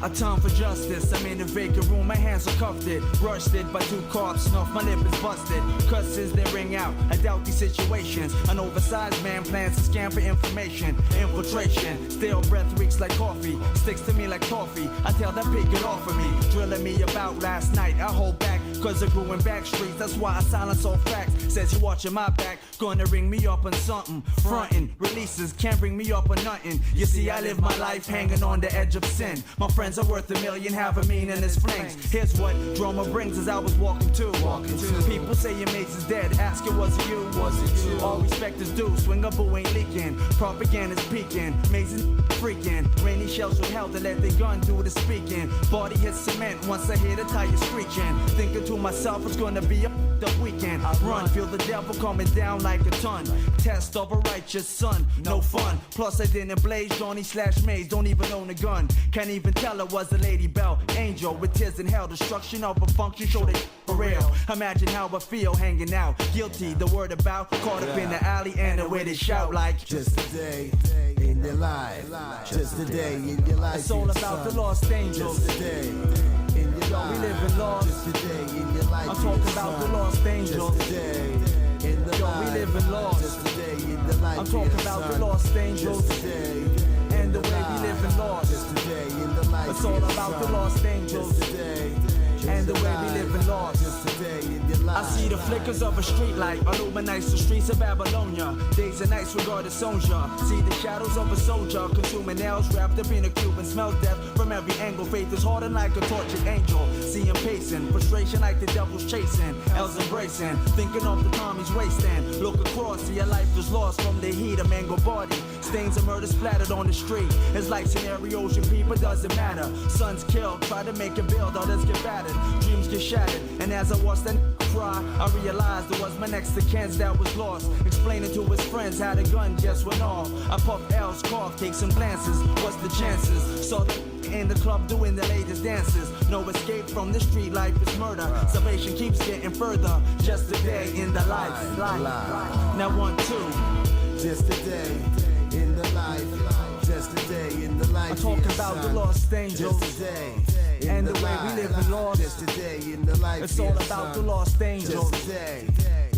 A time for justice. I'm in a vacant room, my hands are cuffed it. Rushed it by 2 cops, snuff, my lip is busted. Cusses, they ring out. I doubt these situations. An oversized man plans to scam for information. Infiltration, stale breath reeks like coffee. Sticks to me like toffee. I tell that pig get off of me. Drilling me about last night. I hold back, cause I grew in back streets. That's why I silence all facts. Says you watching my back. Gonna ring me up on something. Frontin', releases, can't bring me up on nothing. You see, I live my life hanging on the edge of sin. My friends are worth $1 million, have a meaning as flings. Here's what drama brings as I was walking to. People say your mates is dead, ask it was it you? All respect is due, swing a boo ain't leaking. Propaganda's peaking, amazing freaking. Rainy shells with hell to let their gun do the speaking. Body hits cement once I hear the tires screeching. Thinking to myself it's gonna be a up weekend. I run, feel the devil coming down like a ton. Test of a righteous son, no fun. Plus I didn't blaze Johnny / Maze, don't even own a gun. Can't even tell it was a Lady Bell angel with tears in hell. Destruction of a function, show they for real. Imagine how I feel hanging out, guilty. The word about caught up in the alley and the way they shout like just a day in your life, just a day in your life. It's all about the lost angels. Just a day in your life. We living lost. Just a day in your life. I'm talking about the lost angels. Just a day in the life. We living lost. Just a day in the life. I'm talking about the lost angels. Just a day and the way we living lost. Just a day in the life. It's all about the lost angels. Just a day. And the way we living lost. Just a day in your life. I see the flickers of a street light illuminates the streets of Babylonia. Days and nights regarded soldier. See the shadows of a soldier consuming nails wrapped up in a cube and smell death from every angle. Faith is hardened like a tortured angel. See him pacing, frustration like the devil's chasing. L's embracing, thinking of the time he's wasting. Look across, see a life is lost from the heat of mangled body. Stains of murder splattered on the street. It's like scenarios you peep, it doesn't matter. Sons killed, try to make a build, others get battered. Dreams get shattered, and as I watched that cry, I realized it was my next to Ken's that was lost. Explaining to his friends how the gun just went off. I puffed L's cough, take some glances. What's the chances? Saw the in the club doing the latest dances. No escape from the street, life is murder. Salvation keeps getting further. Just a day in the life. Now 1, 2. Just a day in the life. Just a day in the life. I'm talking about the lost angels. Just a day. And the way we live in lost. Just a day in the life. It's all about the lost angels. Just a day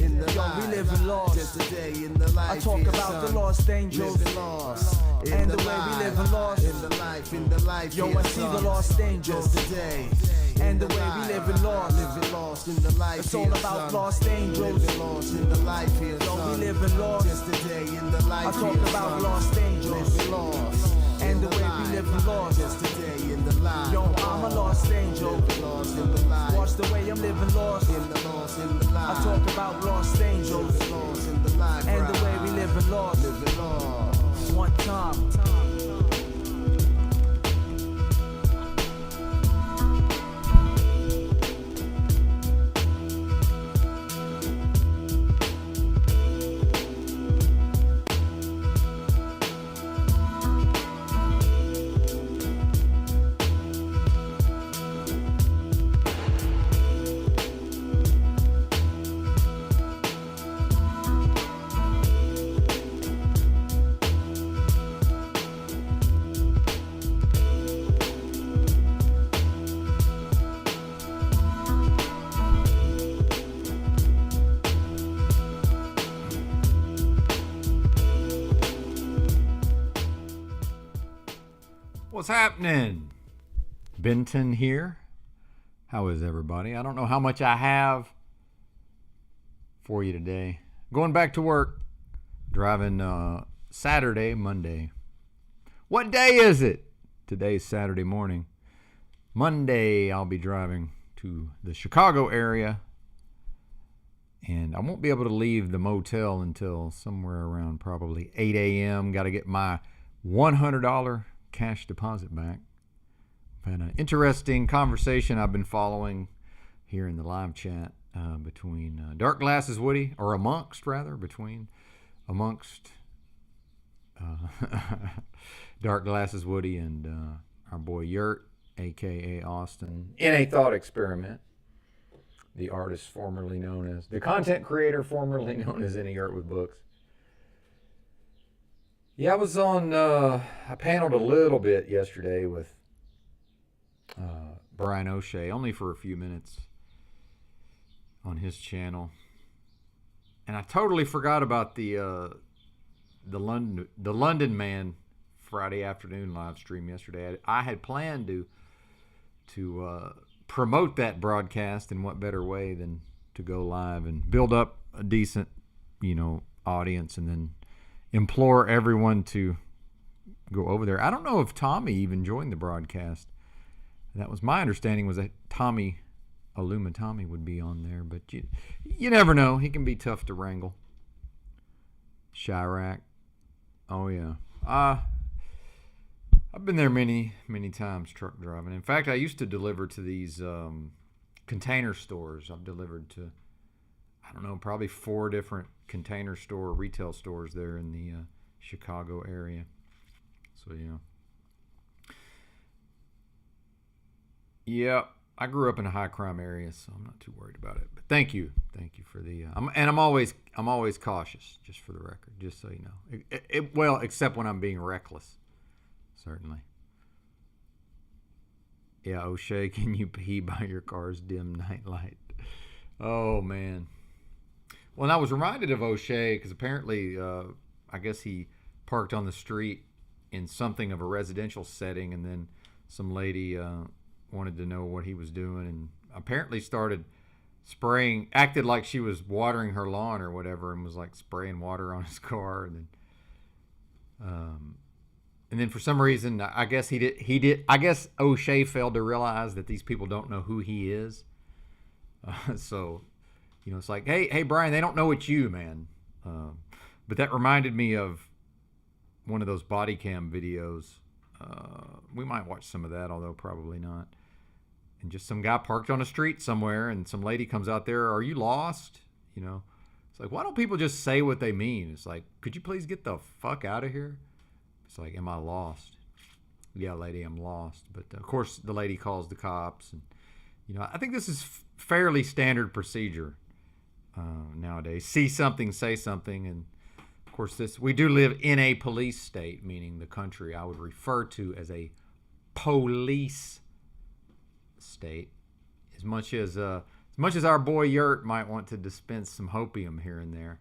in the life. We live in lost. Just a day in the life. I talk about the lost angels. And the way we live in lost. In the life, in the life. Yo, I see the lost angels. Just a day. And the way we live in lost. Living lost in the life. It's all about lost angels. Living lost in the life here. Yo, we live in lost. Just a day in the life. I talk about lost angels. Living lost. And the way we live in lost. Just a day in the life. Yo, I'm a lost angel. Living lost in the life. Watch the way I'm living lost. In the lost in the life. I talk about lost angels. Living lost in the life. And the way we live in lost. Living lost. One time. What's happening? Benton here. How is everybody? I don't know how much I have for you today. Going back to work, driving Saturday, Monday. What day is it? Today's Saturday morning. Monday, I'll be driving to the Chicago area, and I won't be able to leave the motel until somewhere around probably 8 a.m. Got to get my $100 cash deposit back. I've had an interesting conversation I've been following here in the live chat between Dark Glasses Woody, or amongst Dark Glasses Woody and our boy Yurt, aka Austin, in a thought experiment. The artist formerly known as, the content creator formerly known as Any Yurt with Books. Yeah, I was on, I paneled a little bit yesterday with Brian O'Shea, only for a few minutes on his channel. And I totally forgot about the London Man Friday afternoon live stream yesterday. I had planned to promote that broadcast, and what better way than to go live and build up a decent, audience, and then implore everyone to go over there. I don't know if Tommy even joined the broadcast. That was my understanding, was that Tommy would be on there, but you never know. He can be tough to wrangle. Chirac. Oh yeah. I've been there many, many times truck driving. In fact, I used to deliver to these container stores. I've delivered to, I don't know, probably 4 different container store, retail stores there in the Chicago area. So, yeah. Yeah, I grew up in a high crime area, so I'm not too worried about it. But thank you for the. I'm always cautious, just for the record, just so you know. Well, except when I'm being reckless, certainly. Yeah, O'Shea, can you pee by your car's dim night light? Oh man. Well, and I was reminded of O'Shea because apparently, I guess he parked on the street in something of a residential setting, and then some lady wanted to know what he was doing, and apparently started spraying, acted like she was watering her lawn or whatever, and was like spraying water on his car, and then for some reason, I guess he did. I guess O'Shea failed to realize that these people don't know who he is. So, it's like, hey, Brian, they don't know it's you, man. But that reminded me of one of those body cam videos. We might watch some of that, although probably not. And just some guy parked on a street somewhere, and some lady comes out there. Are you lost? It's like, why don't people just say what they mean? It's like, could you please get the fuck out of here? It's like, am I lost? Yeah, lady, I'm lost. But of course, the lady calls the cops, and I think this is fairly standard procedure nowadays. See something, say something, and of course, we do live in a police state, meaning the country I would refer to as a police state. As much as our boy Yurt might want to dispense some hopium here and there.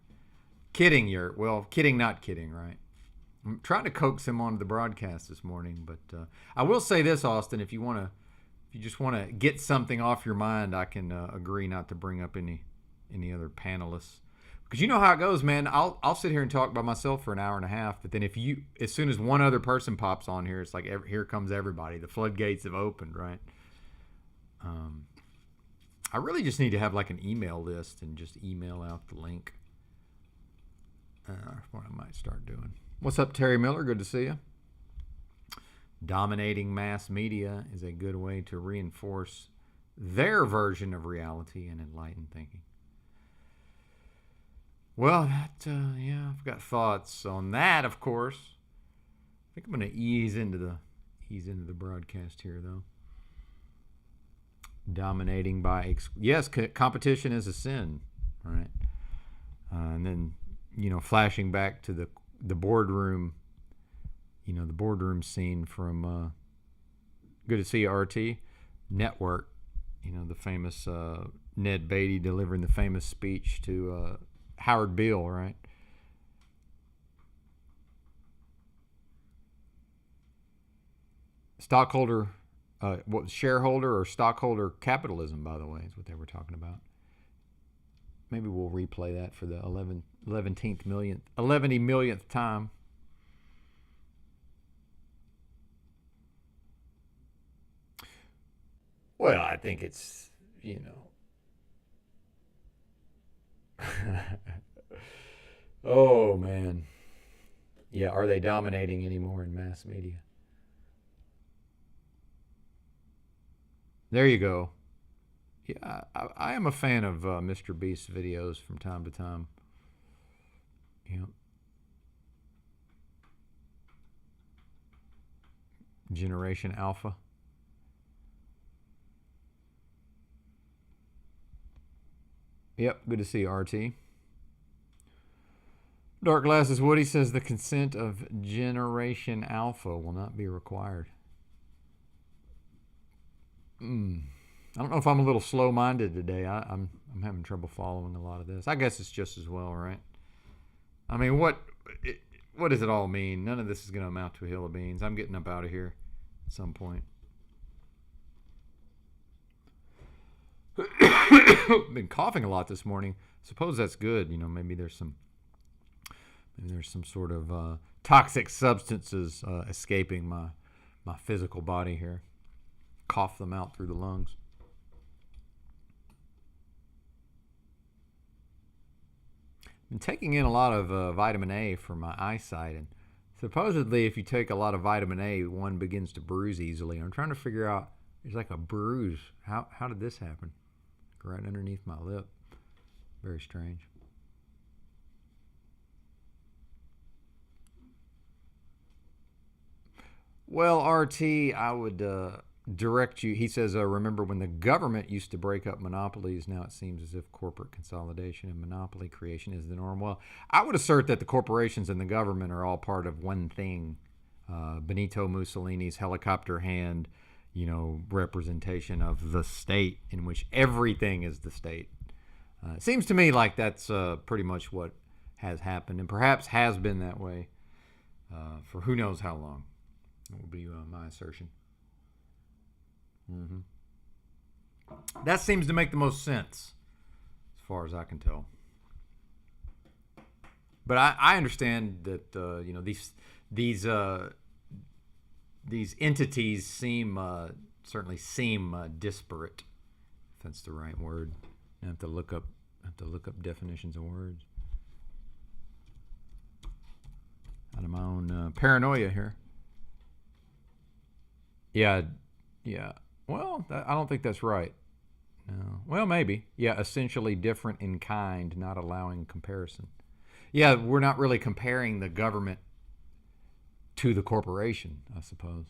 Kidding, Yurt. Well, kidding, not kidding, right? I'm trying to coax him onto the broadcast this morning, but I will say this, Austin. If you just want to get something off your mind, I can agree not to bring up any other panelists. Because you know how it goes, man. I'll sit here and talk by myself for an hour and a half, but then as soon as one other person pops on here, it's like here comes everybody. The floodgates have opened, right? I really just need to have like an email list and just email out the link. What I might start doing. What's up, Terry Miller? Good to see you. Dominating mass media is a good way to reinforce their version of reality and enlightened thinking. Well, I've got thoughts on that, of course. I think I'm going to ease into the broadcast here, though. Dominating by yes, competition is a sin, right? And then flashing back to the boardroom, the boardroom scene from Good to See you, RT Network. The famous Ned Beatty delivering the famous speech to Howard Beale, right? Stockholder, shareholder or stockholder capitalism, by the way, is what they were talking about. Maybe we'll replay that for the 11 millionth time. Well, I think it's, oh, man. Yeah, are they dominating anymore in mass media? There you go. Yeah, I am a fan of Mr. Beast's videos from time to time. Generation Alpha. Yep, good to see you, RT. Dark Glasses Woody says the consent of Generation Alpha will not be required. I don't know if I'm a little slow-minded today. I'm having trouble following a lot of this. I guess it's just as well, right? I mean, what does it all mean? None of this is going to amount to a hill of beans. I'm getting up out of here at some point. Been coughing a lot this morning. Suppose that's good. You know, maybe there's some sort of toxic substances escaping my physical body here. Cough them out through the lungs. Been taking in a lot of vitamin A for my eyesight, and supposedly if you take a lot of vitamin A, one begins to bruise easily. I'm trying to figure out, there's like a bruise. How did this happen? Right underneath my lip. Very strange. Well, RT, I would direct you. He says, remember when the government used to break up monopolies, now it seems as if corporate consolidation and monopoly creation is the norm. Well, I would assert that the corporations and the government are all part of one thing. Benito Mussolini's helicopter hand, representation of the state, in which everything is the state. It seems to me like that's pretty much what has happened, and perhaps has been that way for who knows how long. That would be my assertion. That seems to make the most sense, as far as I can tell. But I understand that these entities certainly seem disparate, if that's the right word. I have to look up definitions of words. Out of my own paranoia here. Yeah. Well, I don't think that's right. No. Well, maybe. Yeah, essentially different in kind, not allowing comparison. Yeah, we're not really comparing the government to the corporation, I suppose.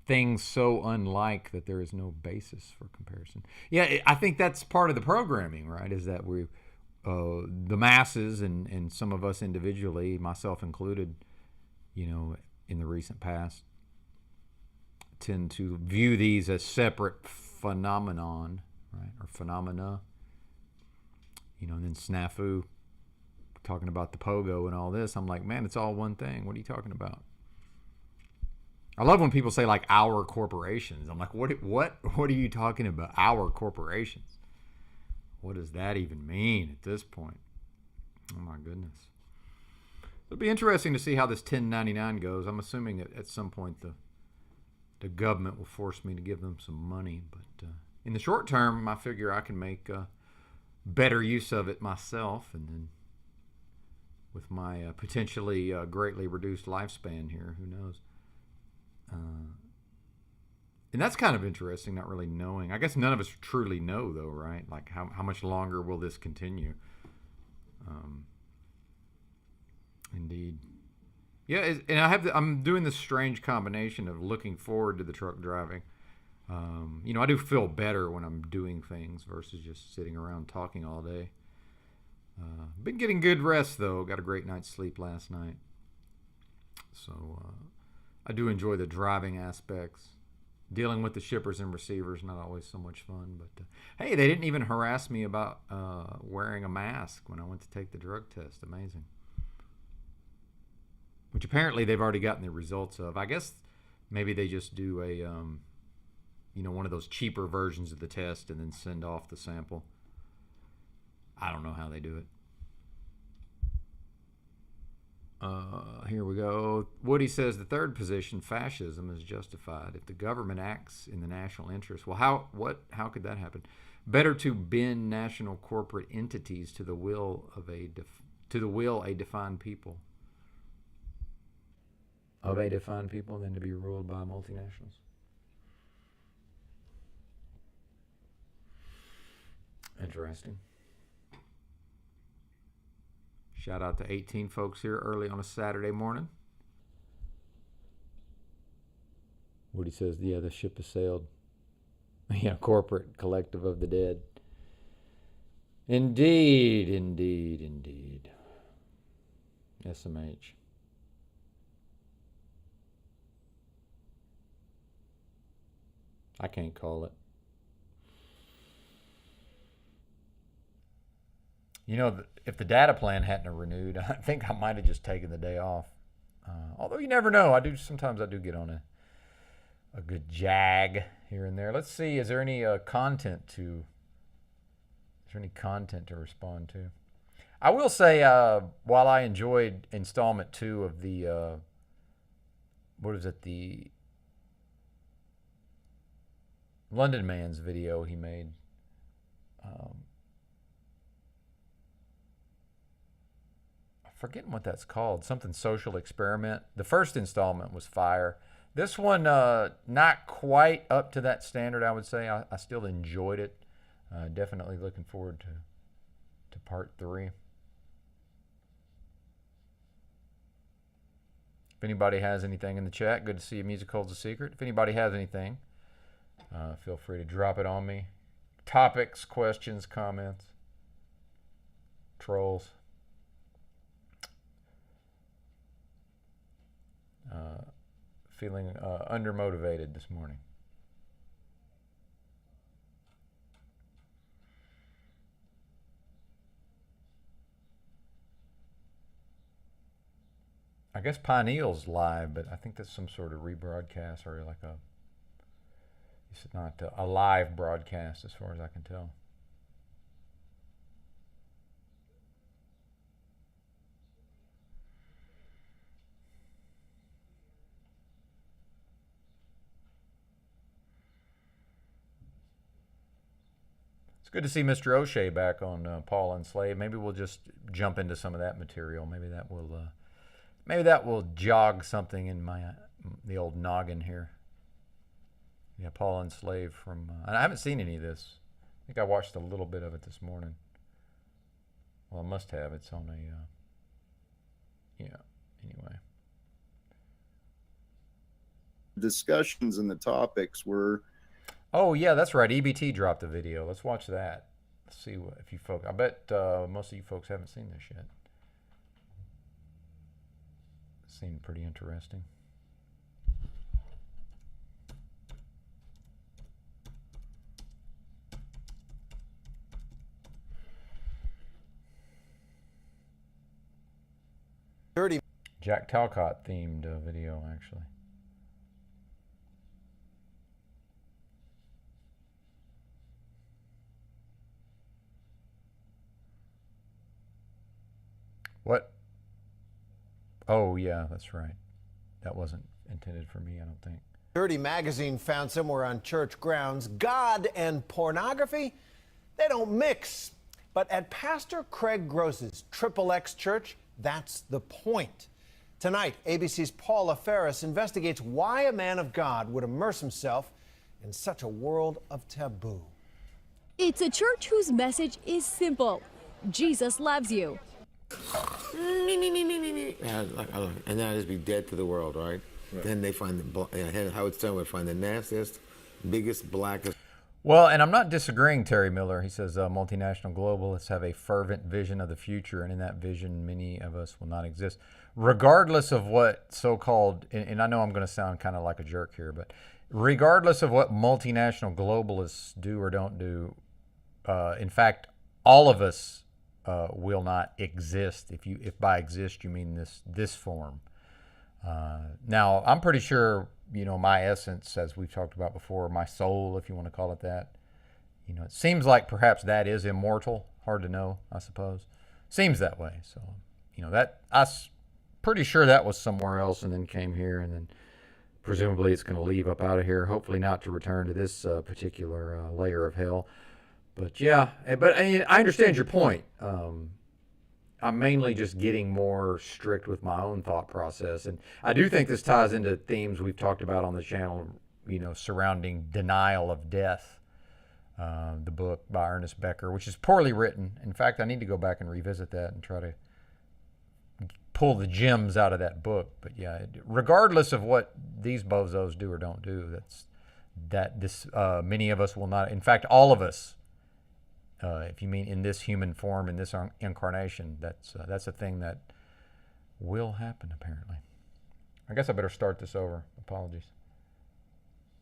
Things so unlike that there is no basis for comparison. Yeah, I think that's part of the programming, right? Is that the masses and some of us individually, myself included, in the recent past, tend to view these as separate phenomenon, right? Or phenomena. And then snafu, talking about the pogo and all this. I'm like, man, it's all one thing. What are you talking about? I love when people say like our corporations. I'm like, what are you talking about? Our corporations. What does that even mean at this point? Oh my goodness. It'll be interesting to see how this 1099 goes. I'm assuming at some point the government will force me to give them some money, but in the short term, I figure I can make better use of it myself, and then with my potentially greatly reduced lifespan here, who knows? And that's kind of interesting, not really knowing. I guess none of us truly know, though, right? Like, how much longer will this continue? Indeed. Yeah, and I'm doing this strange combination of looking forward to the truck driving. I do feel better when I'm doing things versus just sitting around talking all day. Been getting good rest, though. Got a great night's sleep last night. So I do enjoy the driving aspects. Dealing with the shippers and receivers, not always so much fun. But hey, they didn't even harass me about wearing a mask when I went to take the drug test. Amazing. Which apparently they've already gotten the results of. I guess maybe they just do a, one of those cheaper versions of the test and then send off the sample. I don't know how they do it. Here we go. Woody says the third position, fascism, is justified if the government acts in the national interest. Well, how could that happen? Better to bend national corporate entities to the will of a defined people. Of a defined people than to be ruled by multinationals. Interesting. Shout out to 18 folks here early on a Saturday morning. Woody says, yeah, the ship has sailed. Yeah, corporate collective of the dead. Indeed. SMH. I can't call it. You know, if the data plan hadn't renewed, I think I might have just taken the day off. Although you never know. Sometimes I do get on a good jag here and there. Let's see, is there any content to respond to? I will say, while I enjoyed installment 2 of the the London Man's video he made. Forgetting what that's called, something social experiment. The first installment was fire. This one, not quite up to that standard, I would say. I still enjoyed it. Definitely looking forward to part 3. If anybody has anything in the chat, good to see you. Music holds a secret. If anybody has anything, feel free to drop it on me. Topics, questions, comments, trolls. Feeling undermotivated this morning. I guess Pineal's live, but I think that's some sort of rebroadcast or like it's not a live broadcast as far as I can tell. Good to see Mr. O'Shea back on Paul and Slave. Maybe we'll just jump into some of that material. Maybe that will jog something in the old noggin here. Yeah, Paul and Slave from. And I haven't seen any of this. I think I watched a little bit of it this morning. Well, I must have. It's on a. Yeah. Anyway. Discussions and the topics were. Oh, yeah, that's right. EBT dropped a video. Let's watch that. Let's see if you folks... I bet most of you folks haven't seen this yet. It seemed pretty interesting. Jack Talcott themed video, actually. What? Oh, yeah, that's right. That wasn't intended for me, I don't think. Dirty magazine found somewhere on church grounds, God and pornography, they don't mix. But at Pastor Craig Gross's XXX Church, that's the point. Tonight, ABC's Paula Ferris investigates why a man of God would immerse himself in such a world of taboo. It's a church whose message is simple. Jesus loves you. And now just be dead to the world, right? Then they find Howard Stern would find the nastiest, biggest, blackest. Well, and I'm not disagreeing, Terry Miller. He says multinational globalists have a fervent vision of the future, and in that vision, many of us will not exist. Regardless of what so-called, and I know I'm going to sound kind of like a jerk here, but regardless of what multinational globalists do or don't do, in fact, all of us will not exist. If by exist you mean this form. Now, I'm pretty sure, my essence, as we've talked about before, my soul, if you want to call it that, it seems like perhaps that is immortal. Hard to know, I suppose. Seems that way. So, I'm pretty sure that was somewhere else and then came here, and then presumably it's going to leave up out of here, hopefully not to return to this particular layer of hell. But yeah, I understand your point. I'm mainly just getting more strict with my own thought process. And I do think this ties into themes we've talked about on the channel, surrounding denial of death, the book by Ernest Becker, which is poorly written. In fact, I need to go back and revisit that and try to pull the gems out of that book. But yeah, regardless of what these bozos do or don't do, many of us will not, in fact, all of us, if you mean in this human form, in this incarnation, that's a thing that will happen, apparently. I guess I better start this over. Apologies.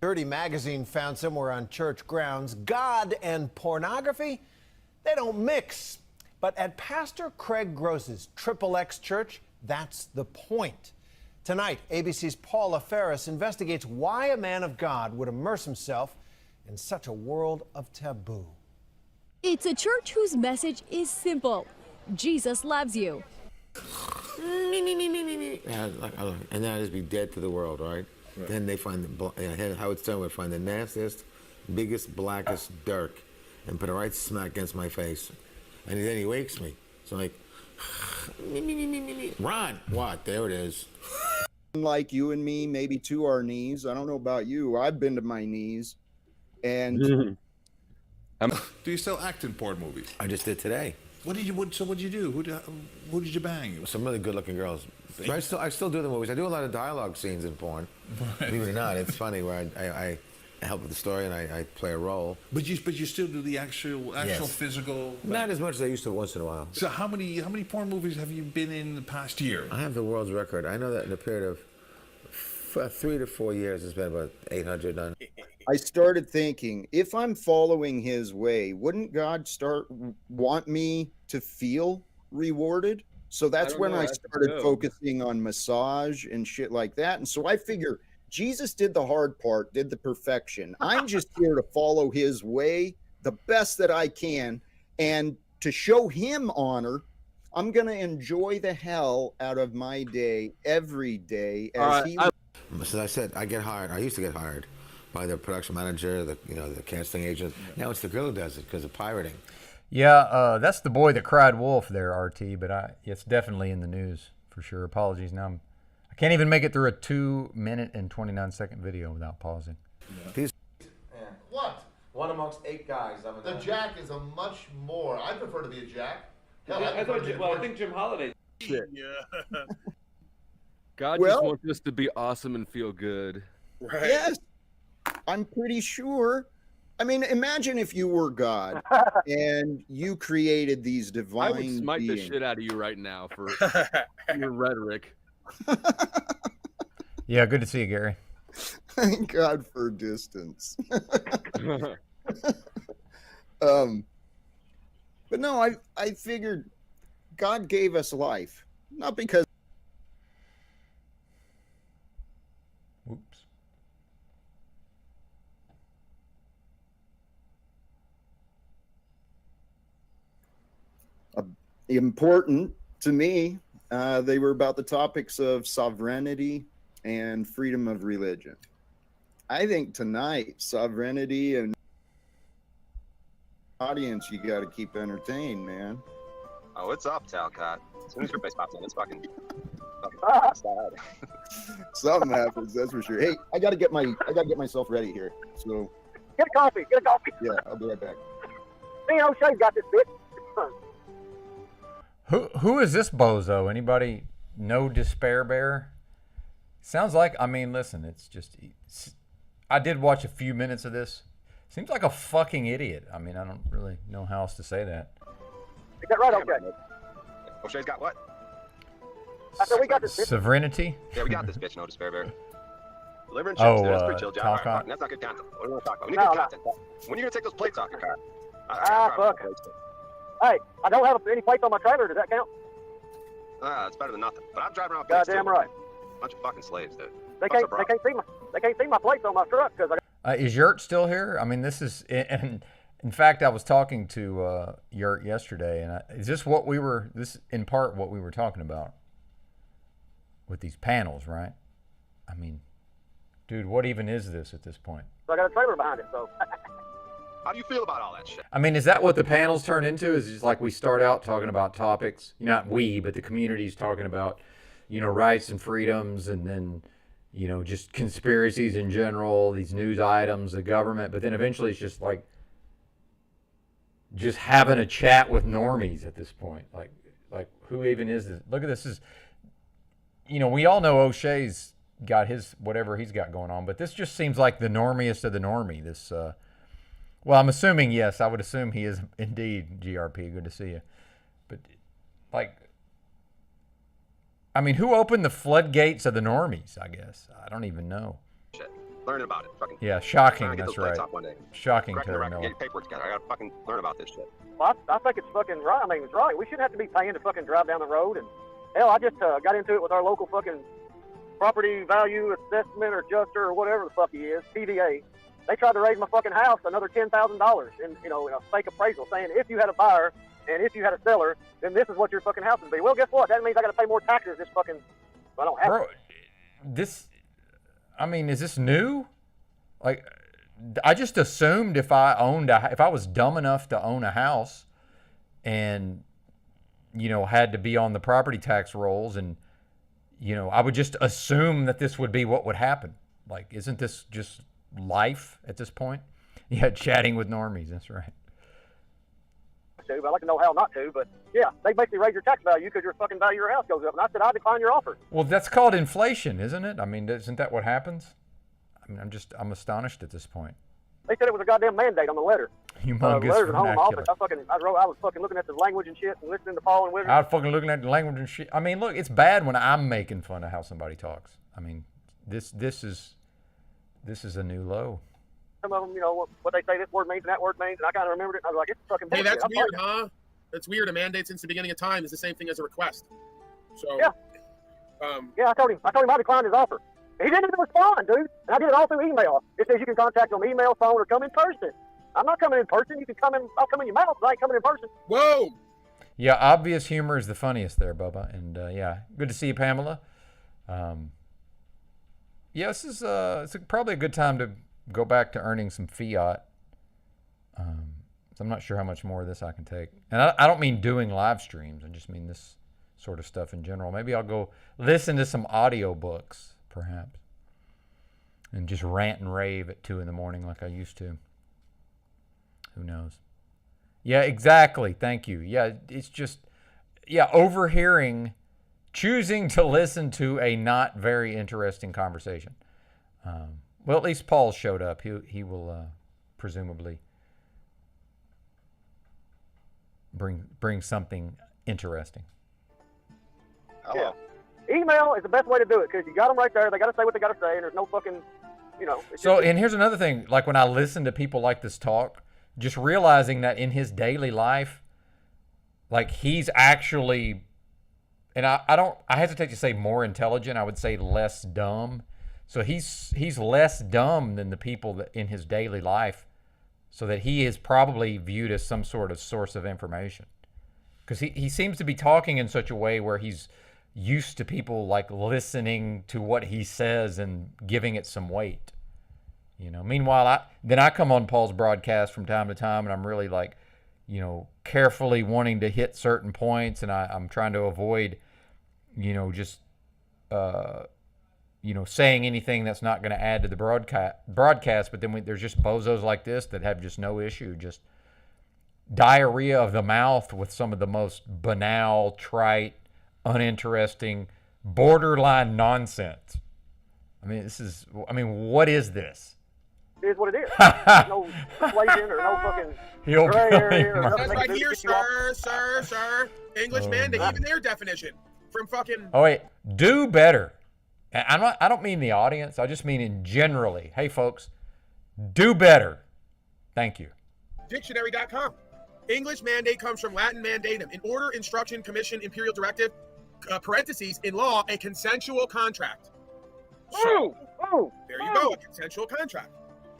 Insecurity magazine found somewhere on church grounds, God and pornography, they don't mix. But at Pastor Craig Gross's XXX church, that's the point. Tonight, ABC's Paula Ferris investigates why a man of God would immerse himself in such a world of taboo. It's a church whose message is simple. Jesus loves you. And that is be dead to the world, right? Then they find how it's done. Would find the nastiest, biggest, blackest dirt, and put it right smack against my face, and then he wakes me. So like, Ron, what? There it is. Like you and me, maybe to our knees. I don't know about you. I've been to my knees, and Do you still act in porn movies? I just did today. What did you do? Who did you bang? Some really good-looking girls. But I still do the movies. I do a lot of dialogue scenes in porn. Believe it or not, it's funny where I help with the story and I play a role. But you still do the actual Yes. physical. Not as much as I used to once in a while. So how many porn movies have you been in the past year? I have the world's record. I know that in a period of 3 to 4 years, it's been about 800 done. I started thinking, if I'm following his way, wouldn't God want me to feel rewarded? So that's when I started focusing on massage and shit like that. And so I figure Jesus did the hard part, did the perfection. I'm just here to follow his way the best that I can. And to show him honor, I'm going to enjoy the hell out of my day every day. As I said, I get hired. I used to get hired by the production manager, the casting agent. Now it's the girl who does it because of pirating. Yeah, that's the boy that cried wolf there, RT, but it's definitely in the news for sure. Apologies. Now I can't even make it through a 2-minute and 29-second video without pausing. What? One amongst 8 guys. The Jack is a much more. I prefer to be a Jack. Hell, I think Jim Holiday. Shit. Yeah. God just wants us to be awesome and feel good. Right. Yes, I'm pretty sure. I mean, imagine if you were God and you created these divine I would smite beings. the shit out of you right now for your rhetoric. Yeah, good to see you, Gary. Thank God for distance. But no, I figured God gave us life, not because. Oops. Important to me. They were about the topics of sovereignty and freedom of religion. I think tonight, sovereignty and audience, you got to keep entertained, man. Oh, it's up, Talcott. As soon as your face pops in, it's fucking Something happens, that's for sure. Hey, I gotta get myself ready here. So get a coffee. yeah, I'll be right back. Me and O'Shea got this bitch. Who is this bozo? Anybody know Despair Bear? Sounds like, I mean, listen, I did watch a few minutes of this. Seems like a fucking idiot. I mean, I don't really know how else to say that. Is that right, O'Shea? O'Shea's got what? I said we got this bitch. Sovereignty? Yeah, we got this bitch, no Despair Bear. Liver and chips, that's a pretty chill job. All right, Talcott. fuck, that's not good content. What do you want to talk about? We need good content. When are you going to take those plates off your car? Fuck. Hey, I don't have any plates on my trailer. Does that count? It's better than nothing. But I'm driving around. Goddamn right. Bunch of fucking slaves, dude. They can't see my plates on my truck because Is Yurt still here? I mean, this is, and in fact, I was talking to Yurt yesterday, and is this in part what we were talking about with these panels, right? I mean, dude, what even is this at this point? So I got a trailer behind it, so. How do you feel about all that shit? I mean, is that what the panels turn into? Is it just like we start out talking about topics? Not we, but the community's talking about, rights and freedoms, and then, just conspiracies in general, these news items, the government, but then eventually it's just like, just having a chat with normies at this point. Like who even is this? Look at this. We all know O'Shea's got his, whatever he's got going on, but this just seems like the normiest of the normie. This, well, I'm assuming, yes, I would assume he is indeed GRP. Good to see you. But, I mean, who opened the floodgates of the normies, I guess? I don't even know. Shit. learning about it. Fucking. Yeah, shocking. Trying to get That's those plates right. off one day. Shocking, Correct the Terry record, Miller. get your paperwork together. I gotta fucking learn about this shit. Well, I think it's fucking right. I mean, it's right. We shouldn't have to be paying to fucking drive down the road. And hell, I just got into it with our local fucking property value assessment or adjuster or whatever the fuck he is, PVA. They tried to raise my fucking house another $10,000 in a fake appraisal, saying if you had a buyer and if you had a seller, then this is what your fucking house would be. Well, guess what? That means I got to pay more taxes. This fucking I don't have. Bro, is this new? Like, I just assumed if I was dumb enough to own a house and, had to be on the property tax rolls and, I would just assume that this would be what would happen. Like, isn't this just life at this point? Yeah, chatting with normies. That's right. But I'd like to know how not to. But yeah, they basically raise your tax value because your fucking value of your house goes up. And I said, I decline your offer. Well, that's called inflation, isn't it? I mean, isn't that what happens? I mean, I'm astonished at this point. They said it was a goddamn mandate on the letter. Humongous letters at home in the vernacular. office. I was fucking looking at the language and shit and listening to Paul and Wizard. I was fucking looking at the language and shit. I mean, look, it's bad when I'm making fun of how somebody talks. I mean, this is a new low. Some of them, what they say this word means and that word means, and I kind of remembered it. And I was like, it's fucking bullshit. Hey, that's weird, huh? That's weird. A mandate since the beginning of time is the same thing as a request. So yeah, I told him I declined his offer. He didn't even respond, dude. And I did it all through email. It says you can contact him email, phone, or come in person. I'm not coming in person. You can come in. I'll come in your mouth, but I ain't coming in person. Whoa. Yeah, obvious humor is the funniest there, Bubba. And yeah, good to see you, Pamela. Yeah, this is it's probably a good time to go back to earning some fiat. So I'm not sure how much more of this I can take. And I don't mean doing live streams. I just mean this sort of stuff in general. Maybe I'll go listen to some audio books, perhaps, and just rant and rave at 2 a.m. like I used to. Who knows? Yeah, exactly. Thank you. Yeah, it's just, overhearing, choosing to listen to a not very interesting conversation. Well, at least Paul showed up. He will presumably bring something interesting. Yeah. Email is the best way to do it because you got them right there. They got to say what they got to say, and there's no fucking, And here's another thing. Like when I listen to people like this talk, just realizing that in his daily life, like he's actually, and I hesitate to say more intelligent. I would say less dumb. So he's less dumb than the people that in his daily life, so that he is probably viewed as some sort of source of information. Because he seems to be talking in such a way where he's used to people like listening to what he says and giving it some weight. Meanwhile, I come on Paul's broadcast from time to time and I'm really like, carefully wanting to hit certain points, and I'm trying to avoid, just, saying anything that's not going to add to the broadcast. But then there's just bozos like this that have just no issue, just diarrhea of the mouth with some of the most banal, trite, uninteresting, borderline nonsense. What is this? It is what it is. There's no persuasion or no fucking gray area or nothing. That's right here, sir. English mandate, even their definition from fucking. Oh wait, do better. And I don't mean the audience. I just mean in generally. Hey folks, do better. Thank you. Dictionary.com. English mandate comes from Latin mandatum, an order, instruction, commission, imperial directive, parentheses, in law, a consensual contract. So, there you go, a consensual contract.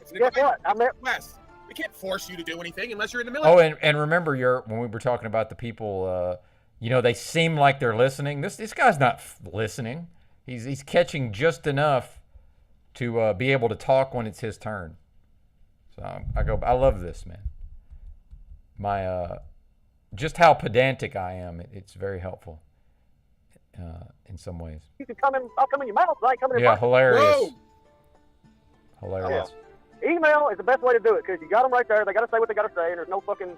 It's an advice. We can't force you to do anything unless you're in the military. Oh, and remember when we were talking about the people, they seem like they're listening. This guy's not listening. He's catching just enough to be able to talk when it's his turn. So I love this, man. Just how pedantic I am, it's very helpful in some ways. You can I'll come in your mouth, right? Come in Yeah, hilarious. Whoa. Hilarious. Yeah. Email is the best way to do it because you got them right there. They got to say what they got to say, and there's no fucking,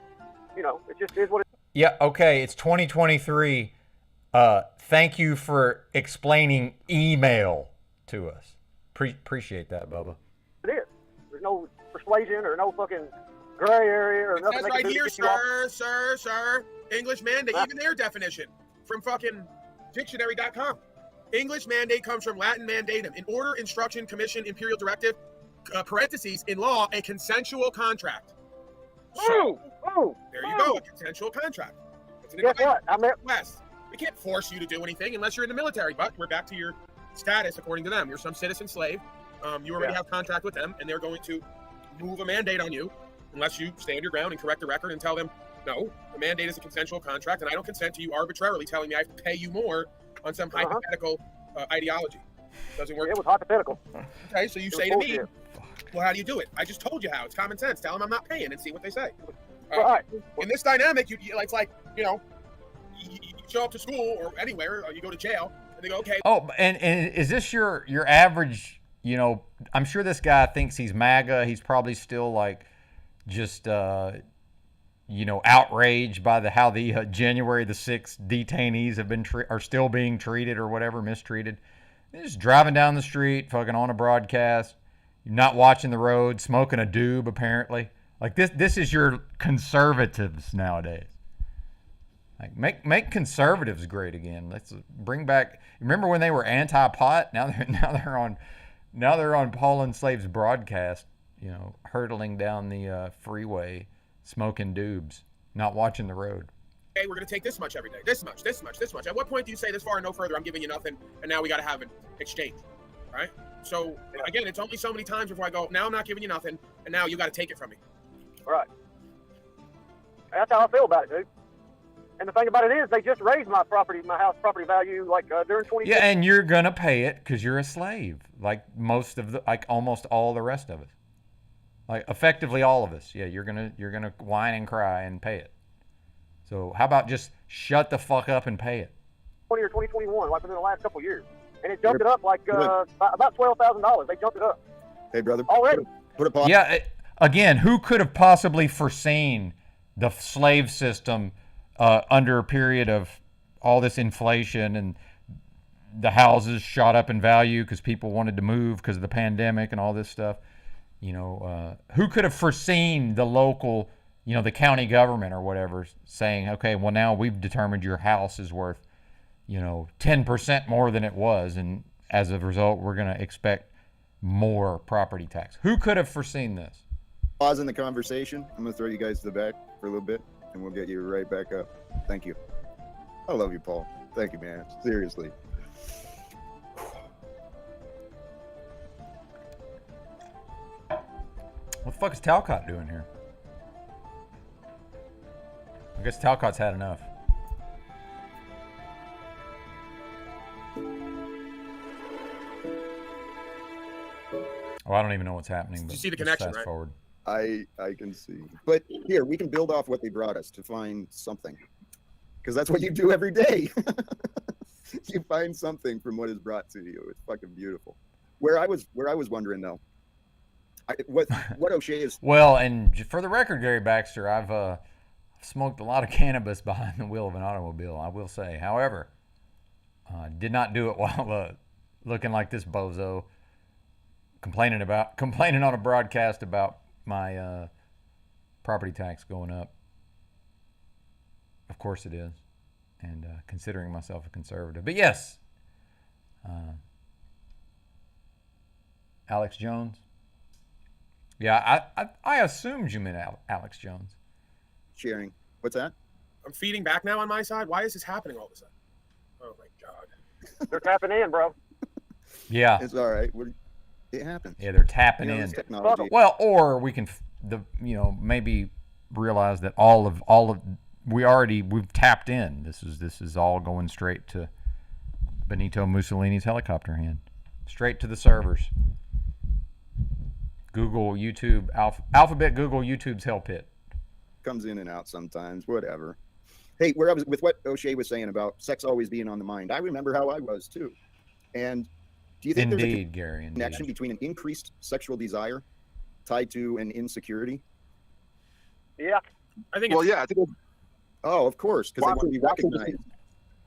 it just is what it is. Yeah, okay, it's 2023. Thank you for explaining email to us. Appreciate that, Bubba. It is. There's no persuasion or no fucking gray area or nothing. That's right here, sir. English mandate, even their definition from fucking dictionary.com. English mandate comes from Latin mandatum. In order, instruction, commission, imperial directive, parentheses, in law, a consensual contract. So, there you go, a consensual contract. Guess what? I meant West. We can't force you to do anything unless you're in the military, but we're back to your status according to them. You're some citizen slave. You already have contract with them, and they're going to move a mandate on you unless you stand your ground and correct the record and tell them, no, the mandate is a consensual contract, and I don't consent to you arbitrarily telling me I have to pay you more on some hypothetical ideology. Doesn't work. It was hypothetical. Okay, so you say to me, well, how do you do it? I just told you how. It's common sense. Tell them I'm not paying and see what they say. Right. In this dynamic, it's like, you show up to school or anywhere, or you go to jail, and they go, okay. Oh, and is this your average, I'm sure this guy thinks he's MAGA. He's probably still like just, outraged by how the January the 6th detainees are still being treated or whatever, mistreated. They're just driving down the street, fucking on a broadcast, not watching the road, smoking a doob apparently. Like this is your conservatives nowadays. Like make conservatives great again. Let's bring back. Remember when they were anti-pot? Now they're on Paul Enslav's broadcast, hurtling down the freeway, smoking doobs, not watching the road. Hey, we're going to take this much every day. This much. At what point do you say this far and no further? I'm giving you nothing, and now we got to have an exchange, right? So again, it's only so many times before I go, now I'm not giving you nothing, and now you got to take it from me. Right. That's how I feel about it, dude. And the thing about it is, they just raised my house property value, during 20. Yeah, and you're gonna pay it because you're a slave, like almost all the rest of us, like effectively all of us. Yeah, you're gonna whine and cry and pay it. So how about just shut the fuck up and pay it? 20 or 2021, like within the last couple of years, and it jumped it up about $12,000. They jumped it up. Hey, brother. Already. Put a pause. Yeah. Again, who could have possibly foreseen the slave system under a period of all this inflation and the houses shot up in value because people wanted to move because of the pandemic and all this stuff? Who could have foreseen the local, the county government or whatever saying, okay, well, now we've determined your house is worth, 10% more than it was, and as a result, we're going to expect more property tax. Who could have foreseen this? Pause in the conversation. I'm going to throw you guys to the back for a little bit, and we'll get you right back up. Thank you. I love you, Paul. Thank you, man. Seriously. What the fuck is Talcott doing here? I guess Talcott's had enough. Oh, I don't even know what's happening. You see the connection, fast right? Forward. I can see. But here, we can build off what they brought us to find something. Because that's what you do every day. You find something from what is brought to you. It's fucking beautiful. Where I was wondering though, what O'Shea is. Well, and for the record, Gary Baxter, I've smoked a lot of cannabis behind the wheel of an automobile, I will say. However, did not do it while looking like this bozo, complaining on a broadcast about my property tax going up. Of course it is, and considering myself a conservative. But yes, Alex Jones. Yeah, I assumed you meant Alex Jones. Sharing. What's that? I'm feeding back now on my side. Why is this happening all of a sudden? Oh my God. They're tapping in, bro. Yeah. It's all right. It happens. Yeah, they're tapping in. Technology. Well, or we can maybe realize that all of we've tapped in. This is all going straight to Benito Mussolini's helicopter hand, straight to the servers. Google, YouTube, Alphabet, Google, YouTube's hell pit. Comes in and out sometimes, whatever. Hey, where I was with what O'Shea was saying about sex always being on the mind. I remember how I was too. And do you think there's a connection between an increased sexual desire tied to an insecurity? Yeah. I think. Well, yeah. I think. Oh, of course, because they want to be recognized.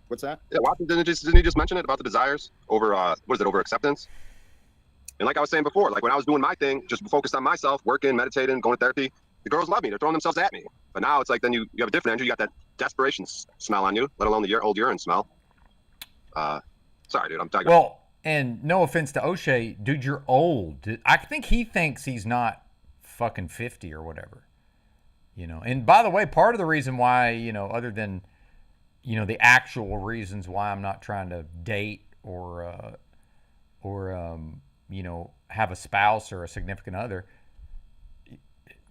What's that? Yeah, Watson didn't he just mention it about the desires over over acceptance? And like I was saying before, like when I was doing my thing, just focused on myself, working, meditating, going to therapy, the girls love me. They're throwing themselves at me. But now it's like then you have a different energy. You got that desperation smell on you, let alone the old urine smell. Sorry, dude. I'm talking. Well, and no offense to O'Shea, dude, you're old. I think he thinks he's not fucking 50 or whatever. You know, and by the way, part of the reason why, you know, other than, you know, the actual reasons why I'm not trying to date or you know, have a spouse or a significant other,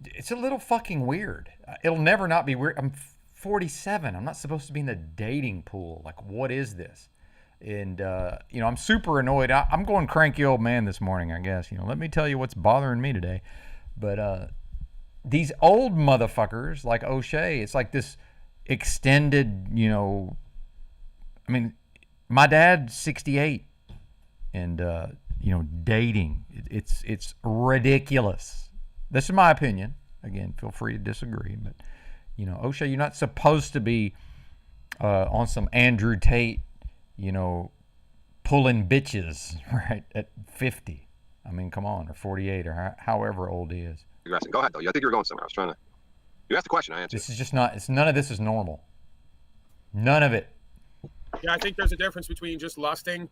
it's a little fucking weird. It'll never not be weird. I'm 47. I'm not supposed to be in the dating pool. Like, what is this? And, you know, I'm super annoyed. I'm going cranky old man this morning, I guess. You know, let me tell you what's bothering me today. But these old motherfuckers like O'Shea, it's like this extended, you know, I mean, my dad's 68 and, you know, dating, it's ridiculous. This is my opinion. Again, feel free to disagree. But, you know, O'Shea, you're not supposed to be on some Andrew Tate, you know, pulling bitches, right, at 50. I mean, come on, or 48, or however old he is. Go ahead, though. I think you were going somewhere. I was trying to. You asked the question, I answered. This is just not. None of this is normal. None of it. Yeah, I think there's a difference between just lusting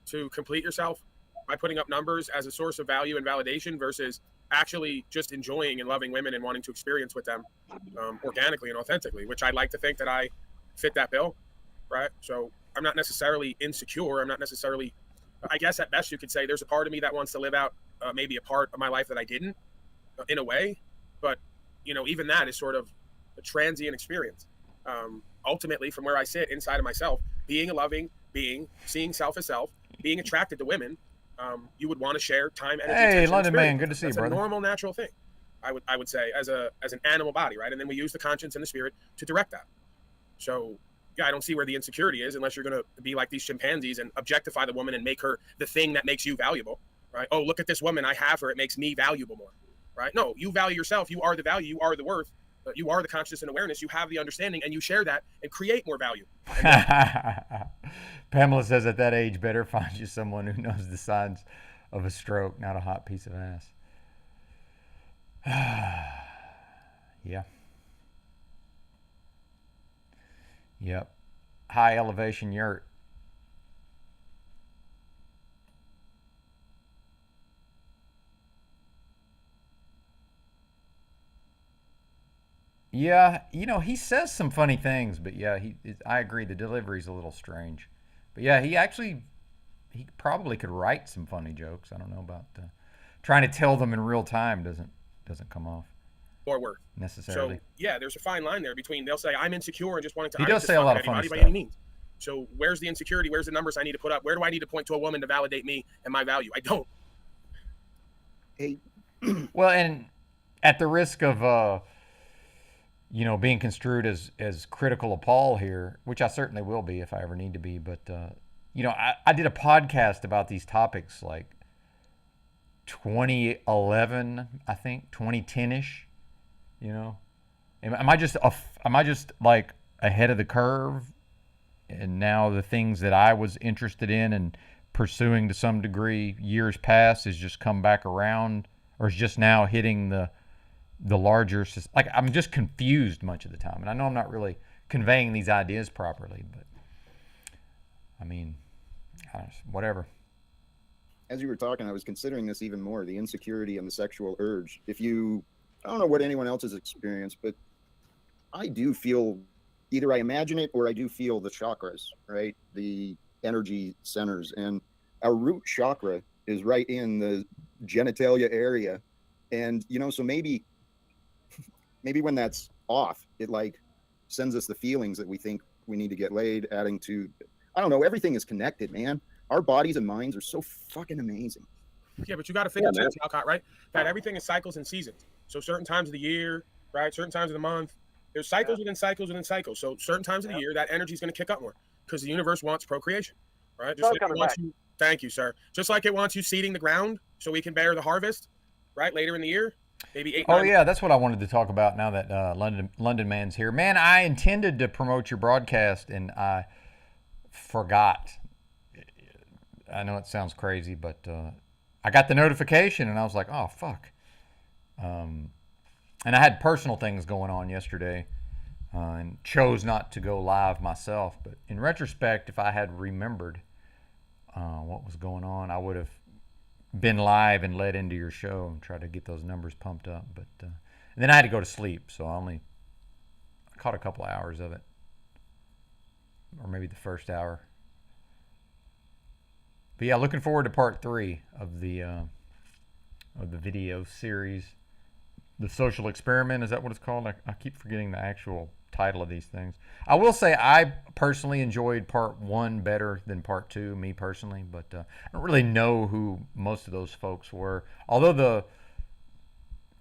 to complete yourself by putting up numbers as a source of value and validation versus actually just enjoying and loving women and wanting to experience with them organically and authentically, which I'd like to think that I fit that bill, right? So I'm not necessarily insecure. I'm not necessarily, I guess at best you could say there's a part of me that wants to live out maybe a part of my life that I didn't in a way, but you know, even that is sort of a transient experience. Ultimately, from where I sit inside of myself, being a loving being, seeing self as self, being attracted to women, you would want to share time, energy, hey, attention, London man, good to see you, brother. That's a normal, natural thing. I would say as an animal body, right? And then we use the conscience and the spirit to direct that. So yeah, I don't see where the insecurity is unless you're going to be like these chimpanzees and objectify the woman and make her the thing that makes you valuable, right? Oh, look at this woman, I have her, it makes me valuable more, right? No, you value yourself, you are the value, you are the worth, you are the consciousness and awareness, you have the understanding, and you share that and create more value. Pamela says at that age, better find you someone who knows the signs of a stroke, not a hot piece of ass. Yeah. Yep. High elevation yurt. Yeah, you know, he says some funny things, but yeah, I agree, the delivery's a little strange. But yeah, he probably could write some funny jokes. I don't know about trying to tell them in real time doesn't come off. Or worth necessarily. So yeah, there's a fine line there between they'll say I'm insecure and just wanting to. He does say a lot of funny stuff. By any means. So where's the insecurity? Where's the numbers I need to put up? Where do I need to point to a woman to validate me and my value? I don't. Hey. Well, and at the risk of you know, being construed as critical of Paul here, which I certainly will be if I ever need to be, but you know, I did a podcast about these topics like 2011, I think, 2010-ish. You know, am I just like ahead of the curve, and now the things that I was interested in and pursuing to some degree years past is just come back around, or is just now hitting the larger, like, I'm just confused much of the time, and I know I'm not really conveying these ideas properly, but I mean, whatever. As you were talking, I was considering this even more, the insecurity and the sexual urge. I don't know what anyone else has experienced, but I do feel, either I imagine it or I do feel the chakras, right? The energy centers. And our root chakra is right in the genitalia area. And, you know, so maybe when that's off, it like sends us the feelings that we think we need to get laid, adding to, I don't know, everything is connected, man. Our bodies and minds are so fucking amazing. Yeah, but you got to figure too, Alcott, right? That everything is cycles and seasons. So certain times of the year, right? Certain times of the month, there's cycles within cycles within cycles. So certain times of the year, that energy is going to kick up more because the universe wants procreation, right? Just like it wants you, thank you, sir. Just like it wants you seeding the ground so we can bear the harvest, right? Later in the year, maybe 8. Oh yeah, that's what I wanted to talk about now that London Man's here. Man, I intended to promote your broadcast and I forgot. I know it sounds crazy, but I got the notification and I was like, oh, fuck. And I had personal things going on yesterday and chose not to go live myself. But in retrospect, if I had remembered, what was going on, I would have been live and led into your show and tried to get those numbers pumped up. But and then I had to go to sleep, so I caught a couple of hours of it, or maybe the first hour. But yeah, looking forward to part 3 of the video series, The Social Experiment. Is that what it's called? I keep forgetting the actual title of these things. I will say I personally enjoyed part 1 better than part 2, me personally, but I don't really know who most of those folks were. Although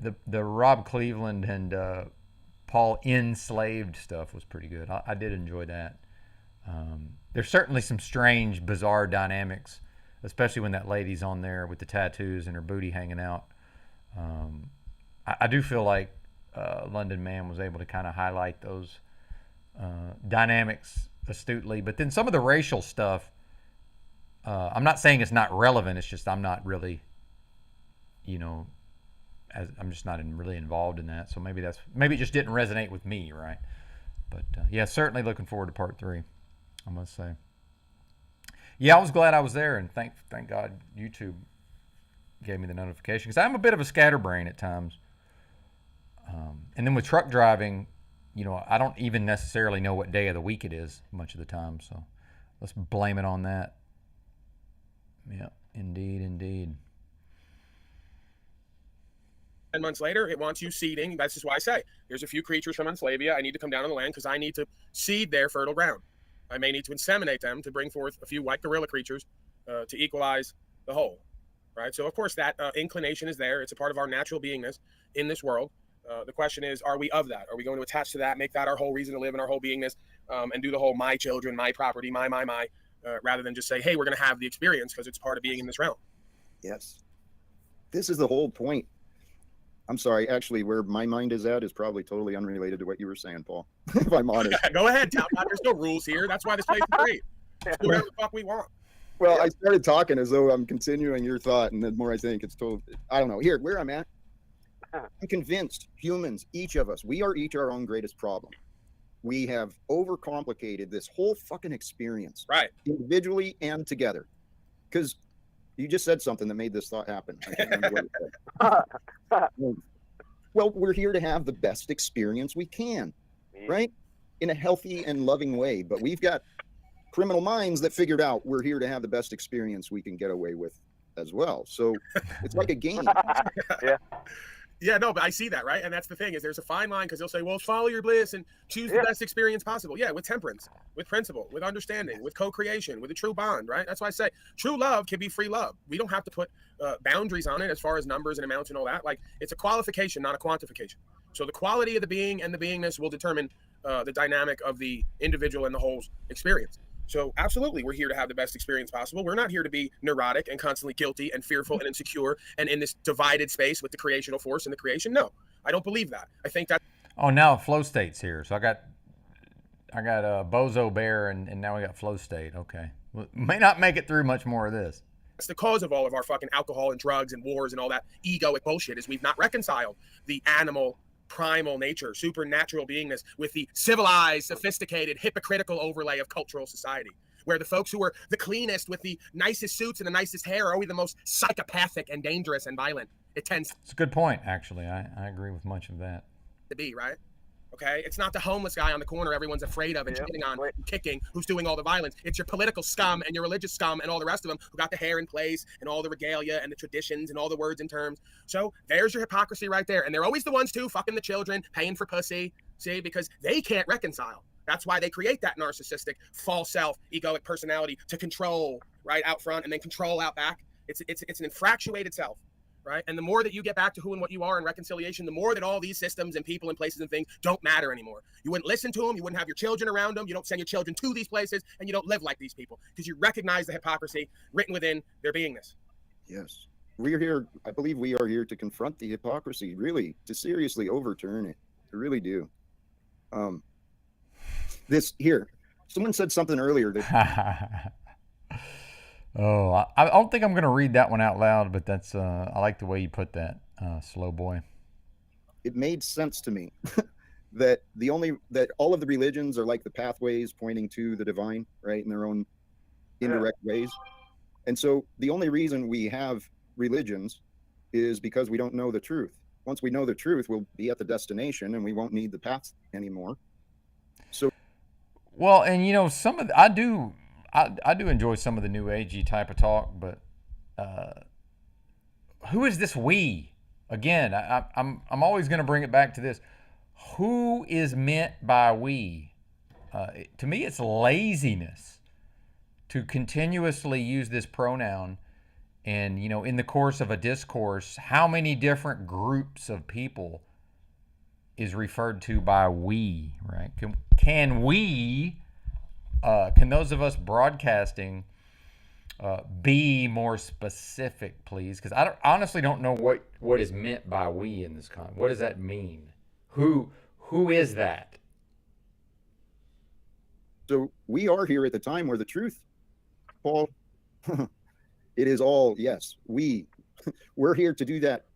the Rob Cleveland and Paul Enslaved stuff was pretty good. I did enjoy that. There's certainly some strange, bizarre dynamics, especially when that lady's on there with the tattoos and her booty hanging out. I do feel like London Man was able to kind of highlight those dynamics astutely. But then some of the racial stuff, I'm not saying it's not relevant. It's just I'm not really, I'm just not really involved in that. So maybe it just didn't resonate with me, right? But yeah, certainly looking forward to part 3, I must say. Yeah, I was glad I was there, and thank God YouTube gave me the notification, because I'm a bit of a scatterbrain at times. And then with truck driving, I don't even necessarily know what day of the week it is much of the time. So let's blame it on that. Yeah, indeed. 10 months later, it wants you seeding. That's just why I say there's a few creatures from Enslavia. I need to come down on the land because I need to seed their fertile ground. I may need to inseminate them to bring forth a few white gorilla creatures to equalize the whole. Right? So, of course, that inclination is there. It's a part of our natural beingness in this world. The question is, are we of that? Are we going to attach to that, make that our whole reason to live in our whole beingness, and do the whole my children, my property, my, rather than just say, hey, we're going to have the experience because it's part of being in this realm? Yes. This is the whole point. I'm sorry, actually, where my mind is at is probably totally unrelated to what you were saying, Paul, if I'm honest. Go ahead, Tom. There's no rules here. That's why this place is great. Let's do whatever the fuck we want. Well, I started talking as though I'm continuing your thought, and the more I think, it's totally, I don't know. Here, where I'm at, I'm convinced humans, each of us, we are each our own greatest problem. We have overcomplicated this whole fucking experience, right? Individually and together. Because you just said something that made this thought happen. I can't remember what it said. Well, we're here to have the best experience we can, right? In a healthy and loving way. But we've got criminal minds that figured out we're here to have the best experience we can get away with as well. So it's like a game. Yeah, no, but I see that, right? And that's the thing, is there's a fine line, because they'll say, well, follow your bliss and choose the best experience possible. Yeah, with temperance, with principle, with understanding, with co-creation, with a true bond, right? That's why I say true love can be free love. We don't have to put boundaries on it as far as numbers and amounts and all that. Like, it's a qualification, not a quantification. So the quality of the being and the beingness will determine the dynamic of the individual and the whole experience. So absolutely, we're here to have the best experience possible. We're not here to be neurotic and constantly guilty and fearful and insecure and in this divided space with the creational force and the creation. No, I don't believe that. I think that. Oh, now flow state's here. So I got Bozo Bear, and now we got flow state. Okay, well, may not make it through much more of this. That's the cause of all of our fucking alcohol and drugs and wars and all that egoic bullshit, is we've not reconciled the animal primal nature, supernatural beingness with the civilized, sophisticated, hypocritical overlay of cultural society, where the folks who are the cleanest with the nicest suits and the nicest hair are always the most psychopathic and dangerous and violent. It tends. It's a good point, actually. I agree with much of that. To be, right? Okay, it's not the homeless guy on the corner everyone's afraid of and shitting on and kicking who's doing all the violence. It's your political scum and your religious scum and all the rest of them who got the hair in place and all the regalia and the traditions and all the words and terms. So there's your hypocrisy right there. And they're always the ones too, fucking the children, paying for pussy, see, because they can't reconcile. That's why they create that narcissistic, false self, egoic personality to control right out front and then control out back. It's an infatuated self. Right? And the more that you get back to who and what you are in reconciliation, the more that all these systems and people and places and things don't matter anymore. You wouldn't listen to them. You wouldn't have your children around them. You don't send your children to these places, and you don't live like these people because you recognize the hypocrisy written within their beingness. Yes. We're here. I believe we are here to confront the hypocrisy, really, to seriously overturn it. I really do. Someone said something earlier that Oh, I don't think I'm going to read that one out loud, but that's I like the way you put that, Slow Boy. It made sense to me that all of the religions are like the pathways pointing to the divine, right, in their own indirect ways. And so the only reason we have religions is because we don't know the truth. Once we know the truth, we'll be at the destination and we won't need the path anymore. So, well, and you know, some of I do enjoy some of the new agey type of talk, but who is this we? Again, I'm always going to bring it back to this. Who is meant by we? To me, it's laziness to continuously use this pronoun. And, you know, in the course of a discourse, how many different groups of people is referred to by we, right? Can we, can those of us broadcasting be more specific, please? Because I honestly don't know what is meant by we in this con. What does that mean? Who is that? So we are here at the time where the truth, Paul, it is all, yes, we're here to do that,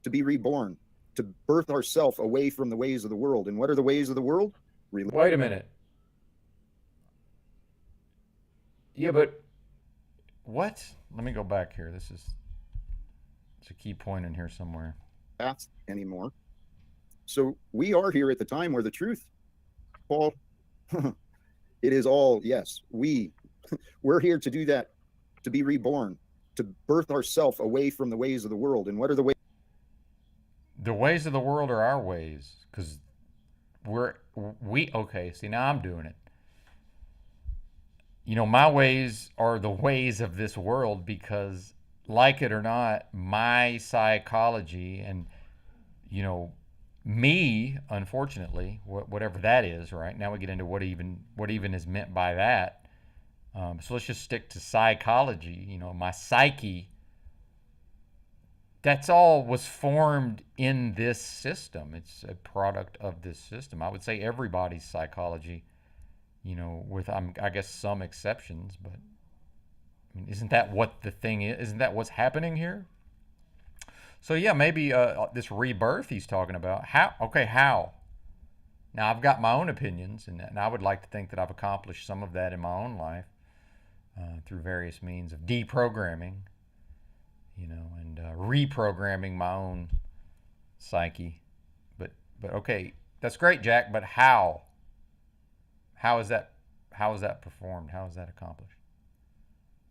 to be reborn, to birth ourselves away from the ways of the world. And what are the ways of the world? Wait a minute. Yeah, but what? Let me go back here. It's a key point in here somewhere. Path anymore. So we are here at the time where the truth, Paul, it is all, yes, we're here to do that, to be reborn, to birth ourselves away from the ways of the world. And what are the ways? The ways of the world are our ways, because okay, see, now I'm doing it. You know, my ways are the ways of this world because, like it or not, my psychology and, you know, me, unfortunately, whatever that is, right? Now we get into what even is meant by that. So let's just stick to psychology. You know, my psyche, that's all was formed in this system. It's a product of this system. I would say everybody's psychology, you know, with I guess some exceptions, but I mean, isn't that what the thing is? Isn't that what's happening here? So yeah, maybe this rebirth he's talking about. How? Okay, how? Now I've got my own opinions, and I would like to think that I've accomplished some of that in my own life through various means of deprogramming, you know, and reprogramming my own psyche. But okay, that's great, Jack. But how? How is that performed? How is that accomplished?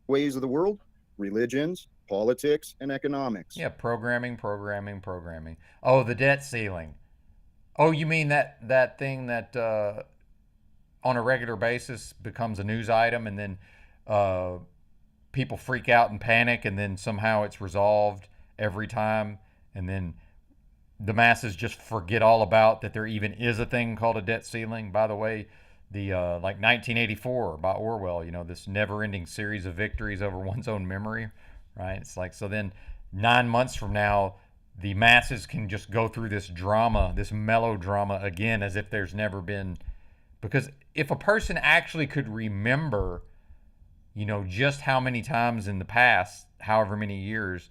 Ways of the world, religions, politics, and economics. Yeah, programming. Oh, the debt ceiling. Oh, you mean that thing that on a regular basis becomes a news item, and then people freak out and panic, and then somehow it's resolved every time, and then the masses just forget all about that there even is a thing called a debt ceiling. By the way, the like 1984 by Orwell, you know, this never-ending series of victories over one's own memory, right? It's like, so then 9 months from now, the masses can just go through this drama, this melodrama again, as if there's never been, because if a person actually could remember, you know, just how many times in the past, however many years,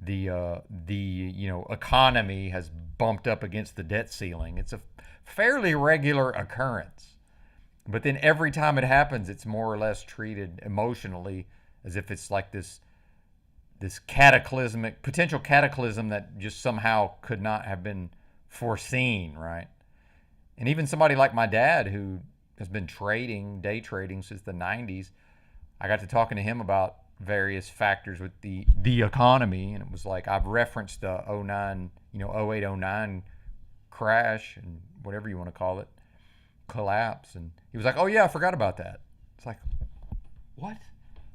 the you know, economy has bumped up against the debt ceiling. It's a fairly regular occurrence. But then every time it happens, it's more or less treated emotionally as if it's like this potential cataclysm that just somehow could not have been foreseen, right? And even somebody like my dad, who has been day trading since the 90s, I got to talking to him about various factors with the economy, and it was like, I've referenced the 09, you know, 08, 09 crash, and whatever you want to call it, collapse, and he was like, oh yeah, I forgot about that. It's like, what?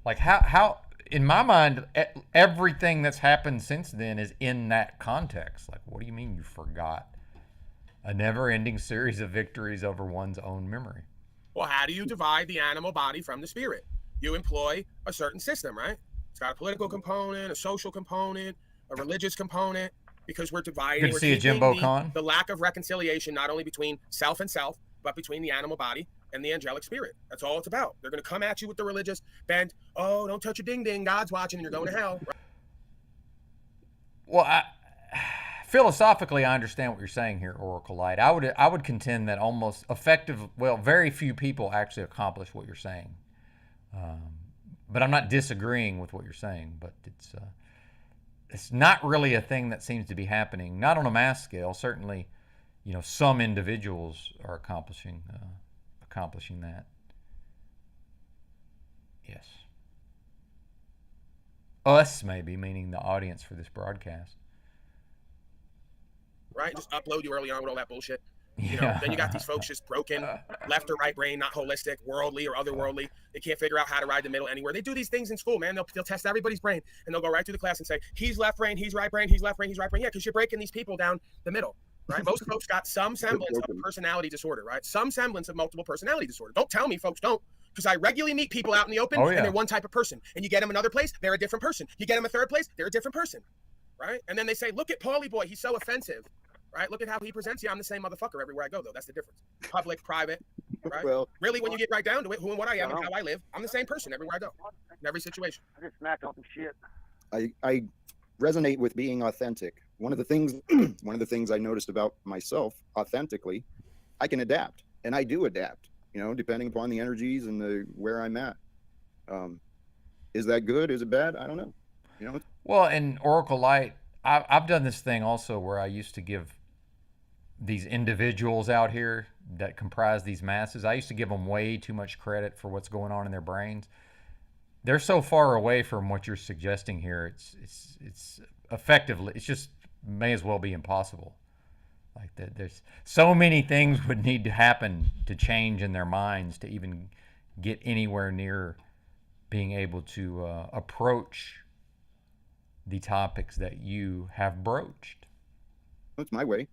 Like how in my mind, everything that's happened since then is in that context. Like, what do you mean you forgot? A never-ending series of victories over one's own memory. Well, how do you divide the animal body from the spirit? You employ a certain system, right? It's got a political component, a social component, a religious component, because we're dividing. Good to see you, Jimbo Khan. The lack of reconciliation, not only between self and self, but between the animal body and the angelic spirit. That's all it's about. They're going to come at you with the religious bent. Oh, don't touch a ding ding. God's watching and you're going to hell. Well, philosophically, I understand what you're saying here, Oracle Light. I would contend that very few people actually accomplish what you're saying but I'm not disagreeing with what you're saying. But it's not really a thing that seems to be happening. Not on a mass scale. Certainly, some individuals are accomplishing that. Yes. Us, maybe, meaning the audience for this broadcast. Right? Just upload you early on with all that bullshit. Yeah. Then you got these folks just broken, left or right brain, not holistic, worldly or otherworldly. They can't figure out how to ride the middle anywhere. They do these things in school, man. They'll test everybody's brain, and they'll go right through the class and say, he's left brain, he's right brain, he's left brain, he's right brain. Yeah, because you're breaking these people down the middle, right? Most folks got some semblance of personality disorder, right? Some semblance of multiple personality disorder. Don't tell me folks don't. Because I regularly meet people out in the open, and they're one type of person. And you get them another place, they're a different person. You get them a third place, they're a different person, right? And then they say, look at Paulie boy, he's so offensive, right? Look at how he presents you. I'm the same motherfucker everywhere I go, though. That's the difference. Public, private, right? Well, really, when you get right down to it, who and what I am and how I live, I'm the same person everywhere I go, in every situation. I just smacked on some shit. I resonate with being authentic. One of the things I noticed about myself authentically, I can adapt, and I do adapt. Depending upon the energies and where I'm at. Is that good? Is it bad? I don't know. Well, in Oracle Light, I've done this thing also where I used to give these individuals out here that comprise these masses, I used to give them way too much credit for what's going on in their brains. They're so far away from what you're suggesting here. It's effectively, it's just may as well be impossible. Like that, there's so many things would need to happen to change in their minds to even get anywhere near being able to approach the topics that you have broached. That's my way.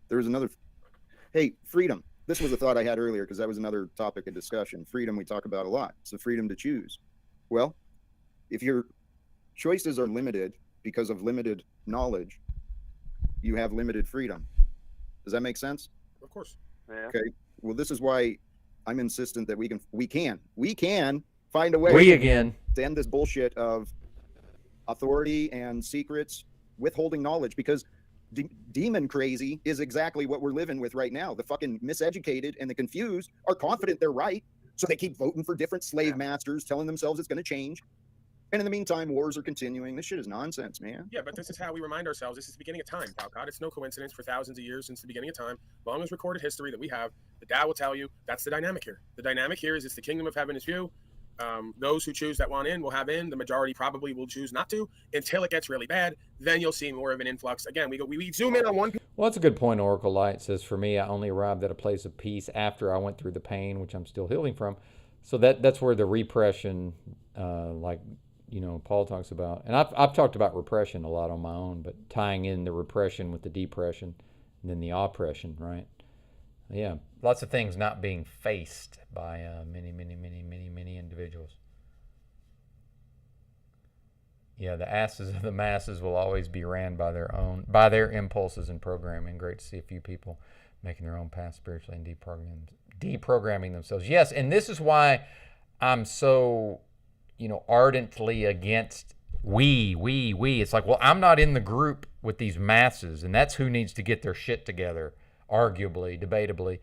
There's another. Hey, freedom. This was a thought I had earlier because that was another topic of discussion. Freedom we talk about a lot. It's the freedom to choose. Well, if your choices are limited because of limited knowledge, you have limited freedom. Does that make sense? Of course. Yeah. Okay. Well, this is why I'm insistent that we can find a way to end this bullshit of authority and secrets, withholding knowledge, because demon crazy is exactly what we're living with right now. The fucking miseducated and the confused are confident they're right, so they keep voting for different slave masters, telling themselves it's going to change. And in the meantime, wars are continuing. This shit is nonsense, man. Yeah, but this is how we remind ourselves. This is the beginning of time, Talcott. It's no coincidence for thousands of years since the beginning of time. Long as recorded history that we have, the Tao will tell you that's the dynamic here. The dynamic here is it's the kingdom of heaven is few. Those who choose that want in will have in. The majority probably will choose not to until it gets really bad. Then you'll see more of an influx. Again, we zoom in on one. Well, that's a good point. Oracle Light says, for me, I only arrived at a place of peace after I went through the pain, which I'm still healing from. So that's where the repression, Paul talks about, and I've talked about repression a lot on my own, but tying in the repression with the depression and then the oppression, right? Yeah, lots of things not being faced by many individuals. Yeah, the asses of the masses will always be ran by their impulses and programming. Great to see a few people making their own path spiritually and deprogramming themselves. Yes, and this is why I'm so ardently against we. It's like, well, I'm not in the group with these masses, and that's who needs to get their shit together, arguably, debatably,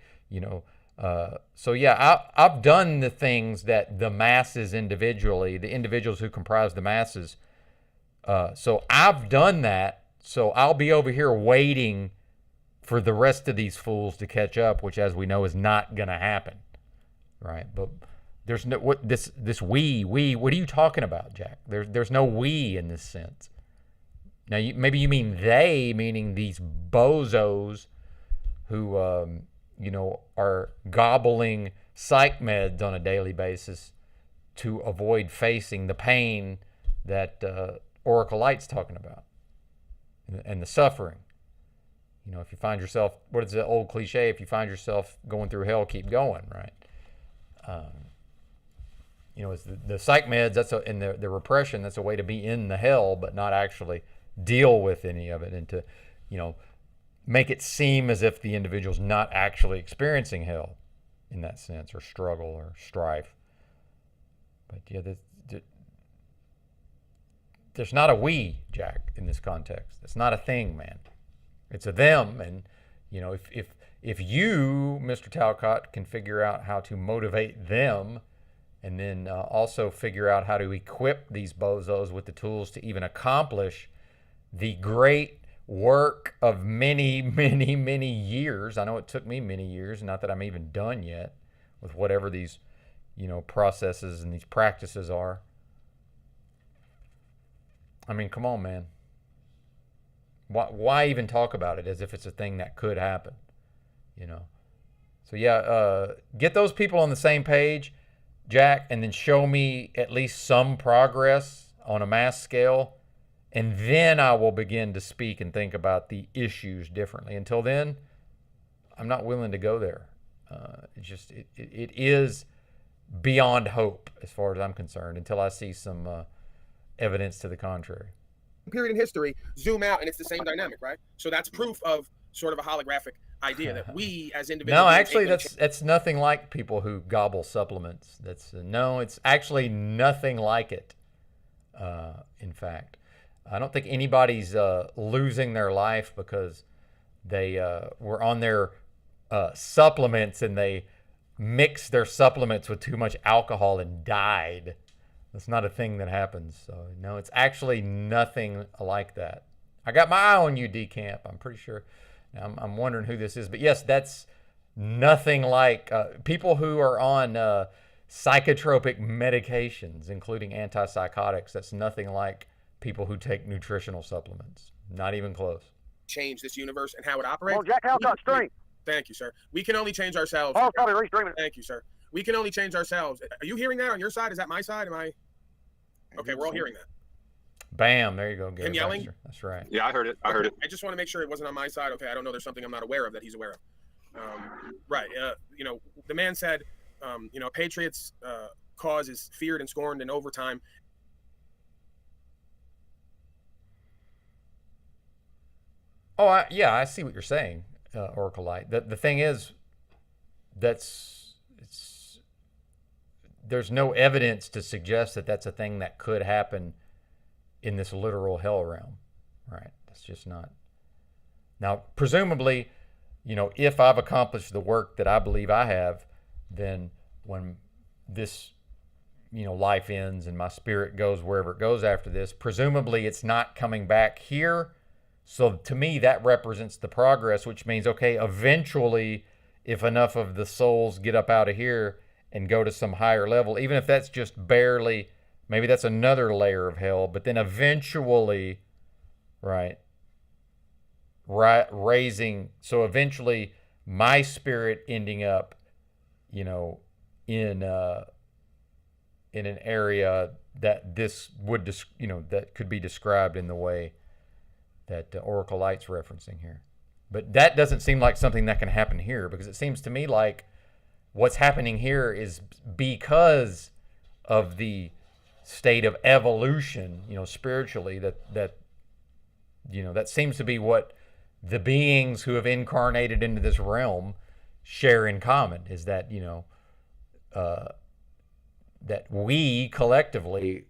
So yeah, I've done the things that the masses individually, the individuals who comprise the masses, so I've done that, so I'll be over here waiting for the rest of these fools to catch up, which, as we know, is not going to happen, right? But there's no this we. What are you talking about, Jack? There's no we in this sense. Now, maybe you mean they, meaning these bozos who are gobbling psych meds on a daily basis to avoid facing the pain that Oracle Light's talking about and the suffering. If you find yourself, what is the old cliche? If you find yourself going through hell, keep going, right? It's the psych meds, and the repression, that's a way to be in the hell, but not actually deal with any of it, and to, make it seem as if the individual's not actually experiencing hell in that sense, or struggle or strife. But yeah, there's not a we, if you, Mr. Talcott, can figure out how to motivate them, and then also figure out how to equip these bozos with the tools to even accomplish the great work of many, many, many years. I know it took me many years, not that I'm even done yet with whatever these, processes and these practices are. I mean, come on, man. Why even talk about it as if it's a thing that could happen? So yeah, get those people on the same page, Jack, and then show me at least some progress on a mass scale, and then I will begin to speak and think about the issues differently. Until then, I'm not willing to go there. It is beyond hope as far as I'm concerned until I see some evidence to the contrary. Period in history, zoom out, and it's the same dynamic, right? So that's proof of sort of a holographic idea that we as individuals. No, actually, that's nothing like people who gobble supplements. It's actually nothing like it. In fact, I don't think anybody's losing their life because they were on their supplements and they mixed their supplements with too much alcohol and died. That's not a thing that happens. So no, it's actually nothing like that. I got my eye on you, Decamp. I'm pretty sure. Now, I'm wondering who this is, but yes, that's nothing like people who are on psychotropic medications, including antipsychotics. That's nothing like people who take nutritional supplements. Not even close. Change this universe and how it operates. Oh, Jack Halcott stream. Thank you, sir. We can only change ourselves. Oh, probably restreaming. Thank you, sir. We can only change ourselves. Are you hearing that on your side? Is that my side? Am I? Okay, we're all hearing that. Bam, there you go. Him yelling? Baxter. That's right. Yeah, I heard it. I heard it. I just want to make sure it wasn't on my side. Okay, I don't know. There's something I'm not aware of that he's aware of. Right. The man said, Patriots' cause is feared and scorned in overtime. Oh, I see what you're saying, Oracle Light. The thing is, there's no evidence to suggest that that's a thing that could happen in this literal hell realm, right? That's just not. Now, presumably, if I've accomplished the work that I believe I have, then when this, life ends and my spirit goes wherever it goes after this, presumably it's not coming back here. So to me, that represents the progress, which means, okay, eventually, if enough of the souls get up out of here and go to some higher level, even if that's just barely, maybe that's another layer of hell, but then eventually, right, raising, so eventually my spirit ending up, in an area that this would, that could be described in the way that Oracle Light's referencing here. But that doesn't seem like something that can happen here, because it seems to me like what's happening here is because of the state of evolution, spiritually, that seems to be what the beings who have incarnated into this realm share in common, is that, that we collectively,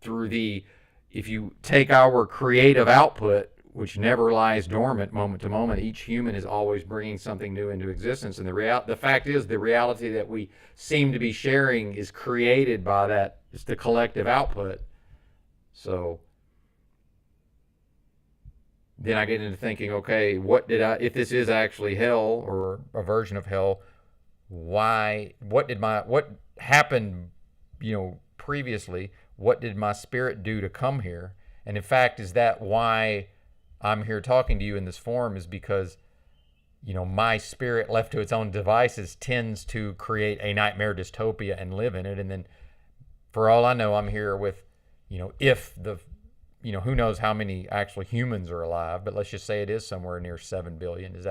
through if you take our creative output, which never lies dormant moment to moment, each human is always bringing something new into existence. And the fact is, the reality that we seem to be sharing is created by that. It's the collective output. So then I get into thinking, okay, if this is actually hell or a version of hell, what happened, previously? What did my spirit do to come here? And in fact, is that why I'm here talking to you in this form, is because, my spirit left to its own devices tends to create a nightmare dystopia and live in it. And then for all I know, I'm here with, who knows how many actual humans are alive, but let's just say it is somewhere near 7 billion. It's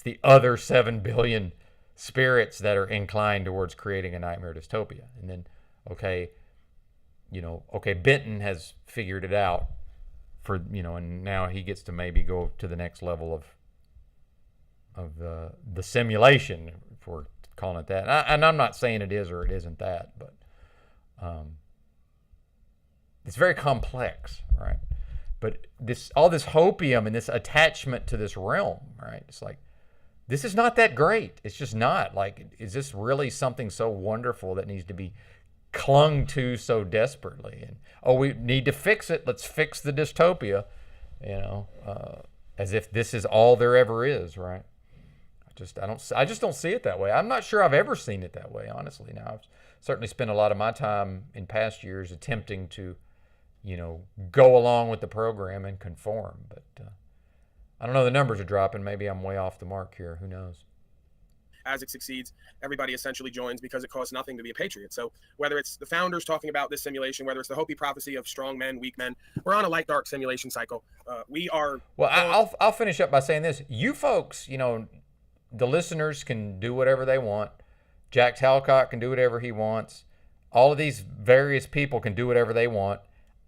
the other 7 billion spirits that are inclined towards creating a nightmare dystopia. And then, Benton has figured it out and now he gets to maybe go to the next level of the simulation, if we're calling it that. And I'm not saying it is or it isn't that, but it's very complex, right? But all this hopium and this attachment to this realm, right? It's like this is not that great. It's just not. Like, is this really something so wonderful that needs to be clung to so desperately? And, oh, we need to fix it. Let's fix the dystopia, as if this is all there ever is, right? I just don't see it that way. I'm not sure I've ever seen it that way, honestly. Now, I've certainly spent a lot of my time in past years attempting to, go along with the program and conform. But I don't know. The numbers are dropping. Maybe I'm way off the mark here. Who knows? As it succeeds, everybody essentially joins because it costs nothing to be a patriot. So whether it's the founders talking about this simulation, whether it's the Hopi prophecy of strong men, weak men, we're on a light dark simulation cycle. We are. Well, I'll finish up by saying this. You folks, the listeners can do whatever they want. Jack Talcott can do whatever he wants. All of these various people can do whatever they want.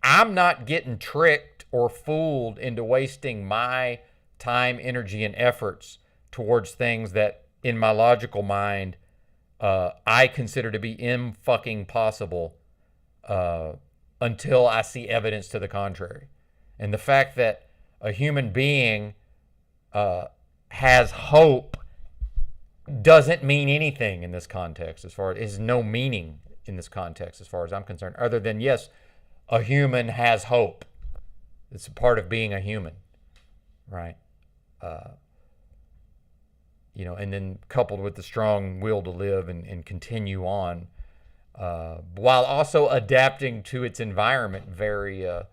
I'm not getting tricked or fooled into wasting my time, energy, and efforts towards things that, in my logical mind, I consider to be fucking possible until I see evidence to the contrary. And the fact that a human being has hope doesn't mean anything in this context, as far as is no meaning in this context, as far as I'm concerned, other than, yes, a human has hope. It's a part of being a human, right? And then coupled with the strong will to live and continue on, while also adapting to its environment. Very, I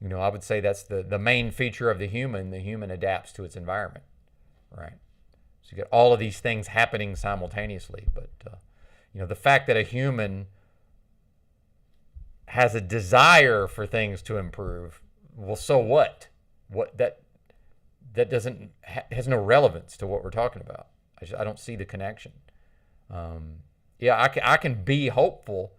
would say that's the main feature of the human. The human adapts to its environment, right? So you get all of these things happening simultaneously. But, the fact that a human has a desire for things to improve, well, so what? That has no relevance to what we're talking about. I don't see the connection. I can be hopeful,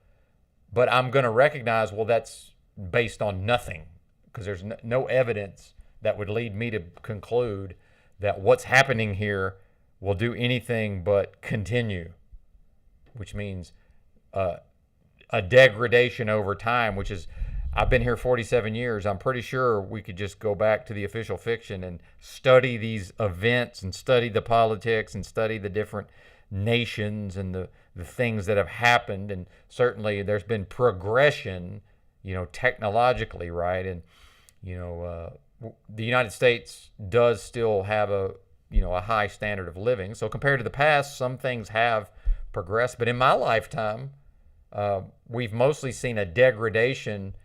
but I'm going to recognize, well, that's based on nothing, because there's no evidence that would lead me to conclude that what's happening here will do anything but continue, which means a degradation over time, which is, I've been here 47 years. I'm pretty sure we could just go back to the official fiction and study these events and study the politics and study the different nations and the things that have happened. And certainly there's been progression, technologically, right? And, the United States does still have a high standard of living. So compared to the past, some things have progressed. But in my lifetime, we've mostly seen a degradation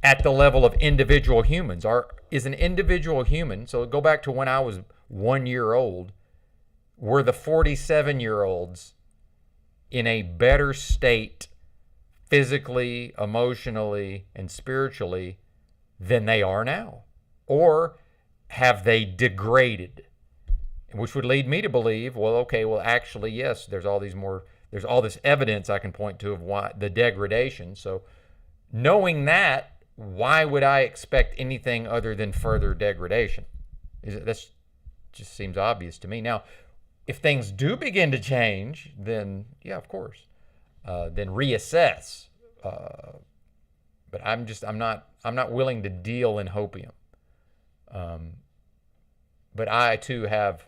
at the level of individual humans. Is an individual human, so go back to when I was 1 year old, were the 47-year-olds in a better state physically, emotionally, and spiritually than they are now? Or have they degraded? Which would lead me to believe, actually, yes, there's all this evidence I can point to of why the degradation. So knowing that, why would I expect anything other than further degradation? That just seems obvious to me. Now, if things do begin to change, then yeah, of course, then reassess. But I'm not willing to deal in hopium. But I too have,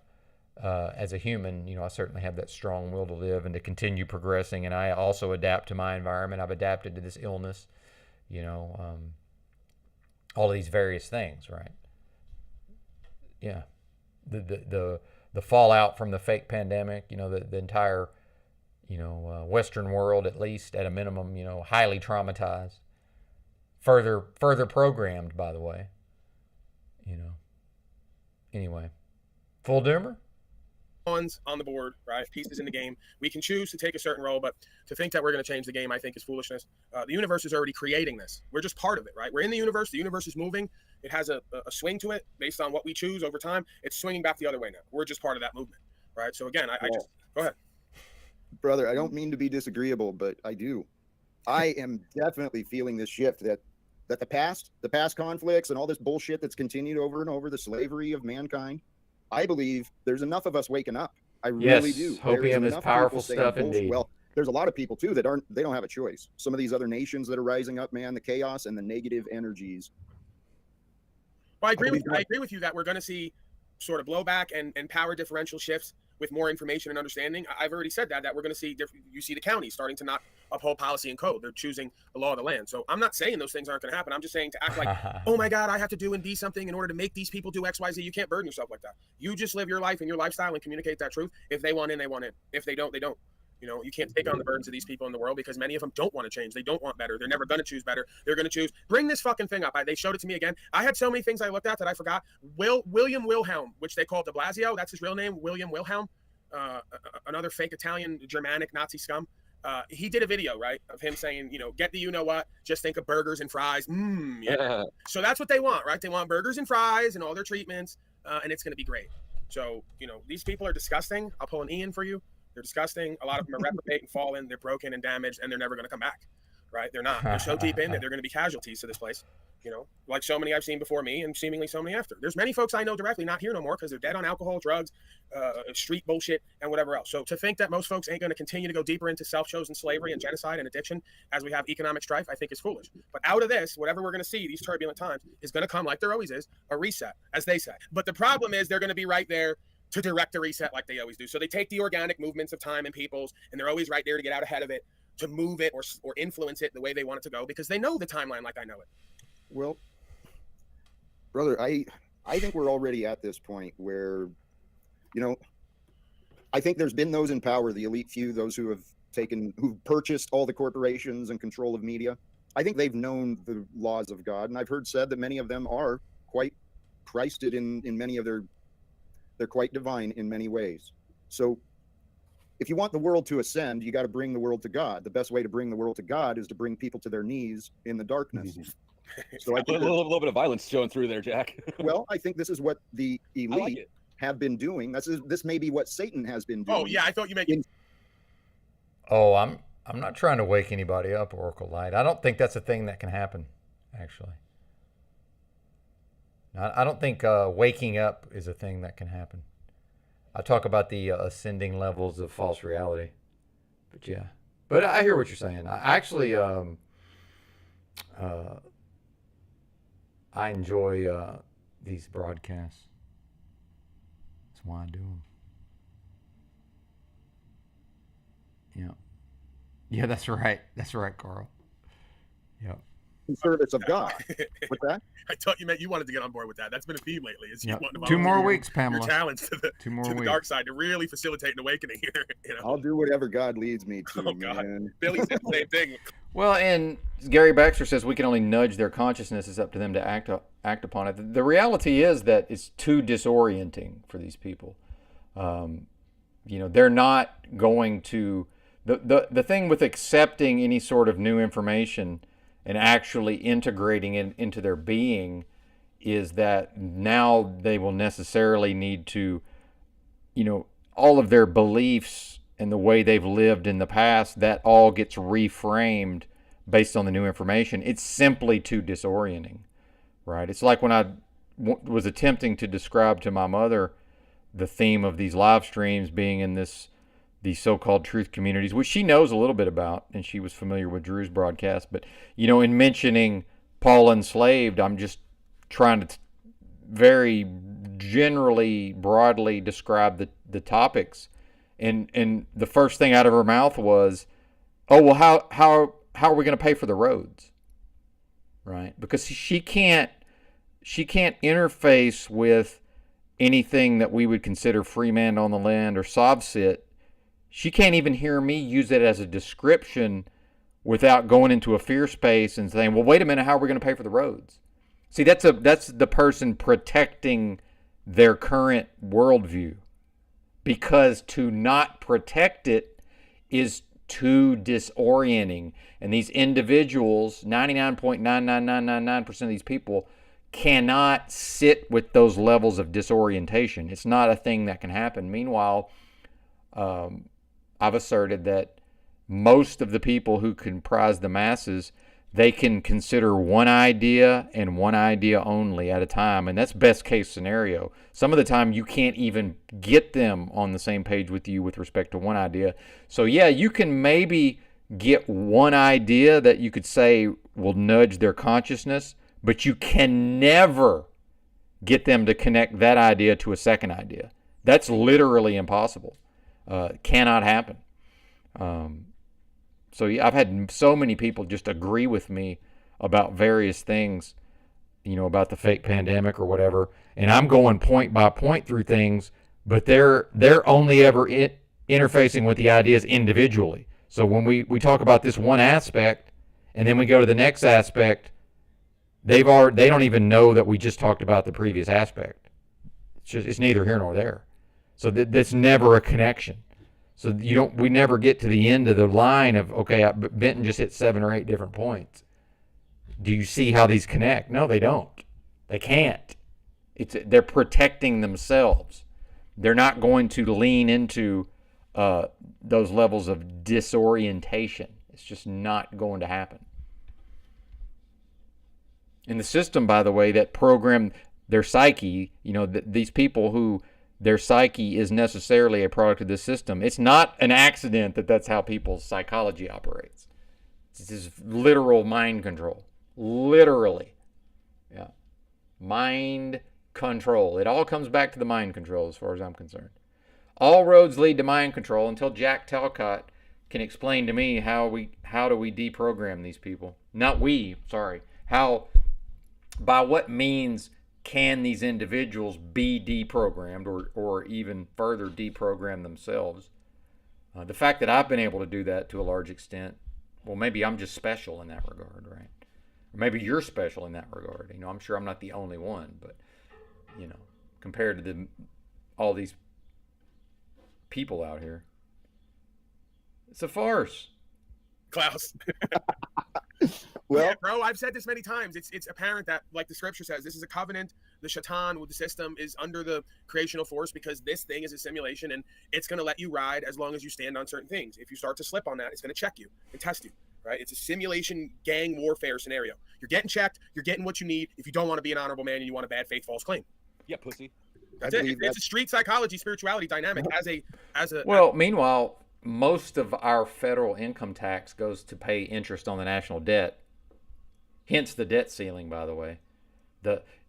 as a human, I certainly have that strong will to live and to continue progressing. And I also adapt to my environment. I've adapted to this illness. All of these various things, right? Yeah, the fallout from the fake pandemic, the entire, Western world, at least at a minimum, highly traumatized, further programmed, by the way, Anyway, full doomer. On the board, right? Pieces in the game. We can choose to take a certain role, but to think that we're going to change the game, I think, is foolishness. The universe is already creating this. We're just part of it, right? We're in the universe. The universe is moving. It has a swing to it based on what we choose over time. It's swinging back the other way now. We're just part of that movement, right? So again, I just go ahead, brother. I don't mean to be disagreeable, but I do. I am definitely feeling this shift that the past conflicts and all this bullshit that's continued over and over, the slavery of mankind. I believe there's enough of us waking up. I really do. Hopium is powerful stuff indeed. Well, there's a lot of people too that they don't have a choice. Some of these other nations that are rising up, man, the chaos and the negative energies. Well, I agree with you that we're going to see sort of blowback and power differential shifts with more information and understanding, I've already said that we're going to see you see the counties starting to not uphold policy and code. They're choosing the law of the land. So I'm not saying those things aren't going to happen. I'm just saying to act like, oh my God, I have to do and be something in order to make these people do X, Y, Z. You can't burden yourself like that. You just live your life and your lifestyle and communicate that truth. If they want in, they want in. If they don't, they don't. You know, you can't take on the burdens of these people in the world because many of them don't want to change. They don't want better. They're never going to choose better. They're going to choose. Bring this fucking thing up. They showed it to me again. I had so many things I looked at that I forgot. William Wilhelm, which they call de Blasio. That's his real name, William Wilhelm. Another fake Italian Germanic Nazi scum. He did a video, right, of him saying, you know, get the you-know-what, just think of burgers and fries. Yeah. So that's what they want, right? They want burgers and fries and all their treatments, and it's going to be great. So, you know, these people are disgusting. I'll pull an Ian for you. They're disgusting. A lot of them are reprobate and fallen. They're broken and damaged, and they're never going to come back, right? They're not. They're so deep in that they're going to be casualties to this place, you know, like so many I've seen before me and seemingly so many after. There's many folks I know directly not here no more because they're dead on alcohol, drugs, street bullshit, and whatever else. So to think that most folks ain't going to continue to go deeper into self-chosen slavery and genocide and addiction as we have economic strife, I think is foolish. But out of this, whatever we're going to see, these turbulent times, is going to come, like there always is, a reset, as they say. But the problem is they're going to be right there to direct a reset like they always do. So they take the organic movements of time and peoples, and they're always right there to get out ahead of it, to move it or influence it the way they want it to go, because they know the timeline like I know it. Well, brother, I think we're already at this point where, you know, I think there's been those in power, the elite few, those who've purchased all the corporations and control of media. I think they've known the laws of God, and I've heard said that many of them are quite Christed in many of they're quite divine in many ways. So if you want the world to ascend, you got to bring the world to God. The best way to bring the world to God is to bring people to their knees in the darkness. So I think a little bit of violence showing through there, Jack. Well, I think this is what the elite have been doing. This may be what Satan has been doing. Oh yeah, I thought you meant. I'm not trying to wake anybody up, Oracle Light. I don't think that's a thing that can happen, actually. I don't think waking up is a thing that can happen. I talk about the ascending levels of false reality. But yeah. But I hear what you're saying. I actually, I enjoy these broadcasts. That's why I do them. Yeah. Yeah, that's right. That's right, Carl. Yeah. In service of God. What's that? I thought you meant you wanted to get on board with that. That's been a theme lately. Is you want to 2 more weeks, Pamela. Your challenge to the dark side to really facilitate an awakening here. You know? I'll do whatever God leads me to. Oh God, man. Billy said the same thing. Well, and Gary Baxter says we can only nudge their consciousness. It's up to them to act upon it. The reality is that it's too disorienting for these people. You know, they're not going to. The thing with accepting any sort of new information and actually integrating it into their being is that now they will necessarily need to, you know, all of their beliefs and the way they've lived in the past, that all gets reframed based on the new information. It's simply too disorienting, right? It's like when I was attempting to describe to my mother the theme of these live streams being in these so-called truth communities, which she knows a little bit about, and she was familiar with Drew's broadcast. But, you know, in mentioning Paul Enslaved, I'm just trying to very generally, broadly describe the topics. And the first thing out of her mouth was, oh, well, how are we going to pay for the roads? Right? Because she can't interface with anything that we would consider free man on the land or Sovsit. She can't even hear me use it as a description without going into a fear space and saying, well, wait a minute, how are we going to pay for the roads? See, that's the person protecting their current worldview, because to not protect it is too disorienting. And these individuals, 99.99999% of these people, cannot sit with those levels of disorientation. It's not a thing that can happen. Meanwhile, I've asserted that most of the people who comprise the masses, they can consider one idea and one idea only at a time, and that's best case scenario. Some of the time you can't even get them on the same page with you with respect to one idea. So yeah, you can maybe get one idea that you could say will nudge their consciousness, but you can never get them to connect that idea to a second idea. That's literally impossible. Cannot happen. So yeah, I've had so many people just agree with me about various things, about the fake pandemic or whatever, and I'm going point by point through things, but they're only ever interfacing with the ideas individually. So when we talk about this one aspect, and then we go to the next aspect, they don't even know that we just talked about the previous aspect. It's neither here nor there. So that's never a connection. So we never get to the end of the line of, okay, Benton just hit 7 or 8 different points. Do you see how these connect? No, they don't. They can't. They're protecting themselves. They're not going to lean into those levels of disorientation. It's just not going to happen. And the system, by the way, that programmed their psyche, these people who their psyche is necessarily a product of this system. It's not an accident that that's how people's psychology operates. It's just literal mind control. Literally. Yeah. Mind control. It all comes back to the mind control as far as I'm concerned. All roads lead to mind control until Jack Talcott can explain to me how do we deprogram these people. Not we, sorry. By what means can these individuals be deprogrammed or even further deprogram themselves? The fact that I've been able to do that to a large extent, well, maybe I'm just special in that regard, right? Or maybe you're special in that regard. I'm sure I'm not the only one, but, compared to all these people out here, it's a farce. Klaus. Well, yeah, bro, I've said this many times. It's apparent that, like the scripture says, this is a covenant. The shaitan with the system is under the creational force because this thing is a simulation and it's going to let you ride as long as you stand on certain things. If you start to slip on that, it's going to check you and test you, right? It's a simulation gang warfare scenario. You're getting checked. You're getting what you need if you don't want to be an honorable man and you want a bad faith false claim. Yeah, pussy. That's it. It's a street psychology, spirituality dynamic Well, meanwhile, most of our federal income tax goes to pay interest on the national debt. Hence the debt ceiling, by the way.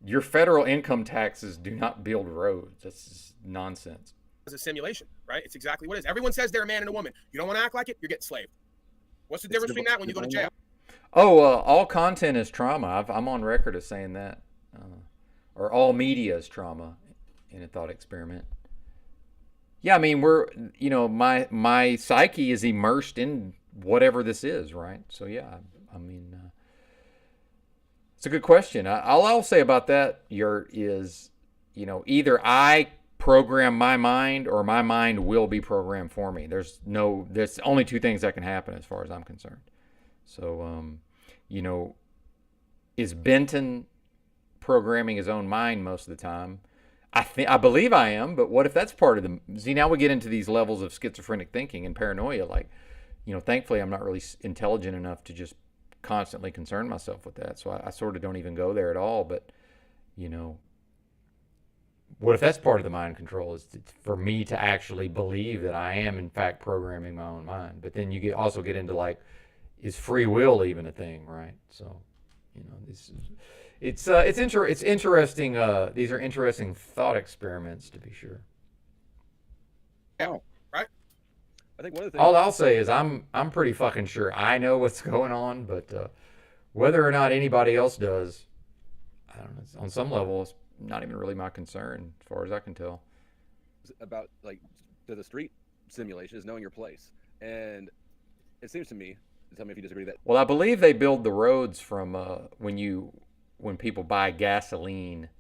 Your federal income taxes do not build roads. That's just nonsense. It's a simulation, right? It's exactly what it is. Everyone says they're a man and a woman. You don't want to act like it, you're getting slaved. What's the difference between that when you go to jail? All content is trauma. I'm on record as saying that. Or all media is trauma in a thought experiment. Yeah, I mean, my psyche is immersed in whatever this is, right? So yeah, I mean, it's a good question. All I'll say about that, is, either I program my mind or my mind will be programmed for me. There's only two things that can happen as far as I'm concerned. So, is Benton programming his own mind most of the time? I believe I am, but what if that's part of the... See, now we get into these levels of schizophrenic thinking and paranoia. Like, thankfully I'm not really intelligent enough to just constantly concern myself with that. So I sort of don't even go there at all. But, what if that's part of the mind control, is for me to actually believe that I am in fact programming my own mind? But then you also get into like, is free will even a thing, right? So, this is... It's interesting. These are interesting thought experiments, to be sure. Yeah, right. I think one of the things. All I'll say is I'm pretty fucking sure I know what's going on, but whether or not anybody else does, I don't know. On some level, it's not even really my concern, as far as I can tell. About like the street simulation is knowing your place, and it seems to me. Tell me if you disagree. That well, I believe they build the roads from when people buy gasoline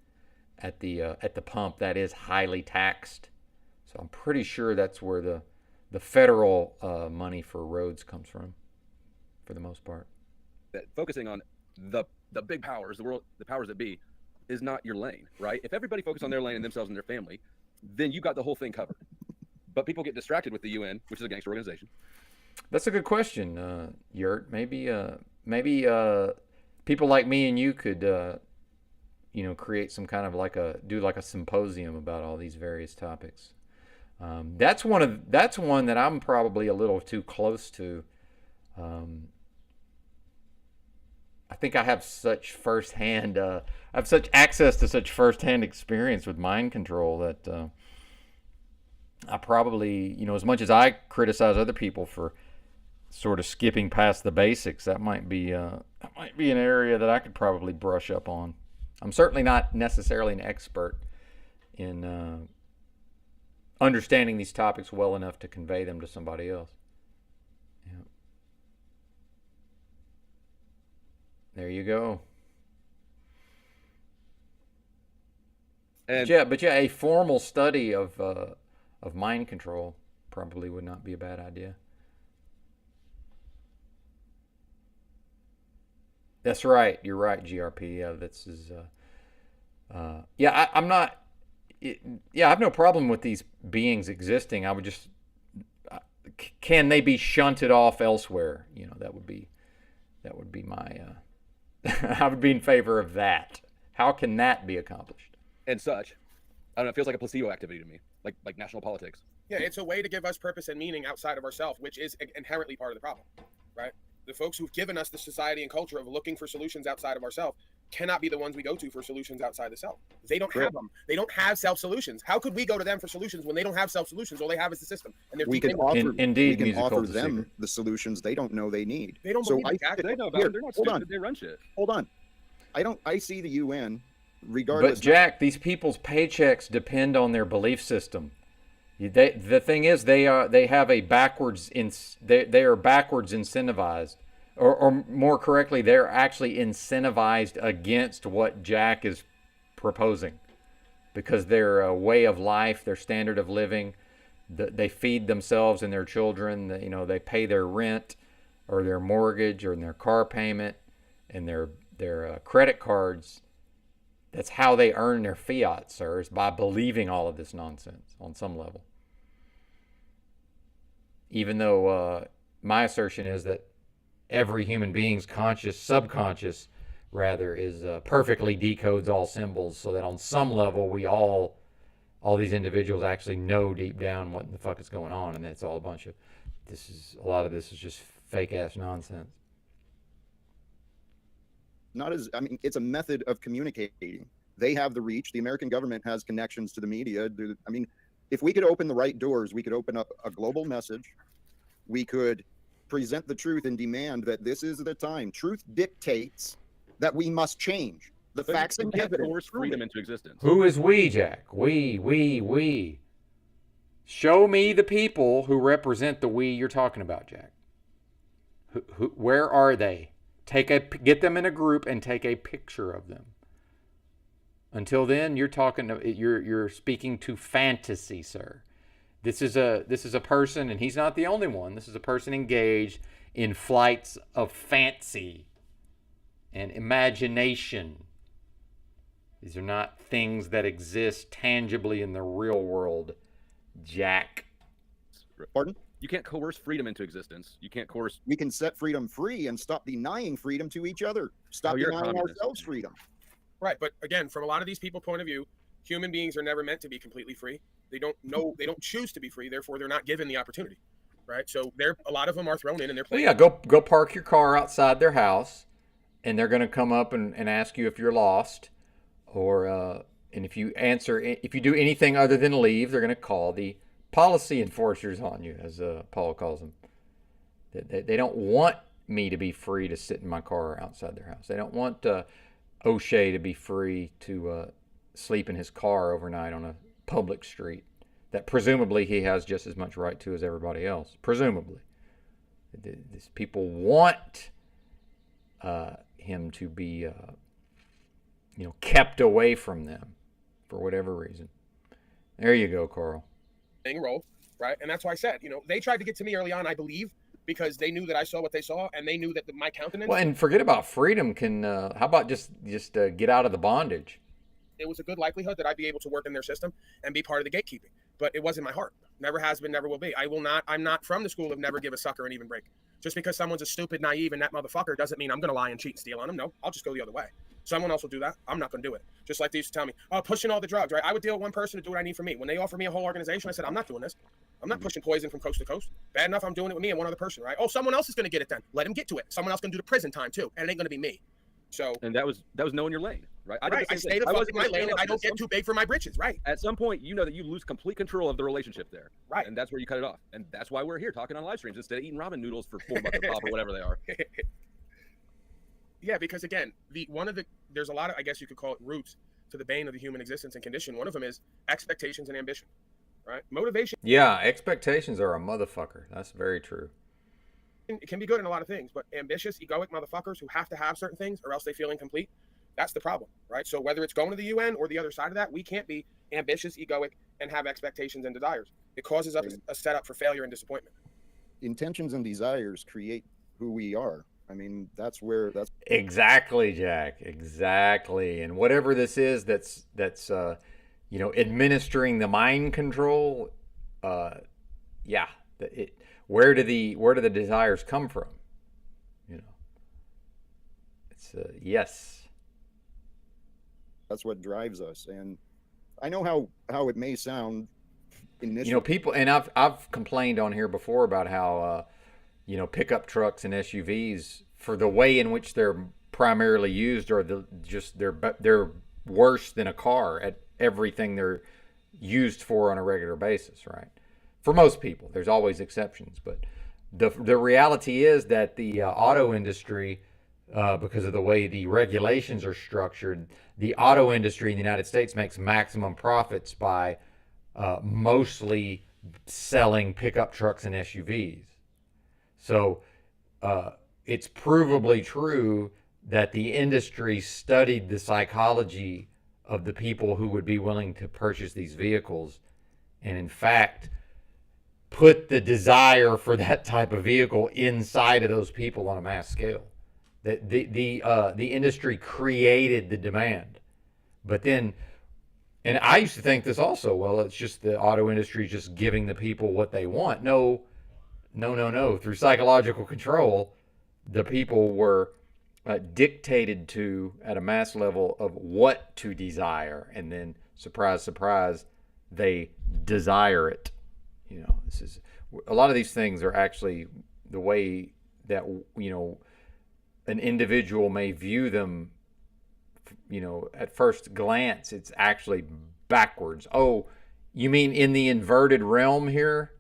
at the pump, that is highly taxed. So I'm pretty sure that's where the federal money for roads comes from, for the most part. That focusing on the big powers, the powers that be, is not your lane, right? If everybody focused on their lane and themselves and their family, then you got the whole thing covered. But people get distracted with the UN, which is a gangster organization. That's a good question, Yurt. Maybe people like me and you could, create some kind of do a symposium about all these various topics. That's one that I'm probably a little too close to. I think I have such firsthand, I have such access to such firsthand experience with mind control that I probably, you know, as much as I criticize other people for sort of skipping past the basics, that might be an area that I could probably brush up on. I'm certainly not necessarily an expert in understanding these topics well enough to convey them to somebody else. Yeah. There you go. And but yeah, a formal study of mind control probably would not be a bad idea. That's right. You're right, GRP. Yeah, this is. I'm not. I have no problem with these beings existing. I would just. Can they be shunted off elsewhere? You know, that would be my. I would be in favor of that. How can that be accomplished? And such. I don't know. It feels like a placebo activity to me, like national politics. Yeah, it's a way to give us purpose and meaning outside of ourselves, which is inherently part of the problem, right? The folks who've given us the society and culture of looking for solutions outside of ourselves cannot be the ones we go to for solutions outside the self. They don't have them. They don't have self-solutions. How could we go to them for solutions when they don't have self-solutions? All they have is the system. And we can offer them the solutions they don't know they need. They don't believe they know about it. They're not stupid. They run shit. Hold on. I see the UN, regardless. But Jack, these people's paychecks depend on their belief system. The thing is, they are backwards incentivized, or more correctly, they're actually incentivized against what Jack is proposing, because their way of life, their standard of living, they feed themselves and their children. You know, they pay their rent, or their mortgage, or their car payment, and their credit cards. That's how they earn their fiat, sir, is by believing all of this nonsense on some level. Even though my assertion is that every human being's subconscious, is perfectly decodes all symbols, so that on some level all these individuals actually know deep down what the fuck is going on, and it's all a lot of this is just fake ass nonsense. It's a method of communicating. They have the reach. The American government has connections to the media. If we could open the right doors, we could open up a global message. We could present the truth and demand that this is the time. Truth dictates that we must change. The facts and evidence force freedom into existence. Who is we, Jack? We. Show me the people who represent the we you're talking about, Jack. Where are they? Get them in a group and take a picture of them. Until then, you're speaking to fantasy, sir. This is a person, and he's not the only one. This is a person engaged in flights of fancy and imagination. These are not things that exist tangibly in the real world, Jack. Pardon? You can't coerce freedom into existence. You can't coerce. We can set freedom free and stop denying freedom to each other. Stop denying ourselves freedom. Right, but again, from a lot of these people's point of view, human beings are never meant to be completely free. They don't choose to be free, therefore they're not given the opportunity. Right? So a lot of them are thrown in and they're playing. Well, yeah, go park your car outside their house, and they're going to come up and ask you if you're lost, or and if you do anything other than leave, they're going to call the policy enforcers on you, as Paul calls them. They don't want me to be free to sit in my car outside their house. They don't want O'Shea to be free to sleep in his car overnight on a public street that presumably he has just as much right to as everybody else. Presumably. These people want him to be kept away from them for whatever reason. There you go, Carl. Role, right? And that's why I said, they tried to get to me early on, I believe, because they knew that I saw what they saw, and they knew that my countenance. Well, and forget about freedom. How about just get out of the bondage? It was a good likelihood that I'd be able to work in their system and be part of the gatekeeping, but it wasn't my heart. Never has been, never will be. I'm not from the school of never give a sucker an even break. Just because someone's a stupid, naive, and that motherfucker doesn't mean I'm going to lie and cheat and steal on them. No, I'll just go the other way. Someone else will do that. I'm not going to do it. Just like they used to tell me, pushing all the drugs, right? I would deal with one person to do what I need for me. When they offered me a whole organization, I said, I'm not doing this. I'm not pushing poison from coast to coast. Bad enough I'm doing it with me and one other person, right? Oh, someone else is going to get it then. Let him get to it. Someone else going to do the prison time too, and it ain't going to be me. So and that was knowing your lane, right? I did right, the I same stay thing. the fuck in my wasn't lane, and I don't at get too big for my britches. Right. At some point, you know that you lose complete control of the relationship there, right? And that's where you cut it off. And that's why we're here talking on live streams instead of eating ramen noodles for $4 a pop or whatever they are. Yeah, because again, there's a lot of, I guess you could call it, roots to the bane of the human existence and condition. One of them is expectations and ambition, right? Motivation. Yeah, expectations are a motherfucker. That's very true. It can be good in a lot of things, but ambitious, egoic motherfuckers who have to have certain things or else they feel incomplete, that's the problem, right? So whether it's going to the UN or the other side of that, we can't be ambitious, egoic, and have expectations and desires. It causes us a setup for failure and disappointment. Intentions and desires create who we are. I mean, that's exactly, Jack. Exactly. And whatever this is, that's administering the mind control. Yeah. Where do the desires come from? It's yes. That's what drives us. And I know how it may sound initially. People, and I've complained on here before about how pickup trucks and SUVs, for the way in which they're primarily used, are they're worse than a car at everything they're used for on a regular basis, right? For most people, there's always exceptions, but the reality is that the auto industry, because of the way the regulations are structured, the auto industry in the United States makes maximum profits by mostly selling pickup trucks and SUVs. So it's provably true that the industry studied the psychology of the people who would be willing to purchase these vehicles, and in fact put the desire for that type of vehicle inside of those people on a mass scale. The industry created the demand. But then, and I used to think this also, well, it's just the auto industry just giving the people what they want. No. Through psychological control, the people were dictated to at a mass level of what to desire, and then surprise, surprise, they desire it. This is a lot of these things are actually the way that an individual may view them. At first glance, it's actually backwards. Oh, you mean in the inverted realm here?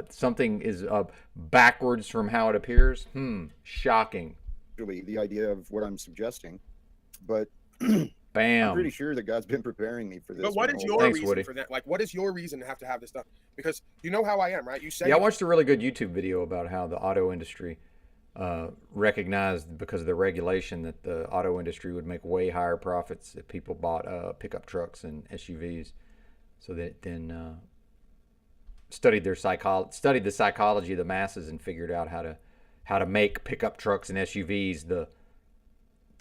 Something is backwards from how it appears? Shocking. Really, the idea of what I'm suggesting, but bam. I'm pretty sure that God's been preparing me for this. But what is your reason for that? Like, what is your reason to have this done? Because you know how I am, right? You say. Yeah, I watched a really good YouTube video about how the auto industry recognized, because of the regulation, that the auto industry would make way higher profits if people bought pickup trucks and SUVs. So that then studied the psychology of the masses and figured out how to make pickup trucks and SUVs to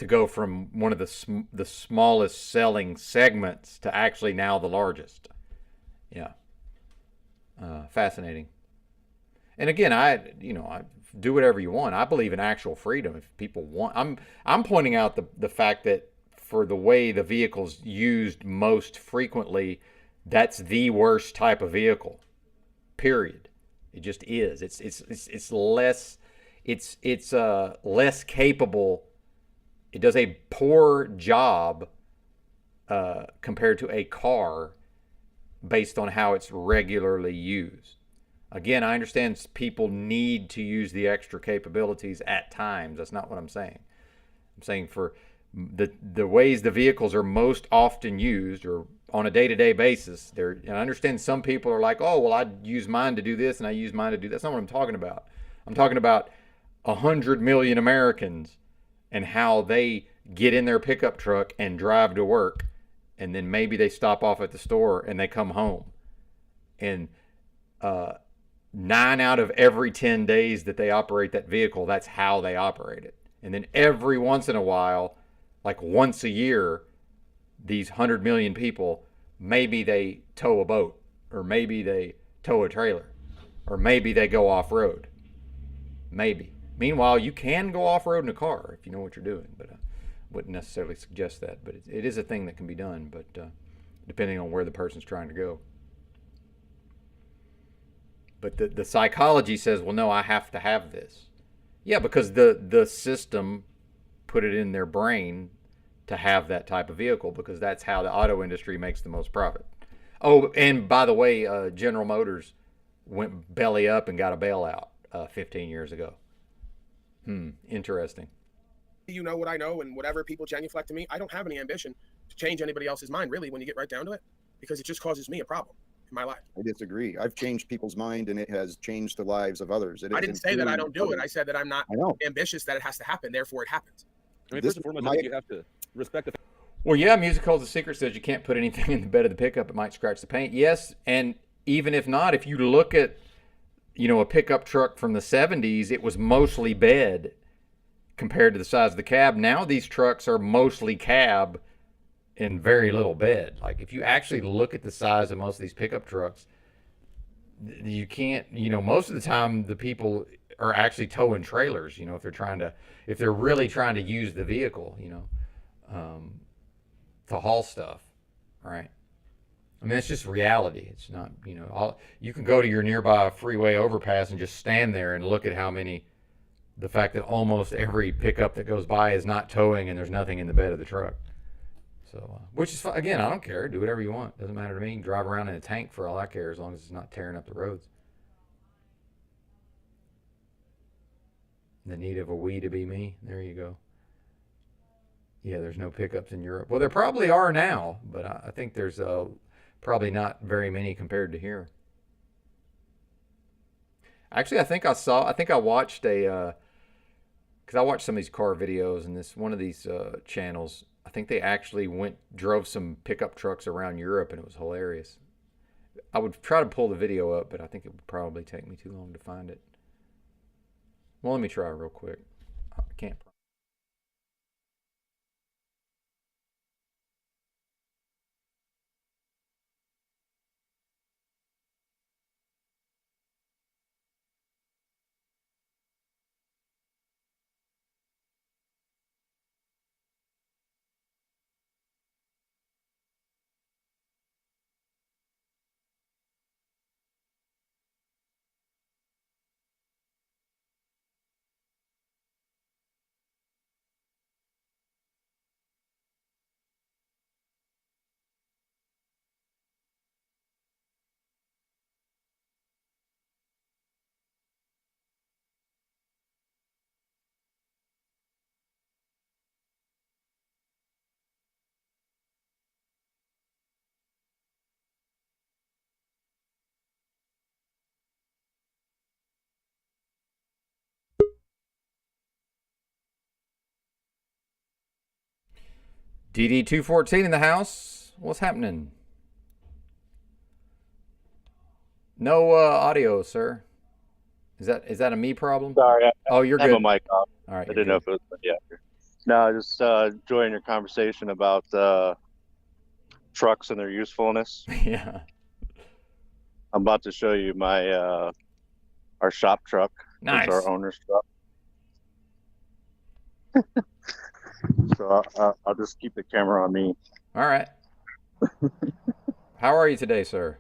go from one of the smallest selling segments to actually now the largest. Yeah. Fascinating. And again, I do whatever you want. I believe in actual freedom if people want. I'm pointing out the fact that for the way the vehicle's used most frequently, that's the worst type of vehicle. Period. It just is. It's less less capable. It does a poor job compared to a car based on how it's regularly used. Again, I understand people need to use the extra capabilities at times. That's not what I'm saying. I'm saying for the ways the vehicles are most often used, or on a day-to-day basis, and I understand some people are like, oh, well, I use mine to do this and I use mine to do that. That's not what I'm talking about. I'm talking about 100 million Americans and how they get in their pickup truck and drive to work, and then maybe they stop off at the store and they come home. And 9 out of every 10 days that they operate that vehicle, that's how they operate it. And then every once in a while, like once a year, these 100 million people, maybe they tow a boat, or maybe they tow a trailer, or maybe they go off-road. Maybe. Meanwhile, you can go off-road in a car if you know what you're doing, but I wouldn't necessarily suggest that. But it is a thing that can be done, but depending on where the person's trying to go. But the psychology says, well, no, I have to have this. Yeah, because the system put it in their brain to have that type of vehicle, because that's how the auto industry makes the most profit. Oh, and by the way, General Motors went belly up and got a bailout 15 years ago. Interesting. You know what I know, and whatever people genuflect to me, I don't have any ambition to change anybody else's mind, really, when you get right down to it, because it just causes me a problem in my life. I disagree. I've changed people's mind, and it has changed the lives of others. I didn't say that I don't do it. I said that I'm not ambitious that it has to happen. Therefore, it happens. I mean, first and foremost, I think you have to respect the. Well, yeah, Music Holds a Secret says you can't put anything in the bed of the pickup. It might scratch the paint. Yes, and even if not, if you look at, a pickup truck from the 70s, it was mostly bed compared to the size of the cab. Now these trucks are mostly cab and very little bed. Like, if you actually look at the size of most of these pickup trucks, you can't, most of the time the people are actually towing trailers, if they're really trying to use the vehicle, to haul stuff, right? I mean, it's just reality. It's not, you can go to your nearby freeway overpass and just stand there and look at the fact that almost every pickup that goes by is not towing and there's nothing in the bed of the truck. So, which is fine. Again, I don't care. Do whatever you want. Doesn't matter to me. Drive around in a tank for all I care, as long as it's not tearing up the roads. The need of a we to be me. There you go. Yeah, there's no pickups in Europe. Well, there probably are now, but I think there's probably not very many compared to here. Actually, I think I watched because I watched some of these car videos, and one of these channels, I think they actually drove some pickup trucks around Europe, and it was hilarious. I would try to pull the video up, but I think it would probably take me too long to find it. Well, let me try real quick. I can't. DD214 in the house. What's happening? No audio, sir. Is that a me problem? Sorry. You're good. I have a mic off. All right. I didn't know if it was. Yeah. No, just enjoying your conversation about trucks and their usefulness. Yeah. I'm about to show you my our shop truck. Nice. It's our owner's truck. So I'll just keep the camera on me. All right. How are you today, sir?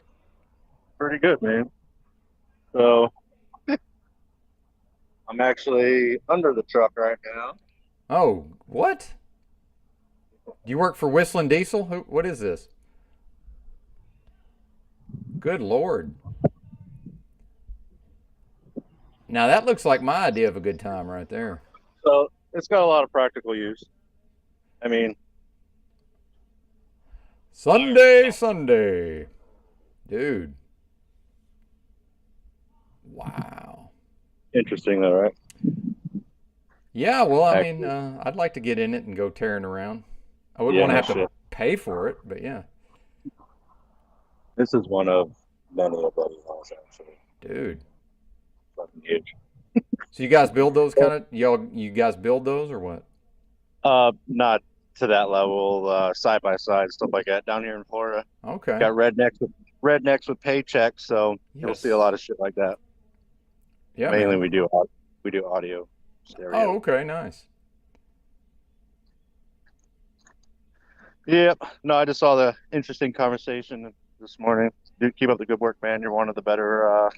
Pretty good, man. So I'm actually under the truck right now. Oh, what? Do you work for Whistling Diesel? What is this? Good Lord. Now that looks like my idea of a good time right there. So it's got a lot of practical use. I mean, Sunday. Dude. Wow. Interesting though, right? Yeah, well, I mean, I'd like to get in it and go tearing around. I wouldn't want to have to pay for it, but yeah. This is one of many of Buddy House, actually. Dude. Fucking huge. So you guys build those you guys build those or what? Not to that level, side by side, stuff like that down here in Florida. Okay. Got rednecks with paychecks, so you'll see a lot of shit like that. Yeah. Mainly we do audio, stereo. Oh, okay, nice. Yep. No, I just saw the interesting conversation this morning. Dude, keep up the good work, man. You're one of the better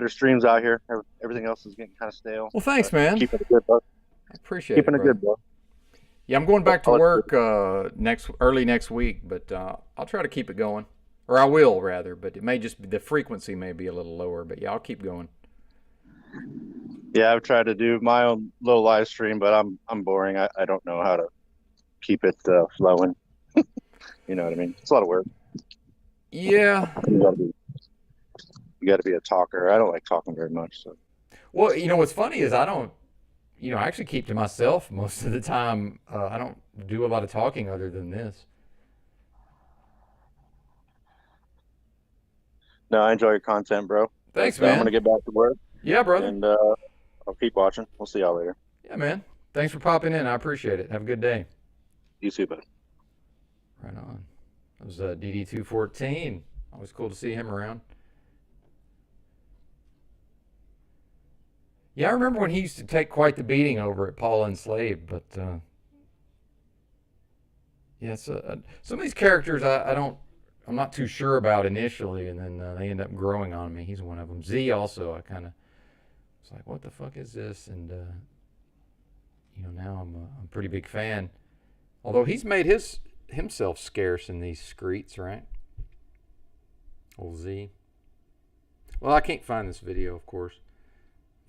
streams out here. Everything else is getting kind of stale. Well, thanks, man. Keep up the good work. I appreciate Keeping it, it bro. good, bro. Yeah, I'm going back to work early next week, but I'll try to keep it going, or I will rather. But it may just be, the frequency may be a little lower. But yeah, I'll keep going. Yeah, I've tried to do my own little live stream, but I'm boring. I don't know how to keep it flowing. You know what I mean? It's a lot of work. Yeah. You gotta be a talker. I don't like talking very much. So. Well, you know what's funny is I don't. You know, I actually keep to myself most of the time. I don't do a lot of talking other than this. No, I enjoy your content, bro. Thanks, So man. I'm gonna get back to work. Yeah, brother. And I'll keep watching. We'll see y'all later. Yeah, man. Thanks for popping in. I appreciate it. Have a good day. You too, bud. Right on. That was DD214. Always cool to see him around. Yeah, I remember when he used to take quite the beating over at Paul Enslaved, but yeah, some of these characters I'm not too sure about initially, and then they end up growing on me. He's one of them. Z also, I kind of was like, what the fuck is this? And you know, now I'm a pretty big fan. Although he's made himself scarce in these streets, right? Old Z. Well, I can't find this video, of course.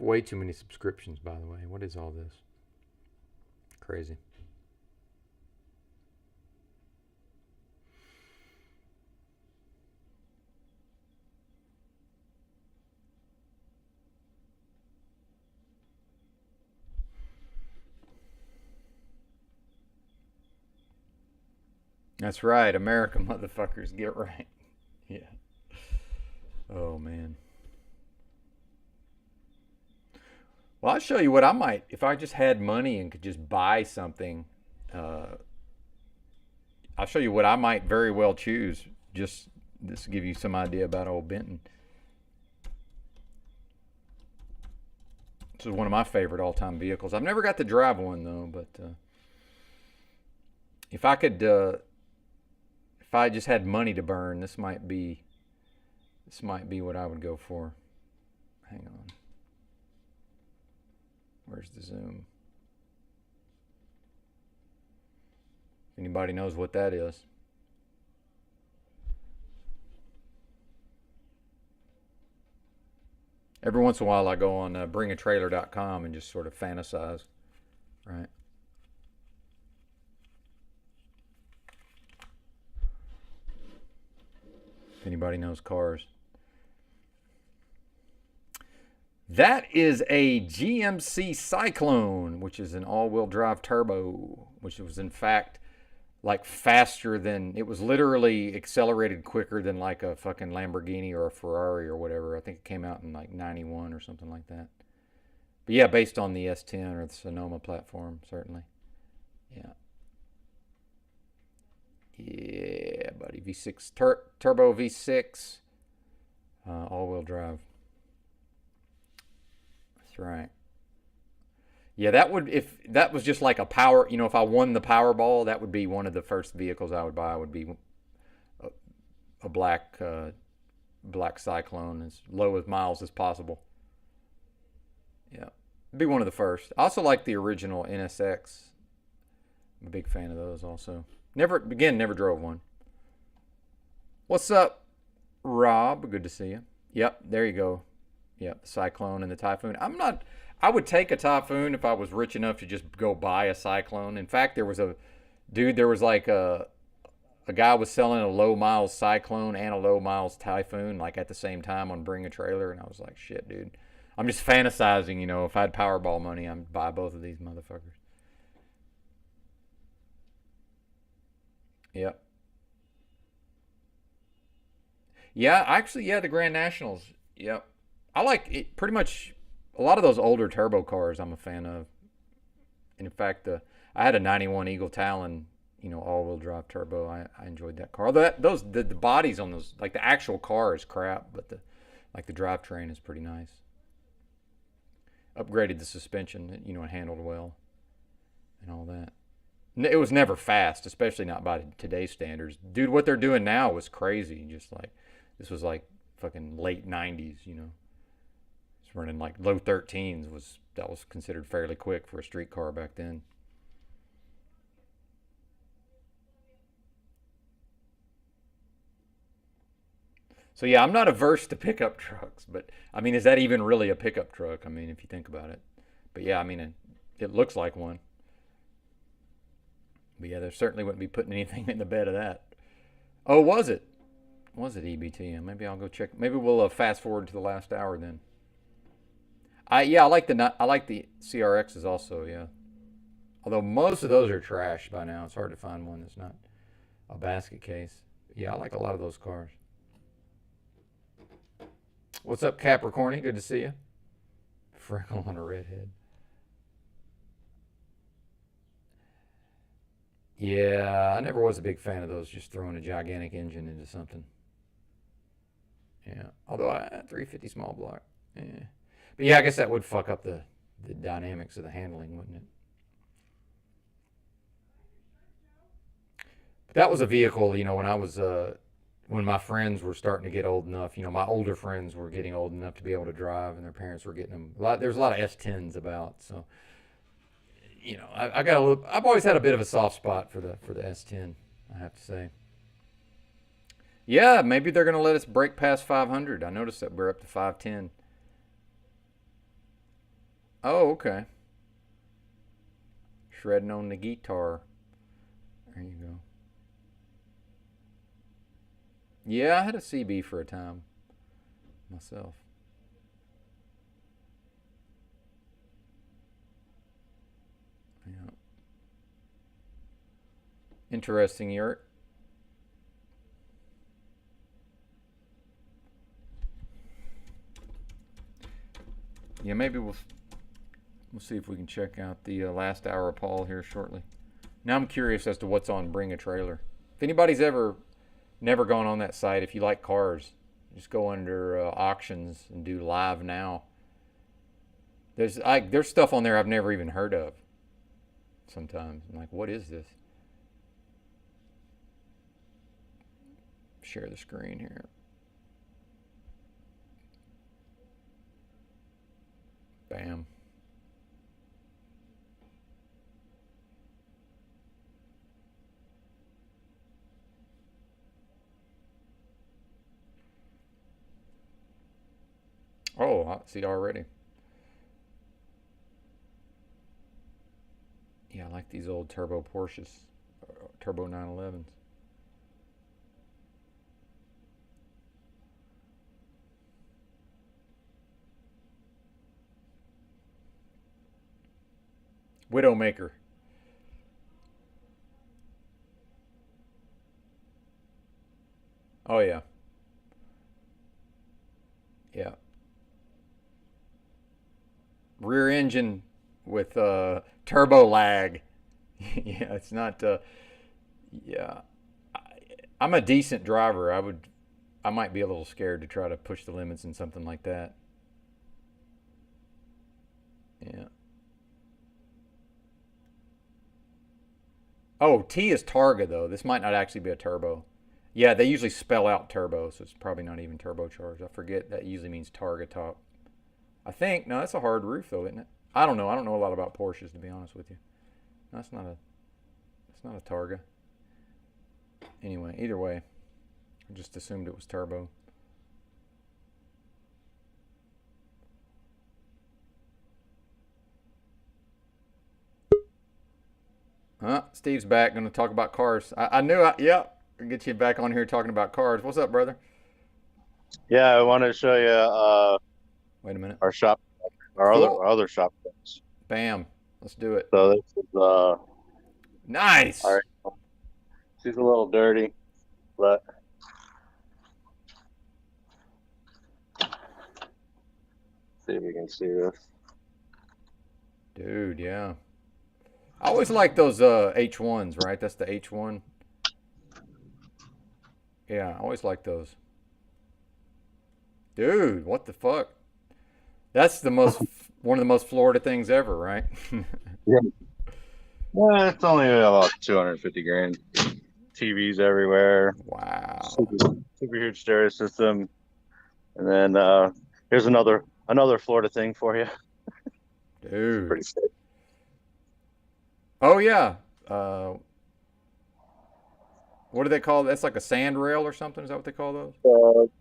Way too many subscriptions, by the way. What is all this? Crazy. That's right. America, motherfuckers, get right. Yeah. Oh, man. Well, I'll show you what I might, if I just had money and could just buy something, I'll show you what I might very well choose. Just to give you some idea about old Benton. This is one of my favorite all-time vehicles. I've never got to drive one, though, but if I could, if I just had money to burn, this might be what I would go for. Hang on. Where's the zoom? Anybody knows what that is? Every once in a while I go on bringatrailer.com and just sort of fantasize, right? If anybody knows cars. That is a GMC Cyclone, which is an all-wheel drive turbo, which was in fact like faster than, it was literally accelerated quicker than like a fucking Lamborghini or a Ferrari or whatever. I think it came out in like 91 or something like that. But yeah, based on the S10 or the Sonoma platform, certainly. Yeah. Yeah, buddy. V6, turbo V6, all-wheel drive. That's right. Yeah, that would, if that was just like a power, you know, if I won the Powerball, that would be one of the first vehicles I would buy. Would be a black Cyclone, as low as miles as possible. Yeah, it'd be one of the first. I also like the original NSX. I'm a big fan of those also. Never drove one. What's up, Rob? Good to see you. Yep, there you go. Yep, the Cyclone and the Typhoon. I would take a Typhoon if I was rich enough to just go buy a Cyclone. In fact, there was a guy was selling a low miles Cyclone and a low miles Typhoon like at the same time on Bring a Trailer, and I was like, shit, dude. I'm just fantasizing, you know, if I had Powerball money, I'd buy both of these motherfuckers. Yep. Yeah, actually, yeah, the Grand Nationals. Yep. I like it pretty much. A lot of those older turbo cars I'm a fan of. And in fact, I had a 91 Eagle Talon, you know, all-wheel drive turbo. I enjoyed that car. Although the bodies on those, like the actual car is crap, but the drivetrain is pretty nice. Upgraded the suspension, you know, it handled well and all that. It was never fast, especially not by today's standards. Dude, what they're doing now was crazy. Just like, this was like fucking late 90s, you know. It's running like low 13s was that was considered fairly quick for a street car back then. So yeah, I'm not averse to pickup trucks, but I mean, is that even really a pickup truck? I mean, if you think about it. But yeah, I mean, it looks like one. But yeah, there certainly wouldn't be putting anything in the bed of that. Oh, was it? Was it EBTM? Maybe I'll go check. Maybe we'll fast forward to the last hour then. I like the CRXs also, yeah. Although most of those are trash by now. It's hard to find one that's not a basket case. Yeah, I like a lot of those cars. What's up, Capricorny? Good to see you. Freckle on a redhead. Yeah, I never was a big fan of those, just throwing a gigantic engine into something. Yeah, although 350 small block. Yeah. But yeah, I guess that would fuck up the dynamics of the handling, wouldn't it? But that was a vehicle, you know, when I was when my friends were starting to get old enough, you know, my older friends were getting old enough to be able to drive, and their parents were getting them. There's a lot of S10s about, so you know, I've always had a bit of a soft spot for the S10, I have to say. Yeah, maybe they're going to let us break past 500. I noticed that we're up to 510. Oh, okay. Shredding on the guitar. There you go. Yeah, I had a CB for a time myself. Yeah. Interesting yurt. Yeah, maybe we'll see if we can check out the last hour of Paul here shortly. Now I'm curious as to what's on Bring a Trailer. If anybody's never gone on that site, if you like cars, just go under auctions and do live now. There's stuff on there I've never even heard of. Sometimes I'm like, what is this? Share the screen here. Bam. Oh, I see already. Yeah, I like these old turbo Porsches, turbo 911s. Widowmaker. Oh yeah. Yeah. Rear engine with turbo lag. Yeah, it's not yeah. I'm a decent driver. I might be a little scared to try to push the limits in something like that. Yeah. Oh, T is Targa though. This might not actually be a turbo. Yeah, they usually spell out turbo, so it's probably not even turbocharged. I forget that usually means Targa top. I think. No, that's a hard roof though, isn't it? I don't know. I don't know a lot about Porsches, to be honest with you. No, that's not a Targa. Anyway, either way, I just assumed it was turbo. Steve's back. Going to talk about cars. I knew. Yeah, I'll get you back on here talking about cars. What's up, brother? Yeah, I want to show you. Wait a minute. Our shop, our other shop. Bam. Let's do it. So this is nice. All right. She's a little dirty, but see if you can see this. Dude, yeah. I always like those H1s, right? That's the H1. Yeah, I always like those. Dude, what the fuck? That's the most one of the most Florida things ever, right? Yeah. Well, it's only about 250 grand. TVs everywhere. Wow. Super huge stereo system. And then here's another Florida thing for you. Dude. Pretty sick. Oh, yeah. What do they call that? That's like a sand rail or something? Is that what they call those?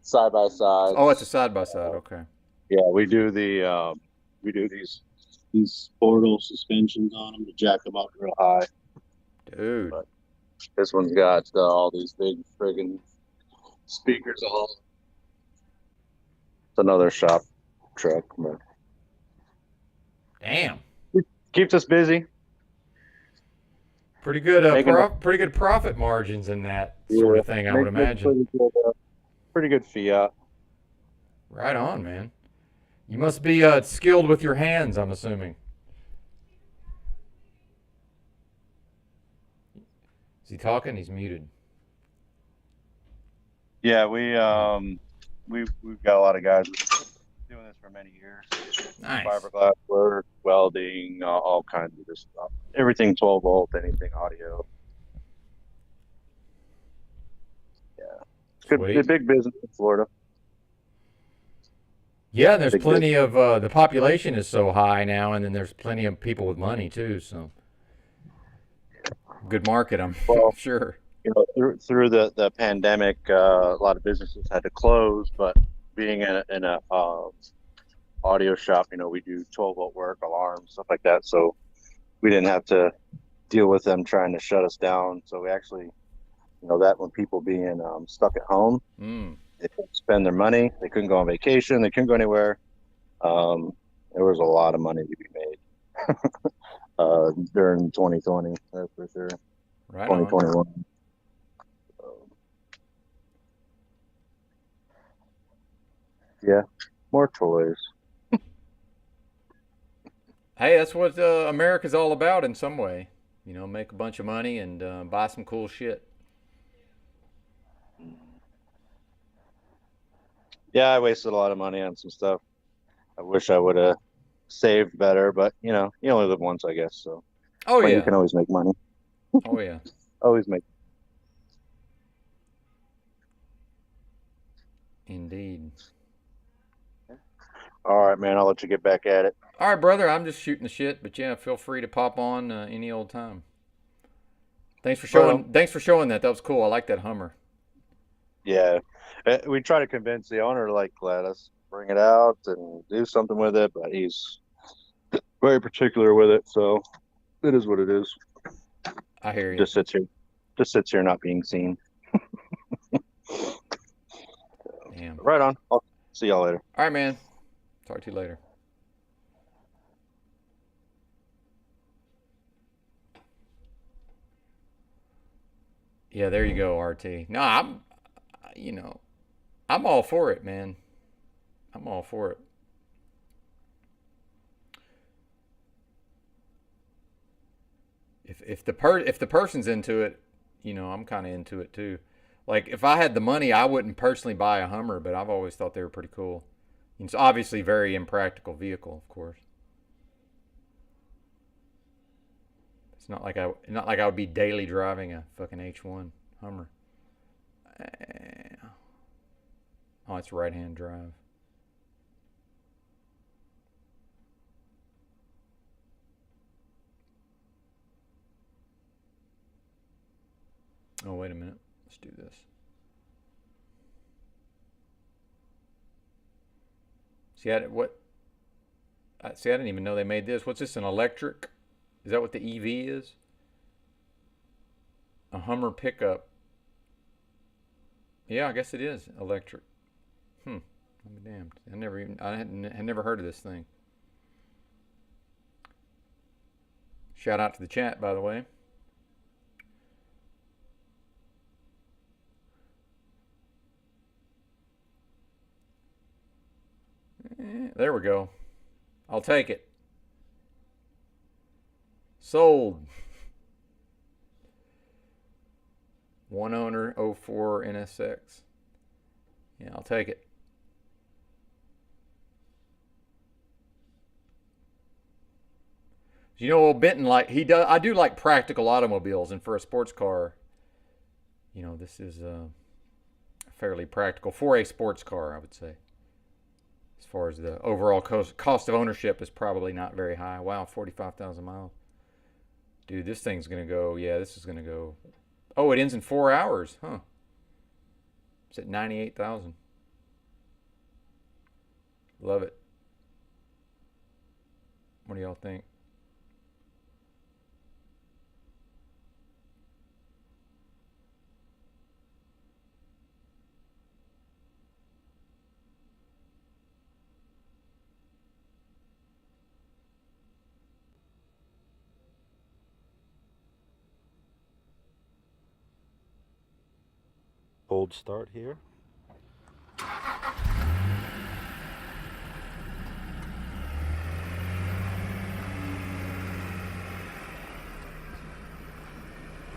Side by side. Oh, it's a side-by-side. Okay. Yeah, we do these portal suspensions on them to jack them up real high. Dude. But this one's got all these big friggin' speakers all. It's another shop truck. But Damn. keeps us busy. Pretty good pretty good profit margins in that sort of thing, I would imagine. Pretty good fiat. Right on, man. You must be skilled with your hands, I'm assuming. Is he talking? He's muted. Yeah, we've got a lot of guys doing this for many years. Nice. Fiberglass work, welding, all kinds of this stuff. Everything 12 volt, anything audio. Yeah, it's good, big business in Florida. Yeah, there's plenty of the population is so high now, and then there's plenty of people with money too. So good market, I'm sure. You know, through the pandemic, a lot of businesses had to close, but being in a audio shop, you know, we do 12 volt work, alarms, stuff like that. So we didn't have to deal with them trying to shut us down. So we actually, you know, that when people being stuck at home, they couldn't spend their money, they couldn't go on vacation, they couldn't go anywhere. There was a lot of money to be made during 2020, that's for sure. Right 2021. Yeah, more toys. Hey, that's what America's all about in some way. You know, make a bunch of money and buy some cool shit. Yeah, I wasted a lot of money on some stuff. I wish I would have saved better, but you know, you only live once, I guess. So, but you can always make money. Oh yeah, always make. Indeed. All right, man. I'll let you get back at it. All right, brother. I'm just shooting the shit, but yeah, feel free to pop on any old time. Thanks for showing. Thanks for showing that. That was cool. I like that Hummer. Yeah, we try to convince the owner to let us bring it out and do something with it, but he's very particular with it. So it is what it is. I hear you. Just sits here, not being seen. Damn. Right on. I'll see y'all later. All right, man. Talk to you later. Yeah, there you go, RT. No, I'm all for it, man. I'm all for it. If the person's into it, you know, I'm kind of into it too. Like if I had the money, I wouldn't personally buy a Hummer, but I've always thought they were pretty cool. It's obviously a very impractical vehicle, of course. It's not like I would be daily driving a fucking H1 Hummer. Oh, it's right-hand drive. Oh, wait a minute. Let's do this. See, I didn't even know they made this. What's this, an electric? Is that what the EV is? A Hummer pickup. Yeah, I guess it is electric. I'm damned. I had never heard of this thing. Shout out to the chat, by the way. There we go. I'll take it. Sold. One owner, 04 NSX. Yeah, I'll take it. You know, old Benton, I do like practical automobiles, and for a sports car, you know, this is fairly practical for a sports car, I would say. as far as the overall cost of ownership is probably not very high. Wow, 45,000 miles. Dude, this thing's going to go, yeah, this is going to go. Oh, it ends in 4 hours, huh? It's at 98,000. Love it. What do y'all think? Cold start here.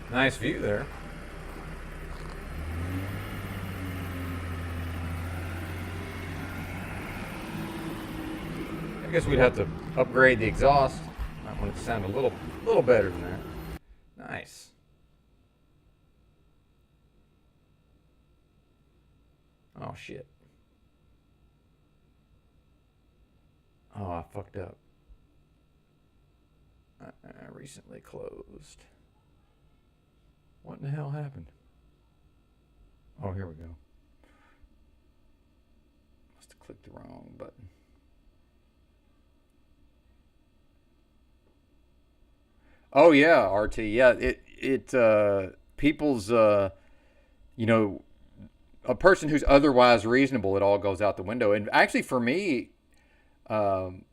Nice view there. I guess we'd have to upgrade the exhaust. Might want it to sound a little better than that. Nice. Oh shit. Oh, I fucked up. I recently closed. What in the hell happened? Oh, here we go. Must have clicked the wrong button. Oh yeah, RT. Yeah, people's you know, a person who's otherwise reasonable, it all goes out the window. And actually for me, I've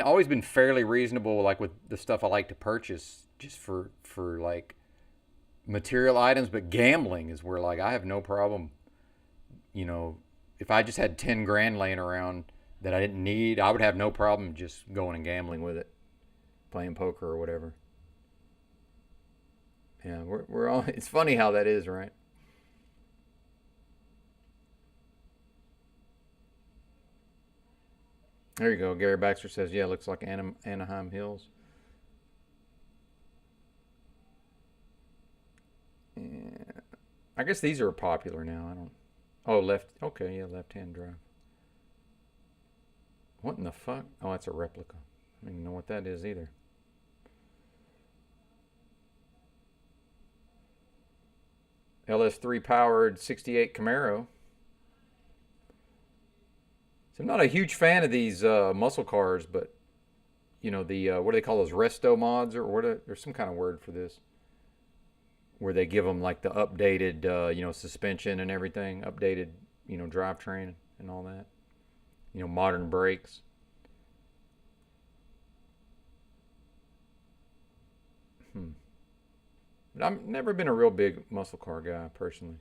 always been fairly reasonable, like with the stuff I like to purchase just for like material items, but gambling is where like I have no problem. You know, if I just had 10 grand laying around that I didn't need, I would have no problem just going and gambling with it, playing poker or whatever. Yeah, we're all, it's funny how that is, right? There you go. Gary Baxter says, yeah, looks like Anaheim Hills. Yeah. I guess these are popular now. I don't. Oh, left. Okay, yeah, left-hand drive. What in the fuck? Oh, that's a replica. I don't even know what that is either. LS3 powered 68 Camaro. So I'm not a huge fan of these muscle cars, but you know the what do they call those, resto mods, or what? There's some kind of word for this, where they give them like the updated you know, suspension and everything, updated, you know, drivetrain and all that, you know, modern brakes. But I've never been a real big muscle car guy personally.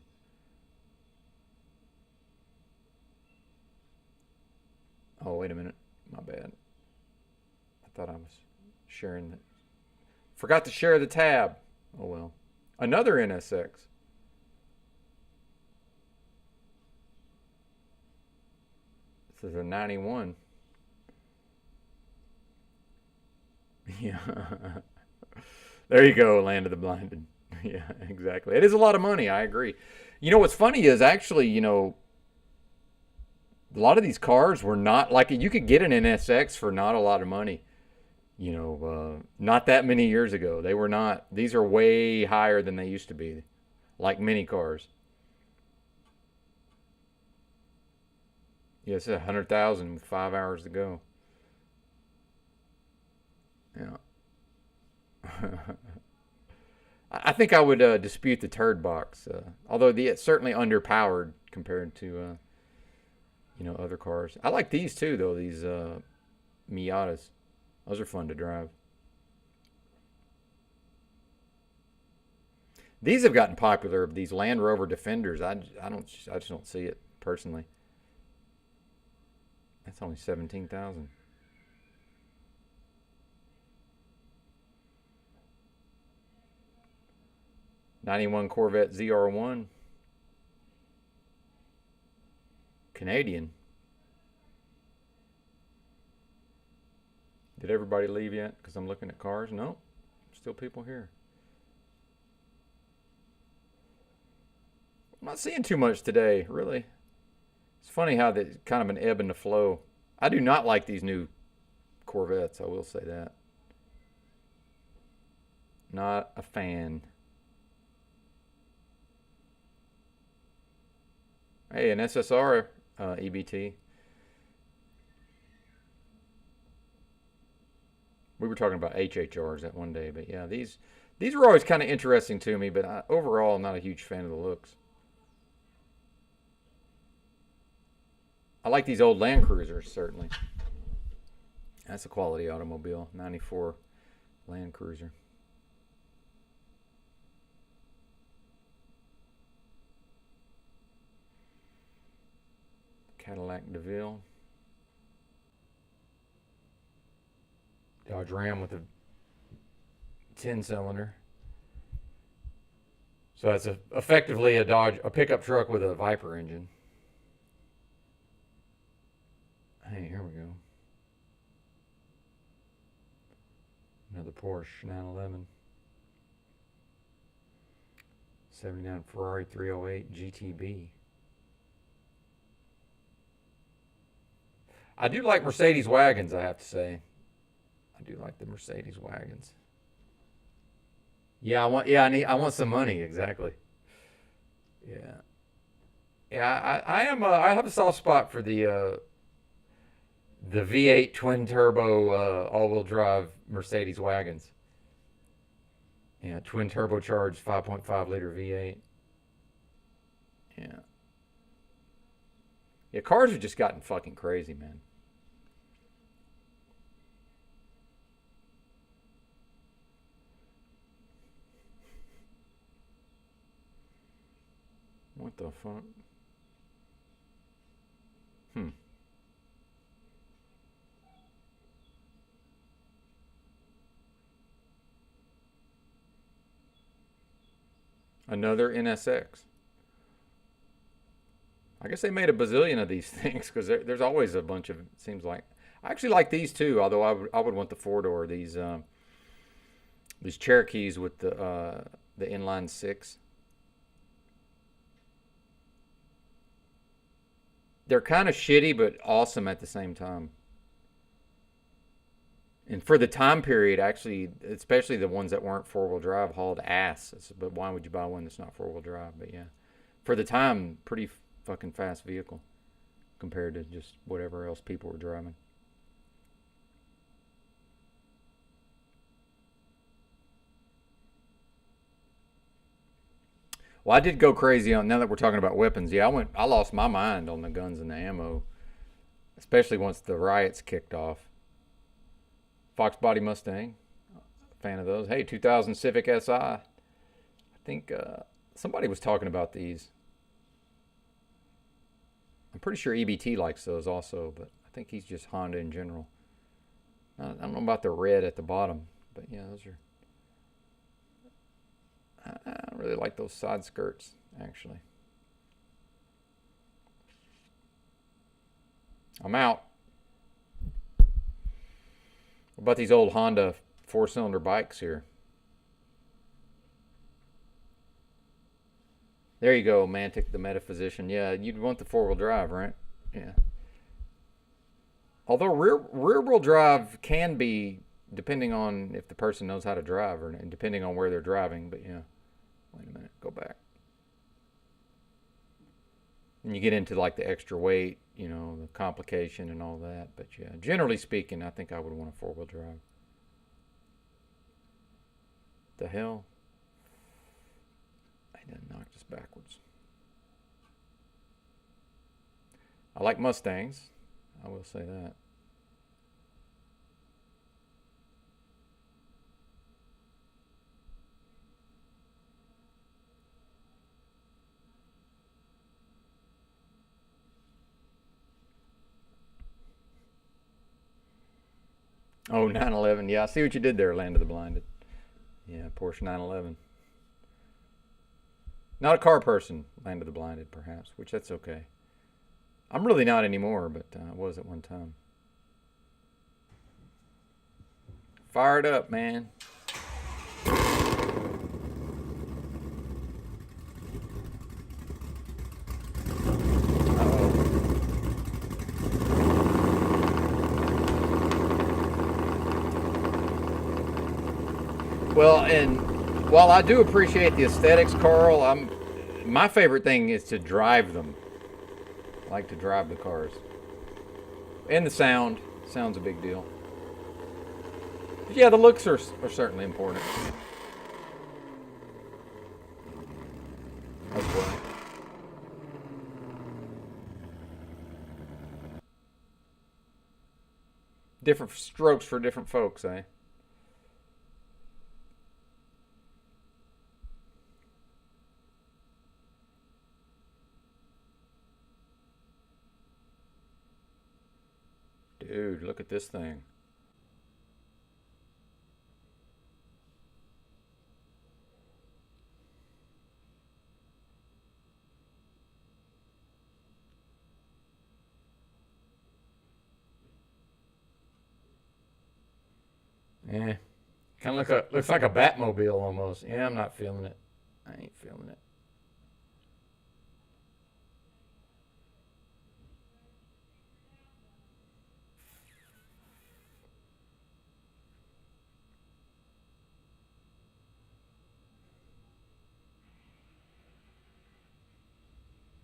Oh, wait a minute. My bad. I thought I was sharing that. Forgot to share the tab. Oh, well. Another NSX. This is a 91. Yeah. There you go, Land of the Blinded. Yeah, exactly. It is a lot of money, I agree. You know, what's funny is actually, you know, a lot of these cars were not, like, you could get an NSX for not a lot of money. You know, not that many years ago. They were not. These are way higher than they used to be, like mini cars. Yeah, it's 100,000 with 5 hours to go. Yeah. I think I would dispute the turd box, although it's certainly underpowered compared to, you know, other cars. I like these too, though. These Miatas. Those are fun to drive. These have gotten popular. These Land Rover Defenders. I just don't see it personally. That's only 17,000. '91 Corvette ZR1. Canadian. Did everybody leave yet? Because I'm looking at cars. No, still people here. I'm not seeing too much today, really. It's funny how there's kind of an ebb and a flow I do not like these new Corvettes, I will say that. Not a fan. Hey, an SSR EBT. We were talking about HHRs that one day, but yeah, these were always kind of interesting to me, but overall, I'm not a huge fan of the looks. I like these old Land Cruisers, certainly. That's a quality automobile, 94 Land Cruiser. Cadillac DeVille. Dodge Ram with a 10-cylinder. So that's effectively a pickup truck with a Viper engine. Hey, here we go. Another Porsche 911. 79 Ferrari 308 GTB. I do like Mercedes wagons, I have to say. I do like the Mercedes wagons. Yeah, I want some money, exactly. Yeah. Yeah, I have a soft spot for the V8 twin turbo all-wheel drive Mercedes wagons. Yeah, twin turbocharged 5.5 liter V8. Yeah. Yeah, cars have just gotten fucking crazy, man. What the fuck? Another NSX. I guess they made a bazillion of these things because there's always a bunch of, it seems like. I actually like these too, although I would want the four-door. These Cherokees with the inline six. They're kind of shitty, but awesome at the same time. And for the time period, actually, especially the ones that weren't four-wheel drive, hauled ass. But why would you buy one that's not four-wheel drive? But yeah, for the time, pretty fucking fast vehicle compared to just whatever else people were driving. Well, I did go crazy on, now that we're talking about weapons. Yeah, I lost my mind on the guns and the ammo, especially once the riots kicked off. Fox Body Mustang, fan of those. Hey, 2000 Civic Si. I think somebody was talking about these. I'm pretty sure EBT likes those also, but I think he's just Honda in general. I don't know about the red at the bottom, but yeah, those are. I don't really like those side skirts, actually. I'm out. What about these old Honda 4-cylinder bikes here? There you go, Mantic, the metaphysician. Yeah, you'd want the 4-wheel drive, right? Yeah. Although rear-wheel drive can be, depending on if the person knows how to drive, or depending on where they're driving, but yeah. Wait a minute, go back. And you get into like the extra weight, you know, the complication and all that. But yeah, generally speaking, I think I would want a 4-wheel drive. The hell? I done knocked us backwards. I like Mustangs. I will say that. Oh, 911. Yeah, I see what you did there, Land of the Blinded. Yeah, Porsche 911. Not a car person, Land of the Blinded, perhaps, which that's okay. I'm really not anymore, but I was at one time. Fired up, man. Well, and while I do appreciate the aesthetics, Carl, my favorite thing is to drive them. I like to drive the cars. And the sound. Sound's a big deal. But yeah, the looks are certainly important. That's why. Different strokes for different folks, eh? Dude, look at this thing. Yeah. Kind of looks like a Batmobile almost. Yeah, I'm not feeling it. I ain't feeling it.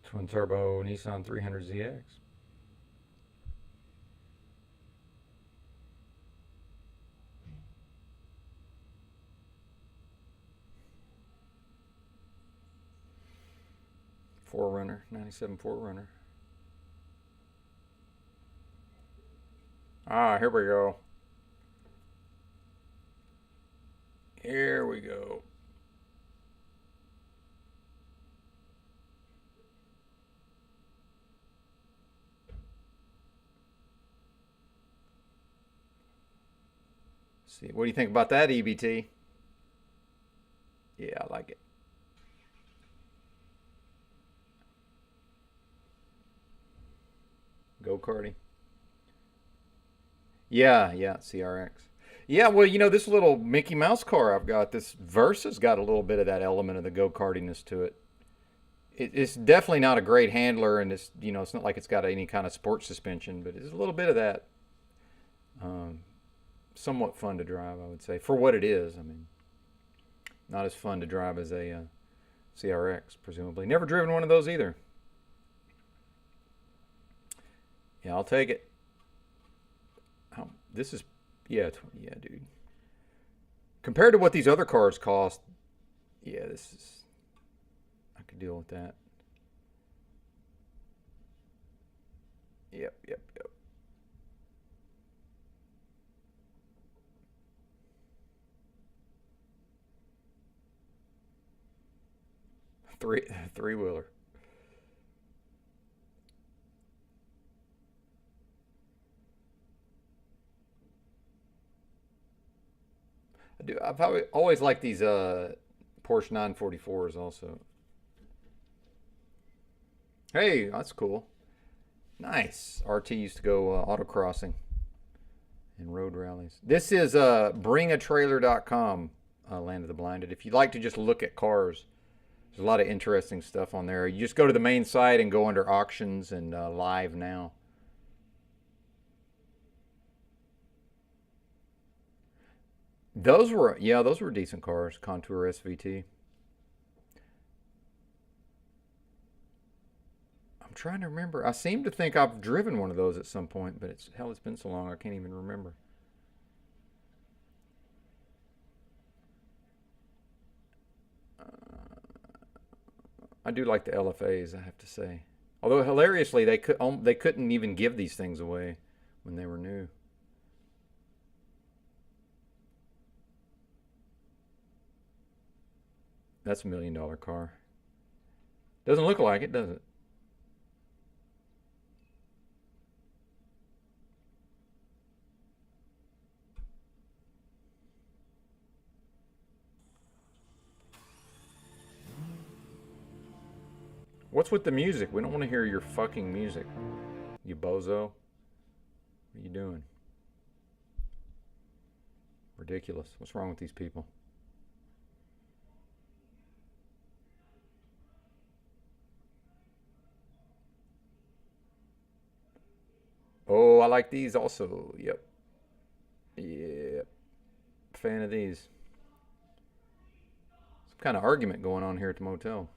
Twin turbo Nissan 300ZX. Forerunner, 97 Forerunner. Ah, here we go. Here we go. See, what do you think about that, EBT? Yeah, I like it. Go-karting. Yeah, CRX. Yeah, well, you know, this little Mickey Mouse car I've got, this Versa's got a little bit of that element of the go-kartiness to it. It's definitely not a great handler, and it's, you know, it's not like it's got any kind of sports suspension, but it's a little bit of that. Somewhat fun to drive, I would say, for what it is. I mean, not as fun to drive as a CRX, presumably. Never driven one of those either. Yeah, I'll take it. This is, yeah, dude. Compared to what these other cars cost, yeah, this is, I could deal with that. Yep. Three-wheeler. I've always liked these Porsche 944s also. Hey, that's cool. Nice. RT used to go autocrossing and road rallies. This is bringatrailer.com, Land of the Blinded. If you'd like to just look at cars, there's a lot of interesting stuff on there. You just go to the main site and go under auctions and live now. Those were decent cars. Contour SVT. I'm trying to remember. I seem to think I've driven one of those at some point, but it's been so long I can't even remember. I do like the LFAs, I have to say. Although hilariously, they couldn't even give these things away when they were new. That's $1 million car. Doesn't look like it, does it? What's with the music? We don't want to hear your fucking music, you bozo. What are you doing? Ridiculous. What's wrong with these people? Oh, I like these also. Yep. Fan of these. Some kind of argument going on here at the motel.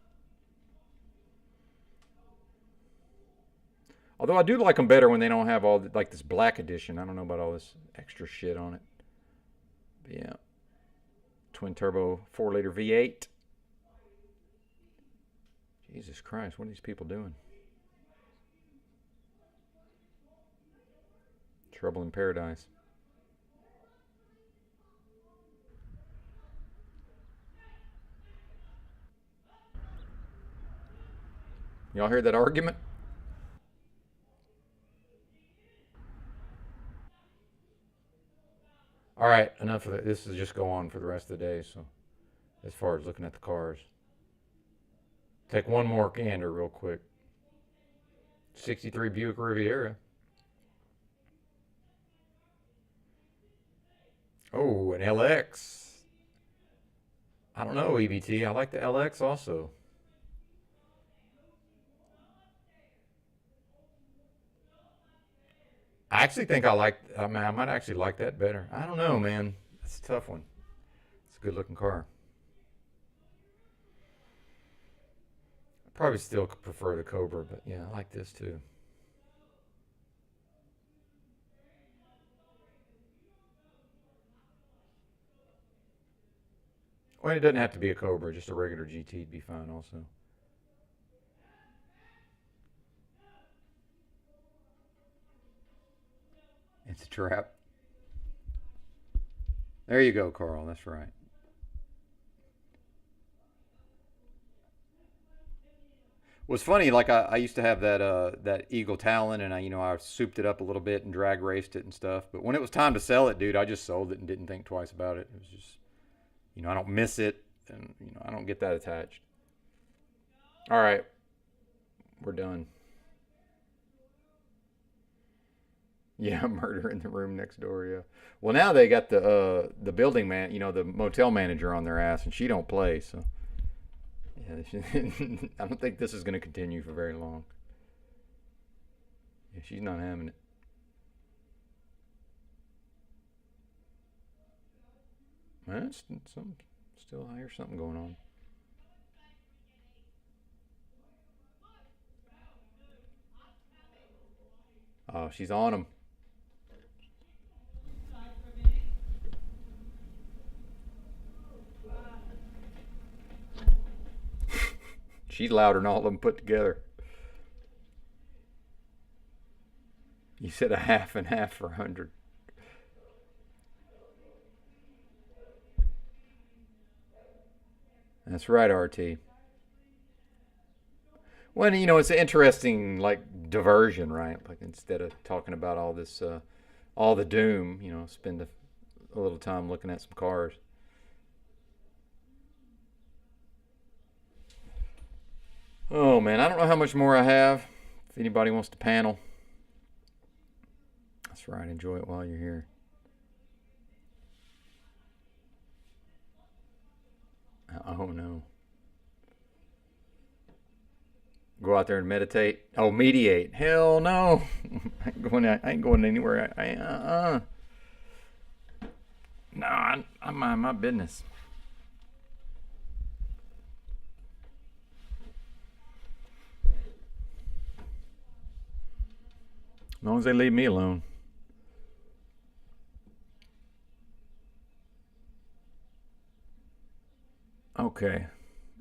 Although I do like them better when they don't have all like this black edition. I don't know about all this extra shit on it. But yeah. Twin turbo 4-liter V8. Jesus Christ, what are these people doing? Trouble in paradise. Y'all hear that argument? All right, enough of it. This will just go on for the rest of the day. So, as far as looking at the cars, take one more gander real quick. 63 Buick Riviera. Oh, an LX. I don't know, EBT. I like the LX also. I actually think I might actually like that better. I don't know, man. It's a tough one. It's a good looking car. I probably still prefer the Cobra, but yeah, I like this too. Well, it doesn't have to be a Cobra, just a regular GT would be fine also. It's a trap. There you go, Carl. That's right. What's funny, like I used to have that Eagle Talon, and I souped it up a little bit and drag raced it and stuff. But when it was time to sell it, dude, I just sold it and didn't think twice about it. It was just, I don't miss it, and I don't get that attached. All right, we're done. Yeah, murder in the room next door. Yeah. Well, now they got the building man, the motel manager on their ass, and she don't play. So, yeah, I don't think this is going to continue for very long. Yeah, she's not having it. Well, still, I hear something going on. Oh, she's on him. She's louder than all of them put together. You said a half and half for 100. That's right, RT. Well, it's an interesting, diversion, right? Like, instead of talking about all this, all the doom, spend a little time looking at some cars. Oh, man, I don't know how much more I have. If anybody wants to panel. That's right, enjoy it while you're here. Oh, no. Go out there and meditate. Oh, mediate. Hell no. I ain't going anywhere. No, I mind my business. As long as they leave me alone. Okay.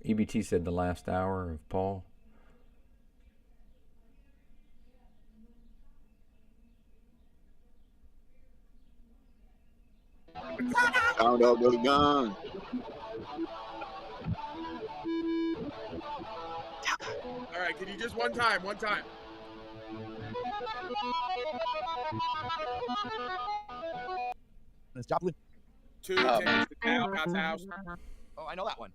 EBT said the last hour of Paul. Count out the gun. All right, can you just one time? It's Joplin. 2 tickets to God's house. Oh, I know that one.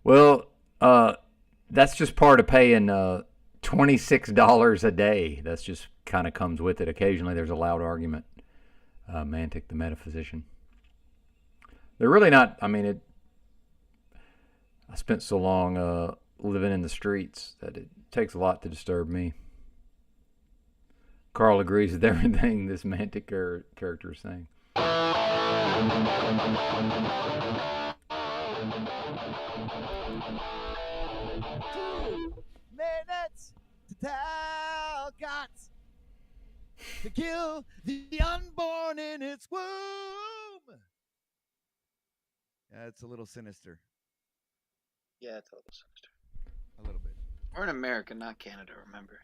Well, that's just part of paying $26 a day. That's just kind of comes with it. Occasionally there's a loud argument. Mantic, the metaphysician. They're really not, I spent so long living in the streets that it takes a lot to disturb me. Carl agrees with everything this mantic character is saying. 2 minutes to tell God's to kill the unborn in its womb. Yeah, it's a little sinister. Yeah, it's a little sinister. A little bit. We're in America, not Canada, remember?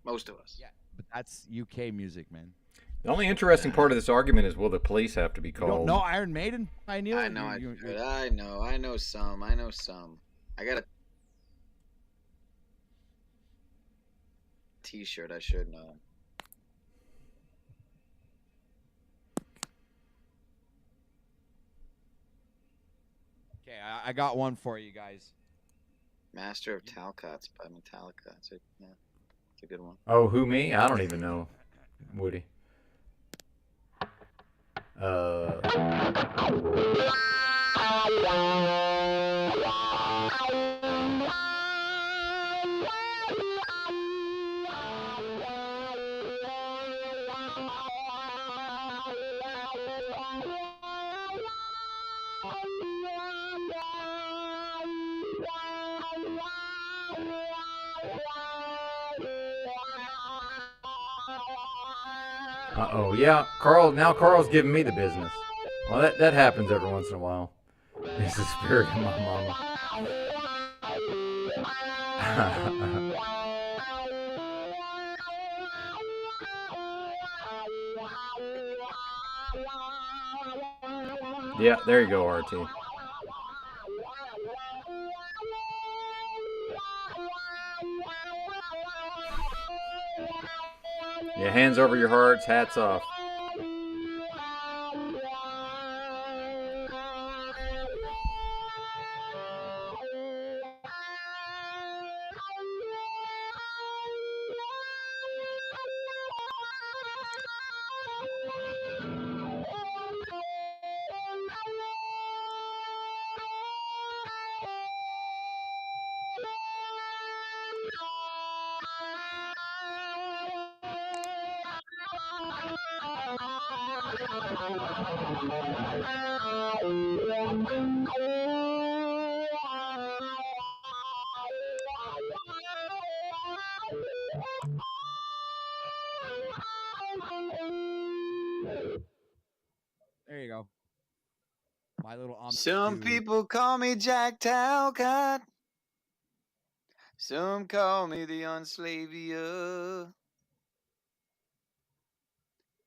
Most of us. Yeah, but that's UK music, man. The only interesting part of this argument is, will the police have to be You called? don't know Iron Maiden? I knew. I know. I know some. I got a T-shirt. I should know. Okay, I got one for you guys. Master of Talcott's by Metallica. It's a good one. Oh, who, me? I don't even know, Woody. Uh-oh, yeah, now Carl's giving me the business. Well, that happens every once in a while. It's the spirit of my mama. Yeah, there you go, RT. Yeah, hands over your hearts, hats off. There you go. My little Some people call me Jack Talcott. Some call me the Unslavia.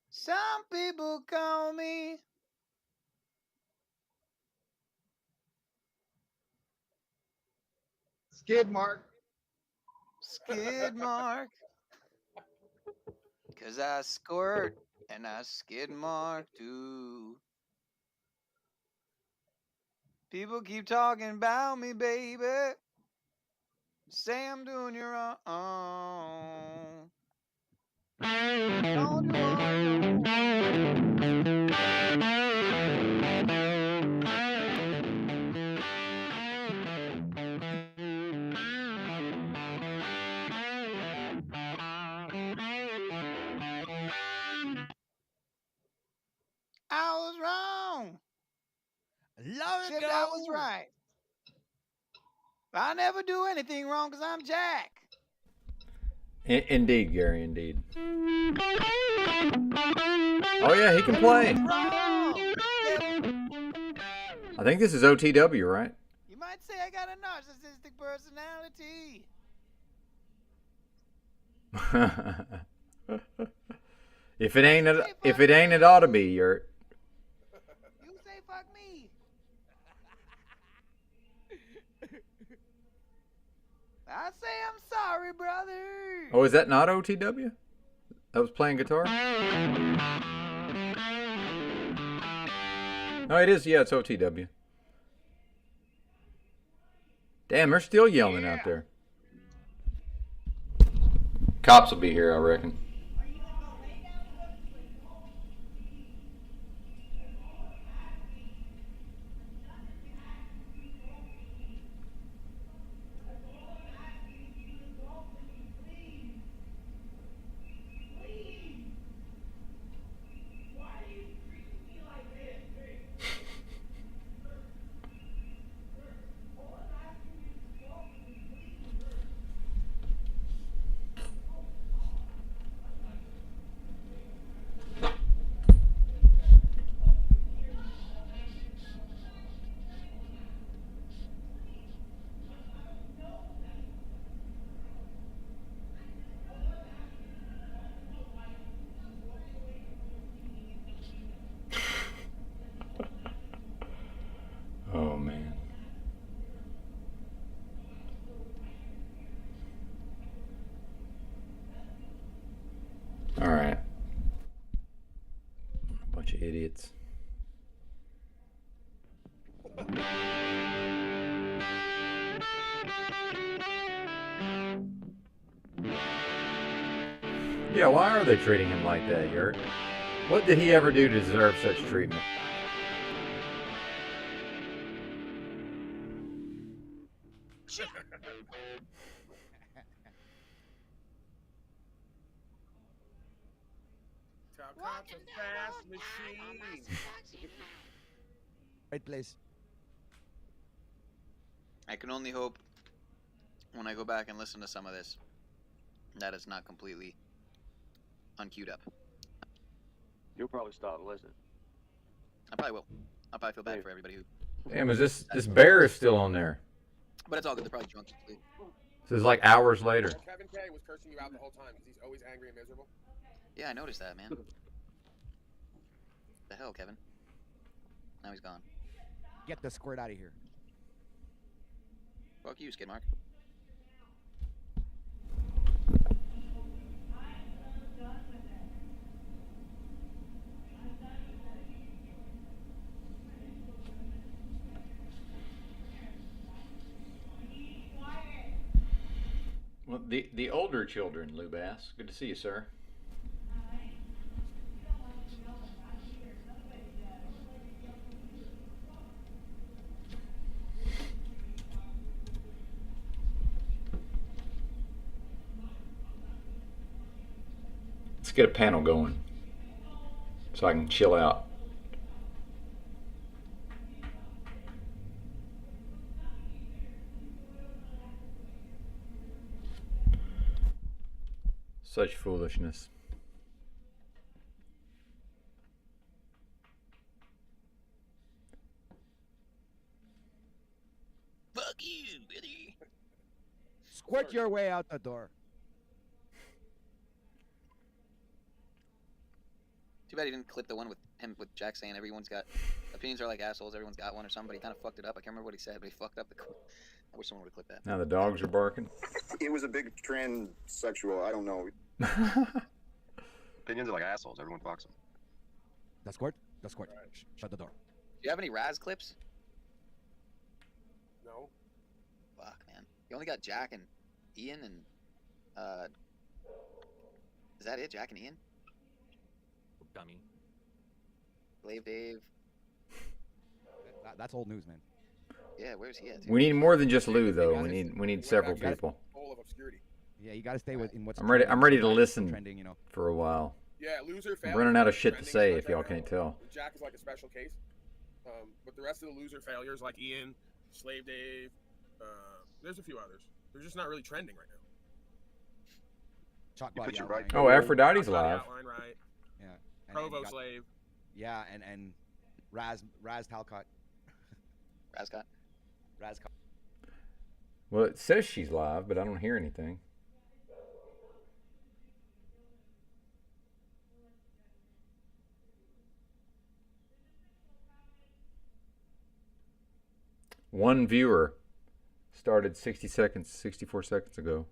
Some people call me Skid Mark. Skid Mark. 'Cause I squirt and I skid mark too. People keep talking about me, baby. Say I'm doing you wrong. Don't you I was wrong. Except I was right. I never do anything wrong because I'm Jack. Indeed, Gary, indeed. Oh, yeah, he can play. I think this is OTW, right? You might say I got a narcissistic personality. If it ain't, it ought to be. You say fuck me. I say I'm sorry, brother. Oh, is that not OTW? That was playing guitar? No, it is. Yeah, it's OTW. Damn, they're still yelling out there. Cops will be here, I reckon. Idiots. Yeah, why are they treating him like that, Yurt? What did he ever do to deserve such treatment? Talcot's a fast machine. Right place. I can only hope when I go back and listen to some of this that it's not completely unqueued up. You'll probably stop and listen. I probably will. I'll probably feel bad for everybody who. Damn, is this bear is still on there? But it's all good. They're probably drunk. This is like hours later. Kevin K was cursing you out the whole time because he's always angry and miserable. Yeah, I noticed that, man. The hell, Kevin? Now he's gone. Get the squirt out of here. Fuck you, Skid Mark. Well, the older children, Lou Bass. Good to see you, sir. Let's get a panel going so I can chill out. Such foolishness. Fuck you, Billy. Squirt your way out the door. Too bad he didn't clip the one with him with Jack saying everyone's got opinions are like assholes, everyone's got one or something, but he kind of fucked it up. I can't remember what he said, but he fucked up the. I wish someone would have clipped that. Now the dogs are barking. It was a big transsexual. I don't know. Opinions are like assholes. Everyone fucks them. The squirt. The squirt. Shut the door. Do you have any Raz clips? No. Fuck, man. You only got Jack and Ian and is that it? Jack and Ian? Dummy. Slave Dave. That's old news, man. Yeah, where's he at? We need more than just Lou, though. We need several people. Yeah, you got to stay within what's. I'm ready to listen trending, you know. for a while. Yeah, loser. I'm running out of shit to say if y'all can't tell. Jack is like a special case, but the rest of the loser failures like Ian, Slave Dave, there's a few others. They're just not really trending right now. Chalk You body put your outline. right- Oh, Aphrodite's live. Outline, right. Yeah. Provo you got- Slave. Yeah, and Raz Talcott. Razcott. Razcott. Well, it says she's live, but I don't hear anything. One viewer started 64 seconds ago.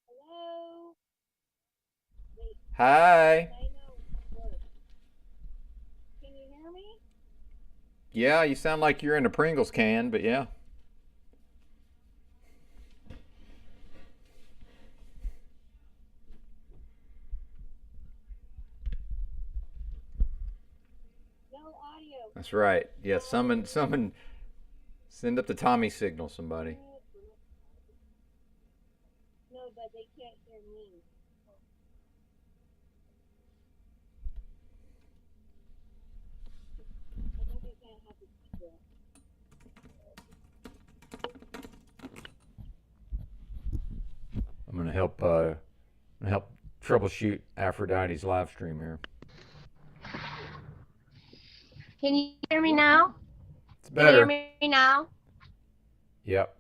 Hello? Wait, Hi. can you hear me? Yeah, you sound like you're in a Pringles can, but yeah. No audio. That's right. Yeah, summon, send up the Tommy signal, somebody. No, but they can't hear me. I think they can't have the help troubleshoot Aphrodite's live stream here. Can you hear me now? It's better. Can you hear me now? Yep.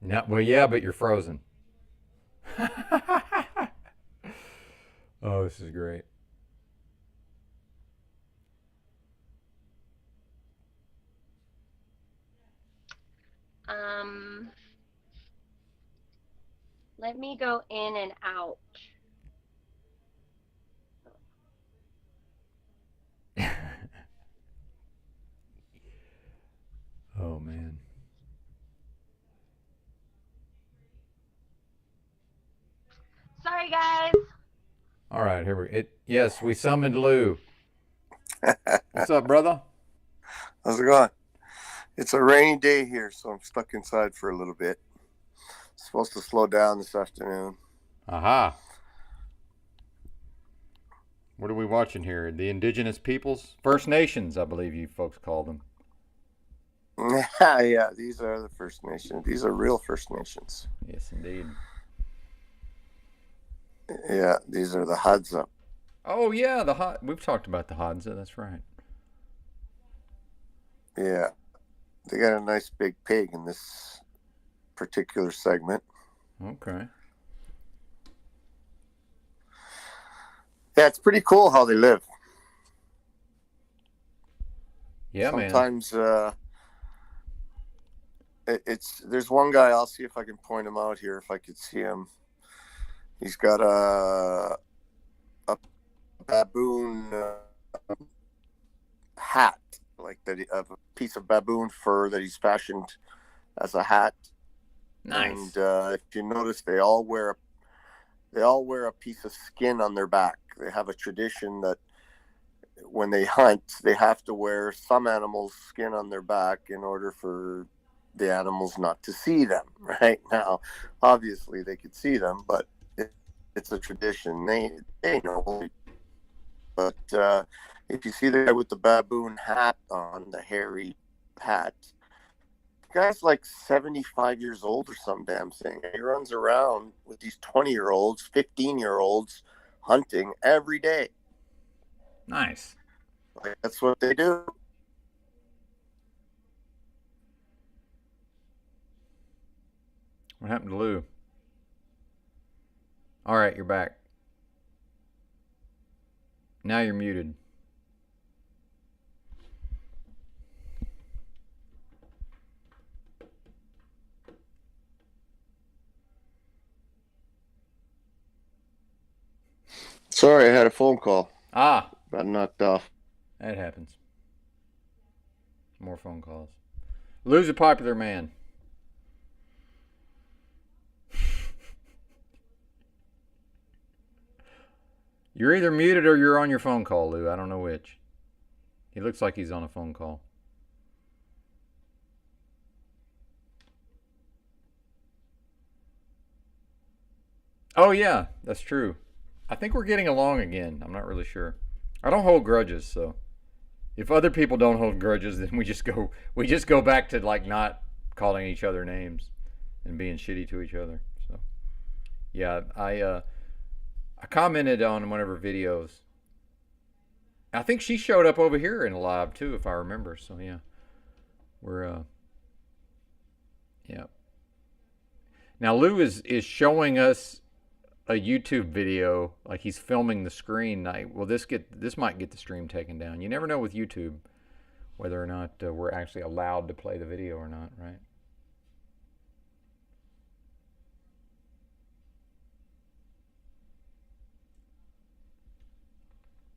No, well, yeah, but you're frozen. Oh, this is great. Let me go in and out. Oh, man. Sorry, guys. All right, here we go. Yes, we summoned Lou. What's up, brother? How's it going? It's a rainy day here, so I'm stuck inside for a little bit. It's supposed to slow down this afternoon. Aha. What are we watching here? The Indigenous peoples? First Nations, I believe you folks call them. Yeah, these are the First Nations. These are real First Nations. Yes, indeed. Yeah, these are the Hadza. Oh, yeah, we've talked about the Hadza, that's right. Yeah, they got a nice big pig in this particular segment. Okay. Yeah, it's pretty cool how they live. Yeah, sometimes, man. There's one guy, I'll see if I can point him out here, if I could see him. He's got a baboon hat, like that, a piece of baboon fur that he's fashioned as a hat. Nice. And if you notice, they all wear a piece of skin on their back. They have a tradition that when they hunt, they have to wear some animal's skin on their back in order for the animals not to see them. Right now, obviously they could see them, but it's a tradition. They know. But if you see the guy with the baboon hat on, the hairy hat, the guy's like 75 years old or some damn thing. He runs around with these 20-year-olds, 15-year-olds hunting every day. Nice. Like, that's what they do. What happened to Lou? All right, you're back. Now you're muted. Sorry, I had a phone call. Ah. Got knocked off. That happens. More phone calls. Lou's a popular man. You're either muted or you're on your phone call, Lou. I don't know which. He looks like he's on a phone call. Oh, yeah, that's true. I think we're getting along again. I'm not really sure. I don't hold grudges, so if other people don't hold grudges, then we just go back to like not calling each other names and being shitty to each other. So yeah, I commented on one of her videos. I think she showed up over here in live too, if I remember. So yeah, we're yeah. Now Lou is showing us a YouTube video, like he's filming the screen. Will this might get the stream taken down? You never know with YouTube whether or not we're actually allowed to play the video or not, right?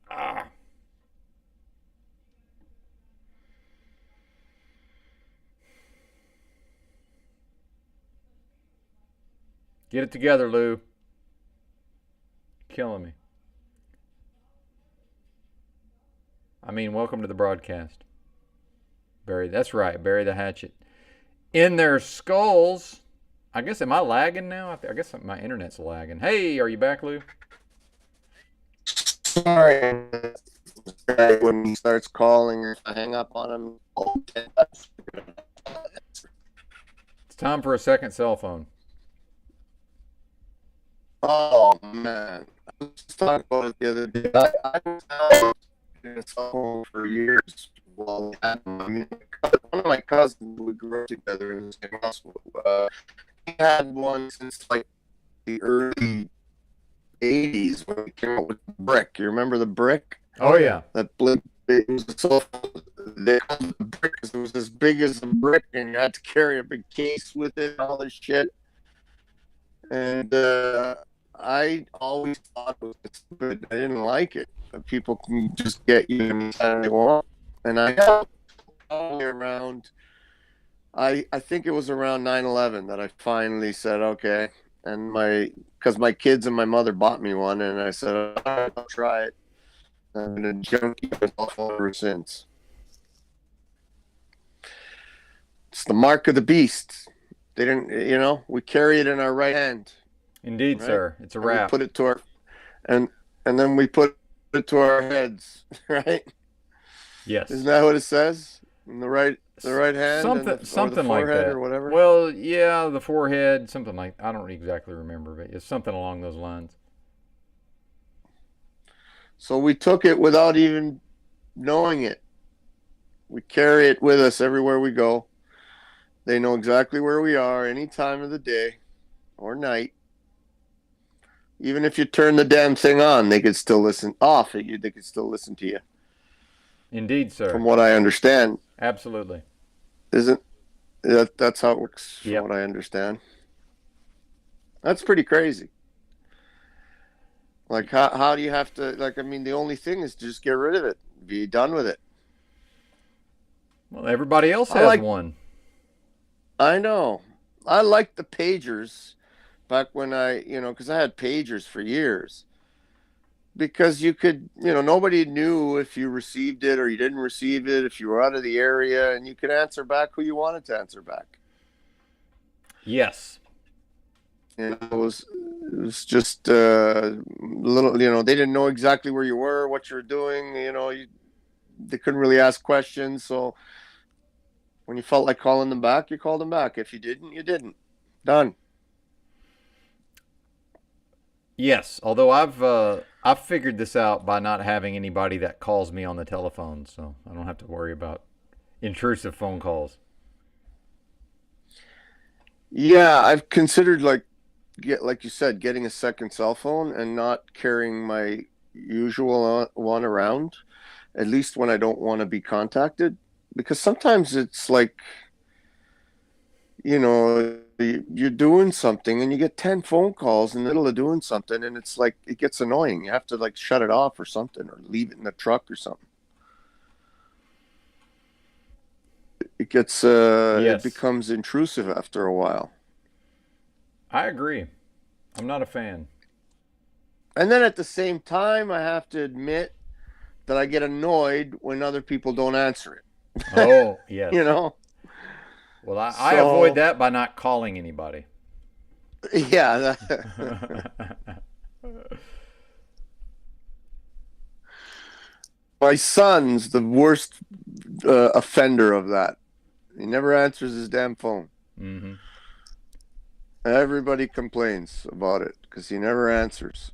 Ah. Get it together, Lou. Killing me. I mean, welcome to the broadcast. That's right, bury the hatchet. In their skulls. I guess, am I lagging now? I guess my internet's lagging. Hey, are you back, Lou? Sorry. When he starts calling, I hang up on him. It's time for a second cell phone. Oh man, I was just talking about it the other day. I was out in a cell phone for years. Well, I mean, one of my cousins, we grew up together in the same house. He had one since like the early '80s when we came out with the brick. You remember the brick? Oh yeah, that blip. It was a cell phone. They called it the brick because it was as big as a brick, and you had to carry a big case with it and all this shit. And I always thought it was stupid. I didn't like it. That people can just get you anytime they want. And I have probably around, I think it was around 9/11 that I finally said, okay. And because my kids and my mother bought me one, and I said, all right, I'll try it. I've been a junkie ever since. It's the mark of the beast. They didn't, we carry it in our right hand. Indeed, right? Sir. It's a wrap. We put it to our, and then we put it to our heads, right? Yes. Isn't that what it says? In the right hand, something the like that, or whatever. Well, yeah, the forehead, something like, I don't exactly remember, but it's something along those lines. So we took it without even knowing it. We carry it with us everywhere we go. They know exactly where we are any time of the day or night. Even if you turn the damn thing on, they could still listen off at you. They could still listen to you. Indeed, sir. From what I understand. Absolutely. That's how it works, from what I understand. That's pretty crazy. Like, how do you have to, the only thing is to just get rid of it. Be done with it. Well, everybody else has one. I know. I like the pagers back when because I had pagers for years. Because you could, nobody knew if you received it or you didn't receive it, if you were out of the area, and you could answer back who you wanted to answer back. Yes. And it was just little, they didn't know exactly where you were, what you were doing, they couldn't really ask questions. So when you felt like calling them back, you called them back. If you didn't, you didn't. Done. Yes, although I've figured this out by not having anybody that calls me on the telephone, so I don't have to worry about intrusive phone calls. Yeah, I've considered like you said, getting a second cell phone and not carrying my usual one around, at least when I don't want to be contacted, because sometimes it's like, you're doing something and you get 10 phone calls in the middle of doing something, and it's like, it gets annoying. You have to shut it off or something, or leave it in the truck or something. It gets it becomes intrusive after a while. I agree. I'm not a fan. And then at the same time, I have to admit that I get annoyed when other people don't answer it. Oh, yes. Well, I avoid that by not calling anybody. Yeah. My son's the worst offender of that. He never answers his damn phone. Mm-hmm. Everybody complains about it because he never answers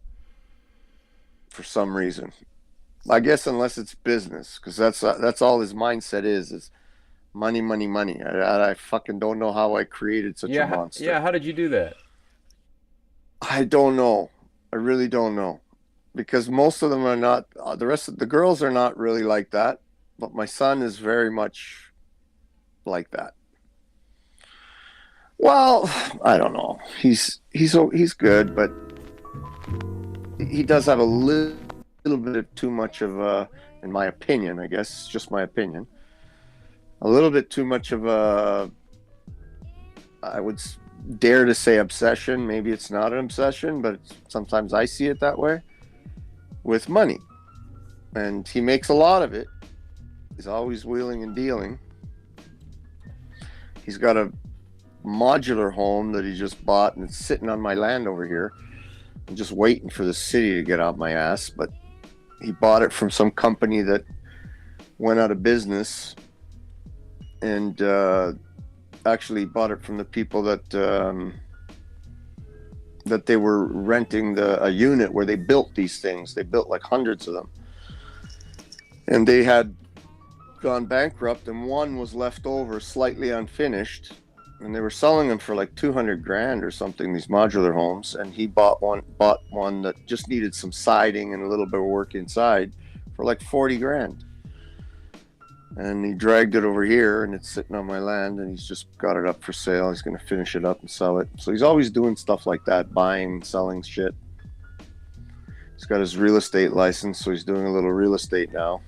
for some reason. I guess unless it's business, because that's all his mindset is money, money, money. I fucking don't know how I created such a monster. Yeah, how did you do that? I don't know. I really don't know. Because most of them are not, the rest of the girls are not really like that. But my son is very much like that. Well, I don't know. He's good, but he does have a little bit of too much of a, in my opinion, I guess, it's just my opinion, a little bit too much of a, I would dare to say obsession. Maybe it's not an obsession, but sometimes I see it that way, with money. And he makes a lot of it. He's always wheeling and dealing. He's got a modular home that he just bought, and it's sitting on my land over here. I'm just waiting for the city to get out my ass, but he bought it from some company that went out of business, and actually bought it from the people that that they were renting a unit where they built these things. They built like hundreds of them, and they had gone bankrupt, and one was left over slightly unfinished, and they were selling them for like 200 grand or something, these modular homes. And he bought one that just needed some siding and a little bit of work inside for like 40 grand. And he dragged it over here, and it's sitting on my land, and he's just got it up for sale. He's going to finish it up and sell it. So he's always doing stuff like that, buying, selling shit. He's got his real estate license, so he's doing a little real estate now.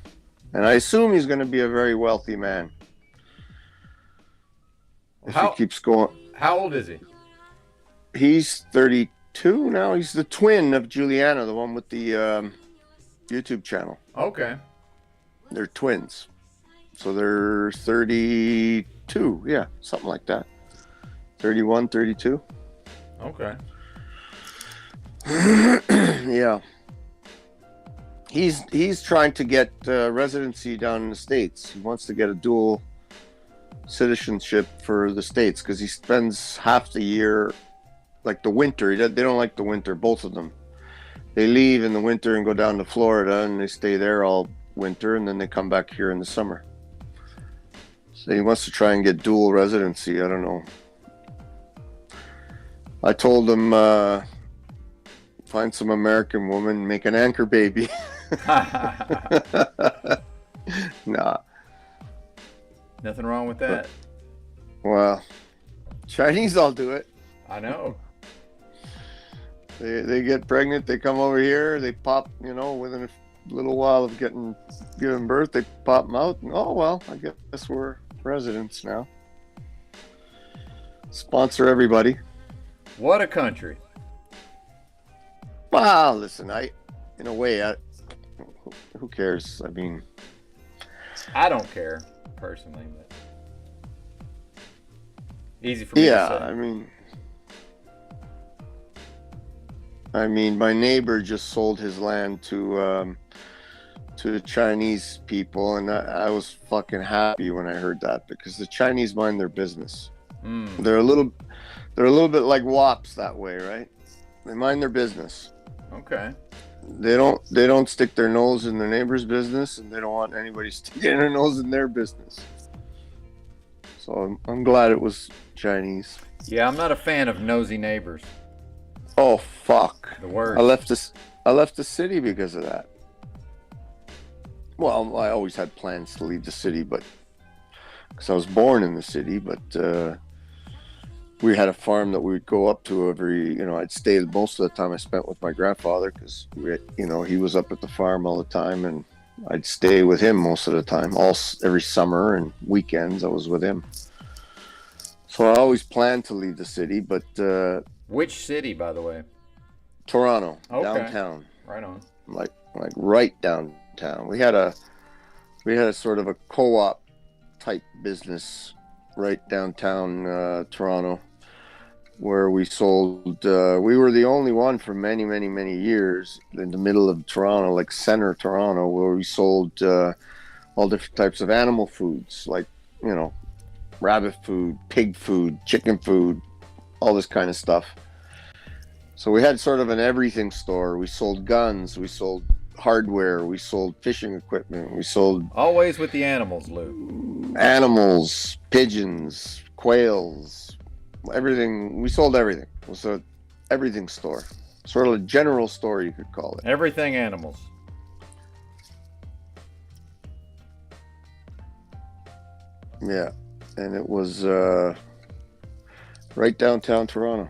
And I assume he's going to be a very wealthy man. If he keeps going. How old is he? He's 32 now. He's the twin of Juliana, the one with the YouTube channel. Okay. They're twins. So they're 32. Yeah, something like that. 31, 32. Okay. Yeah. He's trying to get residency down in the States. He wants to get a dual citizenship for the States because he spends half the year, like the winter. They don't like the winter, both of them. They leave in the winter and go down to Florida, and they stay there all winter, and then they come back here in the summer. So he wants to try and get dual residency. I don't know. I told him, find some American woman, make an anchor baby. Nah. Nothing wrong with that. Well, Chinese all do it. I know. They get pregnant, they come over here, they pop, within a little while of giving birth, they pop them out, and oh well, I guess we're residents now. Sponsor everybody. What a country. Well, listen, in a way, who cares? I mean, I don't care personally, but easy for me to say. I mean, my neighbor just sold his land to the Chinese people, and I was fucking happy when I heard that, because the Chinese mind their business. They're a little bit like WAPs that way, right? They mind their business. Okay. They don't stick their nose in their neighbor's business, and they don't want anybody sticking their nose in their business. So I'm glad it was Chinese. Yeah, I'm not a fan of nosy neighbors. Oh fuck! The worst. I left the city because of that. Well, I always had plans to leave the city, but because I was born in the city, but we had a farm that we would go up to I'd stay most of the time I spent with my grandfather, because he was up at the farm all the time, and I'd stay with him most of the time. Every summer and weekends I was with him. So I always planned to leave the city, but which city, by the way? Toronto, okay. Downtown. Right on. Like right downtown. We had a sort of a co-op type business right downtown Toronto, where we sold. We were the only one for many, many, many years in the middle of Toronto, like center Toronto, where we sold all different types of animal foods, like rabbit food, pig food, chicken food, all this kind of stuff. So we had sort of an everything store. We sold guns, we sold hardware, we sold fishing equipment, we sold... Always with the animals, Lou. Animals, pigeons, quails, everything. We sold everything. It was a everything store. Sort of a general store, you could call it. Everything animals. Yeah. And it was right downtown Toronto.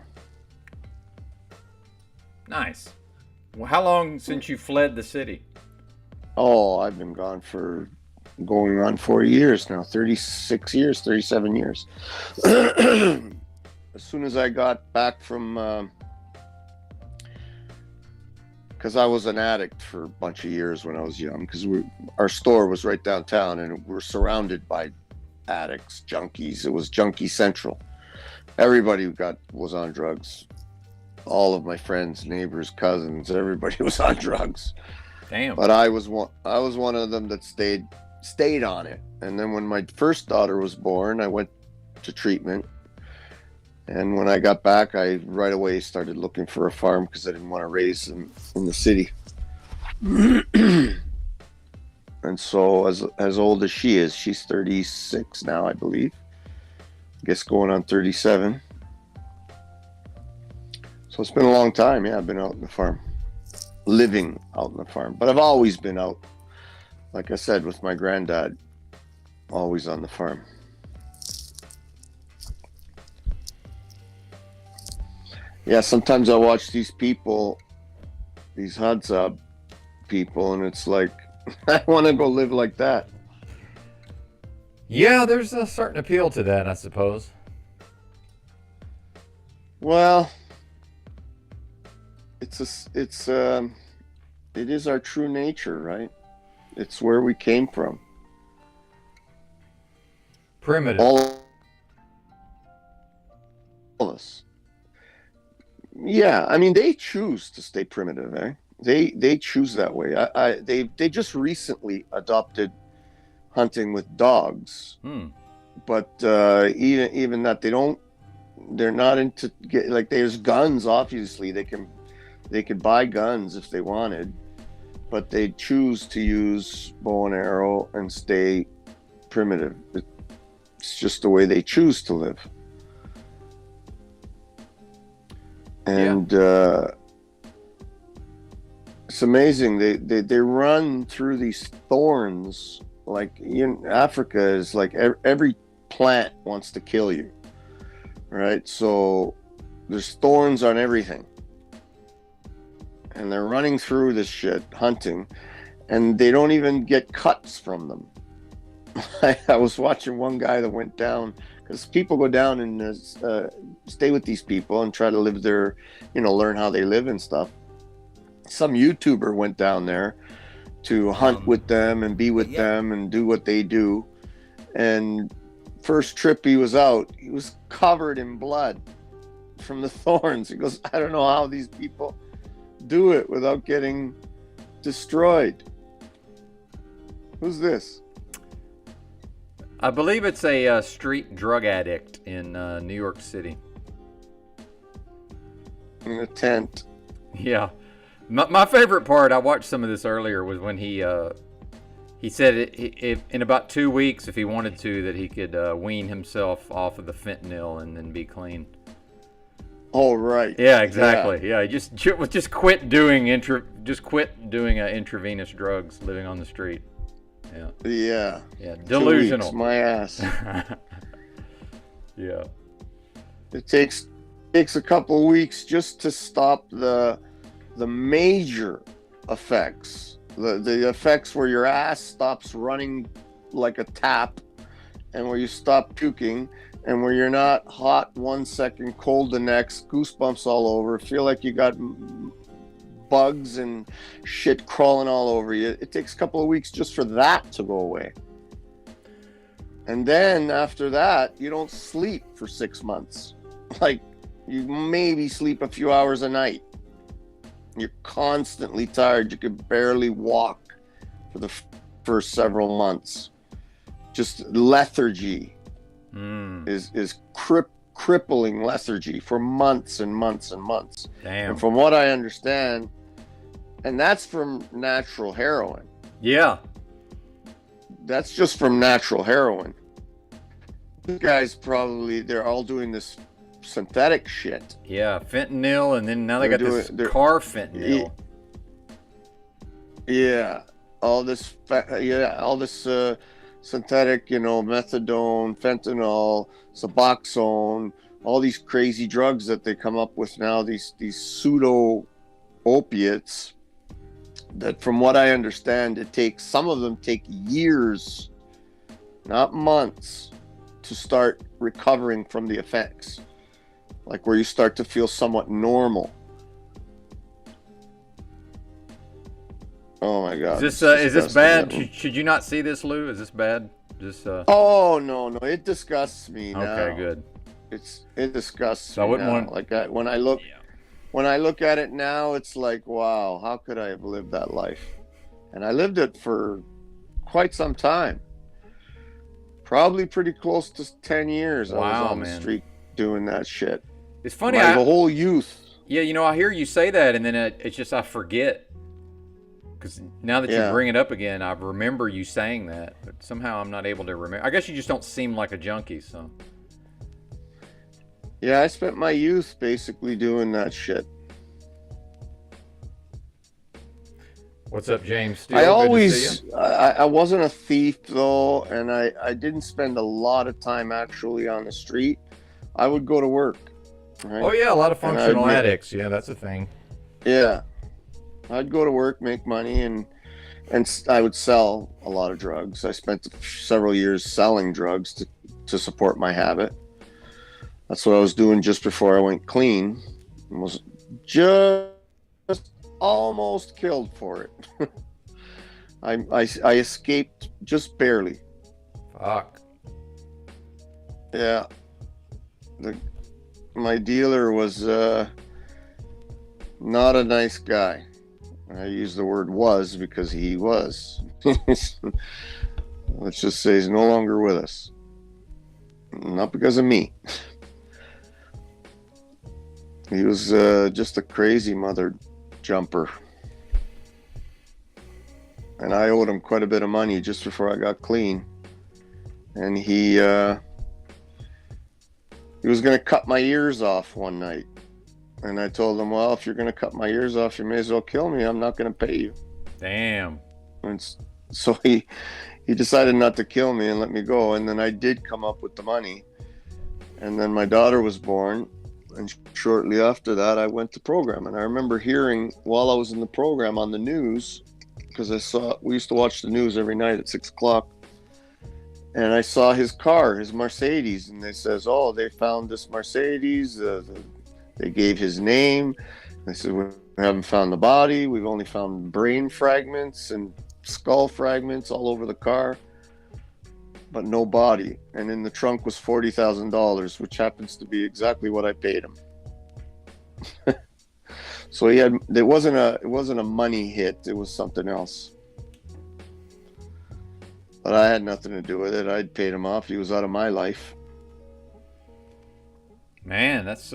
Nice. Well, how long since you fled the city? Oh, I've been gone for going on 4 years now, 36 years, 37 years. As soon as I got back from, because I was an addict for a bunch of years when I was young, because our store was right downtown, and we're surrounded by addicts, junkies. It was junkie central. Everybody was on drugs. All of my friends, neighbors, cousins, everybody was on drugs. Damn. But I was one of them that stayed on it. And then when my first daughter was born, I went to treatment. And when I got back, I right away started looking for a farm because I didn't want to raise them in the city. And so as old as she is, she's 36 now, I believe. I guess going on 37. So it's been a long time. Yeah, I've been out in the farm, living out in the farm. But I've always been out, like I said, with my granddad, always on the farm. Yeah, sometimes I watch these people, these Hadza people, and it's like, I want to go live like that. Yeah, there's a certain appeal to that, I suppose. Well, it is our true nature, right? It's where we came from. Primitive. All of us. Yeah, I mean, they choose to stay primitive, eh? They choose that way. They just recently adopted hunting with dogs, but even that they're not into like there's guns. Obviously, they could buy guns if they wanted, but they choose to use bow and arrow and stay primitive. It's just the way they choose to live. And it's amazing. They run through these thorns. Like Africa is like every plant wants to kill you, right? So there's thorns on everything, and they're running through this shit hunting, and they don't even get cuts from them. I was watching one guy that went down, because people go down and stay with these people and try to live their, learn how they live and stuff. Some YouTuber went down there to hunt with them and be with them and do what they do. And first trip he was out, he was covered in blood from the thorns. He goes, I don't know how these people do it without getting destroyed. Who's this? I believe it's a street drug addict in New York City. In a tent. Yeah. My favorite part, I watched some of this earlier, was when he said in about 2 weeks, if he wanted to, that he could wean himself off of the fentanyl and then be clean. Oh, right. Yeah, exactly. Yeah, just quit doing intravenous drugs, living on the street. Yeah. Yeah. Delusional. 2 weeks, my ass. Yeah. It takes a couple of weeks just to stop the major effects. The effects where your ass stops running like a tap, and where you stop puking, and where you're not hot 1 second, cold the next, goosebumps all over, feel like you got bugs and shit crawling all over you. It takes a couple of weeks just for that to go away. And then after that, you don't sleep for 6 months. Like, you maybe sleep a few hours a night. You're constantly tired. You could barely walk for the first several months. Just lethargy is crippling lethargy for months and months and months. Damn. And from what I understand, and that's from natural heroin. Yeah. That's just from natural heroin. The guys they're all doing this synthetic shit. Yeah, fentanyl, and then now they got this car fentanyl. Yeah, all this synthetic, methadone, fentanyl, Suboxone, all these crazy drugs that they come up with now, these pseudo opiates that, from what I understand, some of them take years, not months, to start recovering from the effects. Like where you start to feel somewhat normal. Oh my God! Is this bad? Should you not see this, Lou? Is this bad? Oh no, it disgusts me now. Okay, good. It disgusts me. I wouldn't now. When I look at it now, it's like, wow, how could I have lived that life? And I lived it for quite some time. Probably pretty close to 10 years. I was Wow, on the man. street doing that shit. It's funny. My whole youth. Yeah, you know, I hear you say that, and then it's just I forget. Because now that you bring it up again, I remember you saying that, but somehow I'm not able to remember. I guess you just don't seem like a junkie, so. Yeah, I spent my youth basically doing that shit. What's up, James? Steele? I Good to always, see you. I wasn't a thief though, and I didn't spend a lot of time actually on the street. I would go to work. Right? Oh yeah, a lot of functional addicts. Yeah, that's a thing. Yeah, I'd go to work, make money, and I would sell a lot of drugs. I spent several years selling drugs to support my habit. That's what I was doing just before I went clean. I was just almost killed for it. I escaped just barely. Fuck. Yeah. My dealer was not a nice guy. I use the word was because he was. Let's just say he's no longer with us. Not because of me. He was just a crazy mother jumper. And I owed him quite a bit of money just before I got clean. And he was going to cut my ears off one night. And I told him, well, if you're going to cut my ears off, you may as well kill me. I'm not going to pay you. Damn. And so he decided not to kill me and let me go. And then I did come up with the money. And then my daughter was born. And shortly after that, I went to program. And I remember hearing while I was in the program on the news, because we used to watch the news every night at 6 o'clock. And I saw his car, his Mercedes, and they says, oh, they found this Mercedes. They gave his name. They said, we haven't found the body. We've only found brain fragments and skull fragments all over the car, but no body. And in the trunk was $40,000, which happens to be exactly what I paid him. So it wasn't a money hit. It was something else. But I had nothing to do with it. I'd paid him off. He was out of my life. Man, that's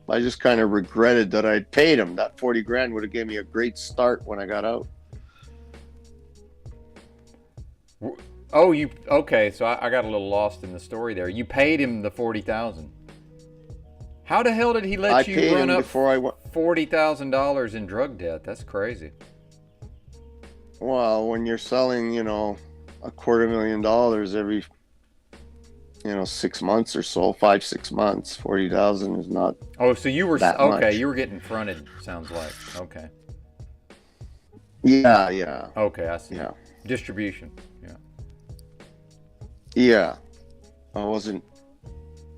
I just kind of regretted that I'd paid him. That 40 grand would have gave me a great start when I got out. Oh, okay? So I got a little lost in the story there. You paid him the $40,000. How the hell did he let you run up $40,000 in drug debt? That's crazy. Well, when you're selling, $250,000 every, 6 months or so, 5-6 months, 40,000 is not. Oh, so you were that okay? much. You were getting fronted. Sounds like okay. Yeah. Okay, I see. Yeah. Distribution. Yeah. I wasn't.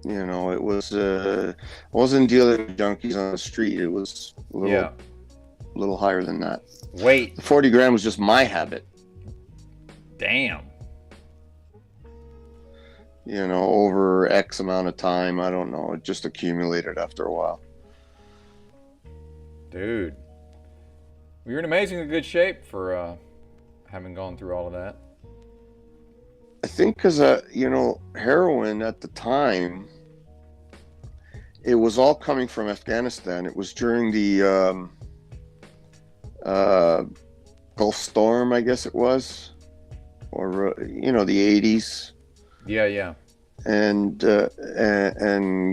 It was. I wasn't dealing with junkies on the street. It was a little higher than that. Wait. The 40 grand was just my habit. Damn. Over X amount of time, I don't know. It just accumulated after a while. Dude. You're in amazingly good shape for having gone through all of that. I think because, heroin at the time, it was all coming from Afghanistan. It was during the Gulf Storm, I guess it was, or, the 80s. Yeah. And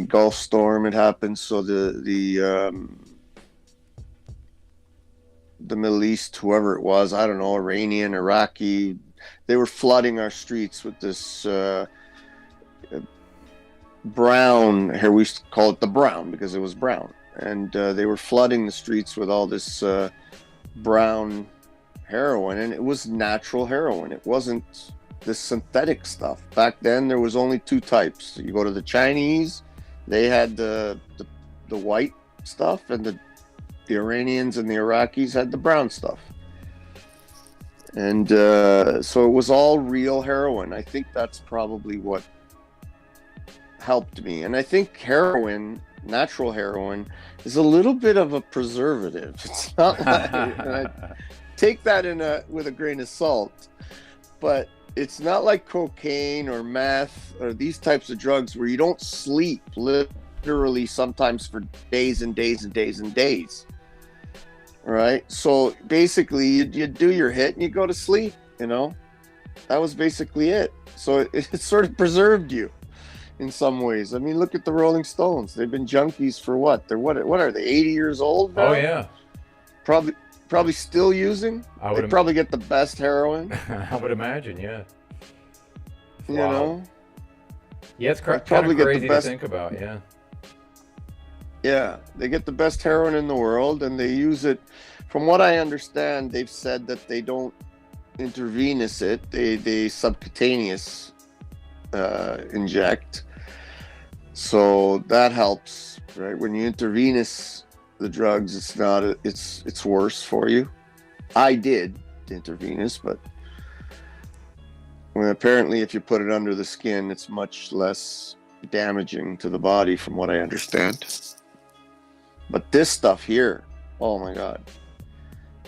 Gulf Storm had happened, so the Middle East, whoever it was, I don't know, Iranian, Iraqi, they were flooding our streets with this brown, here we used to call it the brown because it was brown, and they were flooding the streets with all this brown heroin, and it was natural heroin. It wasn't this synthetic stuff. Back then there was only two types. You go to the Chinese, they had the white stuff, and the Iranians and the Iraqis had the brown stuff. And so it was all real heroin. I think that's probably what helped me. And I think heroin, natural heroin, is a little bit of a preservative. It's not like, and I take that with a grain of salt, but it's not like cocaine or meth or these types of drugs where you don't sleep literally sometimes for days and days and days and days. Right? So basically you do your hit and you go to sleep, you know? That was basically it. So it sort of preserved you in some ways. I mean, look at the Rolling Stones. They've been junkies for what? They're what are they, 80 years old now? Oh, yeah. Probably still using. They probably get the best heroin. I would imagine, yeah. You know? Yeah, it's kind of crazy to think about, yeah. Yeah, they get the best heroin in the world, and they use it. From what I understand, they've said that they don't intravenous it. They subcutaneous inject. So that helps, right? When you intravenous the drugs, it's worse for you. I did intravenous, but apparently if you put it under the skin, it's much less damaging to the body, from what I understand. But this stuff here, oh my God,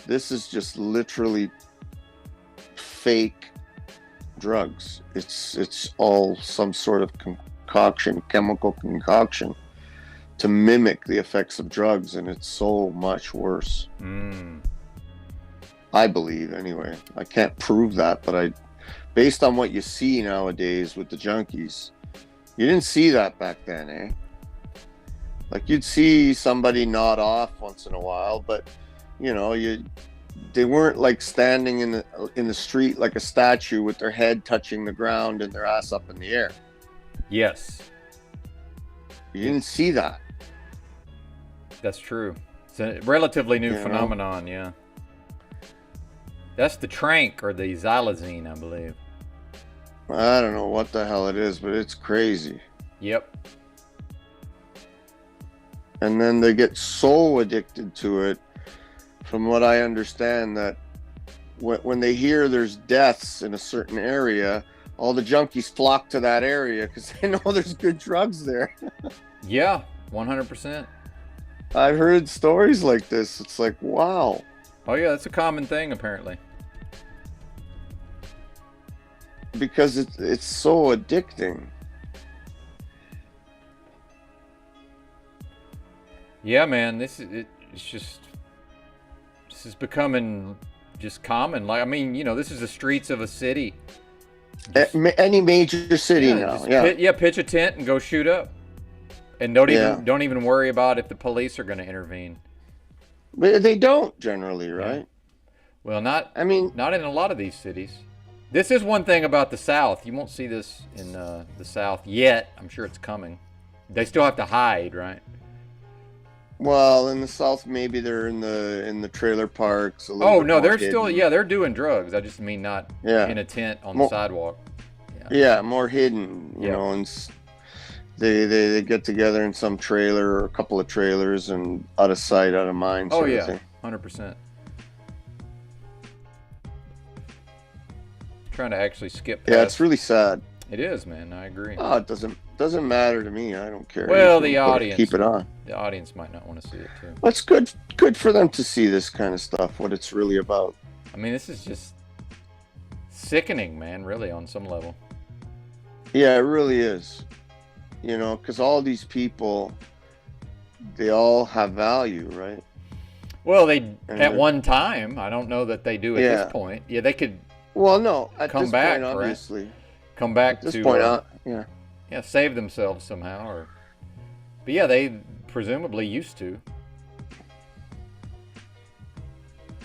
this is just literally fake drugs. It's all some sort of concoction, chemical concoction, to mimic the effects of drugs, and it's so much worse. I believe, anyway. I can't prove that, but based on what you see nowadays with the junkies, you didn't see that back then, eh? Like, you'd see somebody nod off once in a while, but you know, they weren't like standing in the street like a statue with their head touching the ground and their ass up in the air. Yes. You didn't see that. That's true. It's a relatively new phenomenon, yeah. That's the trank, or the xylazine, I believe. I don't know what the hell it is, but it's crazy. Yep. And then they get so addicted to it, from what I understand, that when they hear there's deaths in a certain area, all the junkies flock to that area because they know there's good drugs there. Yeah, 100%. I've heard stories like this. It's like, wow. Oh yeah, that's a common thing apparently. Because it's so addicting. Yeah, man, this is becoming just common. Like, I mean, you know, this is the streets of a city. Any major city now, pitch a tent and go shoot up, and don't even worry about if the police are going to intervene. But they don't generally, right? Yeah. Well, not in a lot of these cities. This is one thing about the South. You won't see this in the South yet. I'm sure it's coming. They still have to hide, right? Well, in the South, maybe they're in the trailer parks. Oh no, they're still they're doing drugs. I just mean not in a tent on the sidewalk. Yeah, more hidden, you know, and they get together in some trailer or a couple of trailers and out of sight, out of mind. Oh yeah, 100%. Trying to actually skip past. Yeah, it's really sad. It is, man. I agree. Oh, it doesn't matter to me. I don't care. Well, the audience keep it on. The audience might not want to see it too. Well, it's good for them to see this kind of stuff. What it's really about. I mean, this is just sickening, man. Really, on some level. Yeah, it really is. You know, because all these people, they all have value, right? Well, at one time. I don't know that they do at this point. Yeah, they could. Well, no. At come this back, point, obviously. Right? Come back at this to point, yeah, save themselves somehow, but yeah, they presumably used to.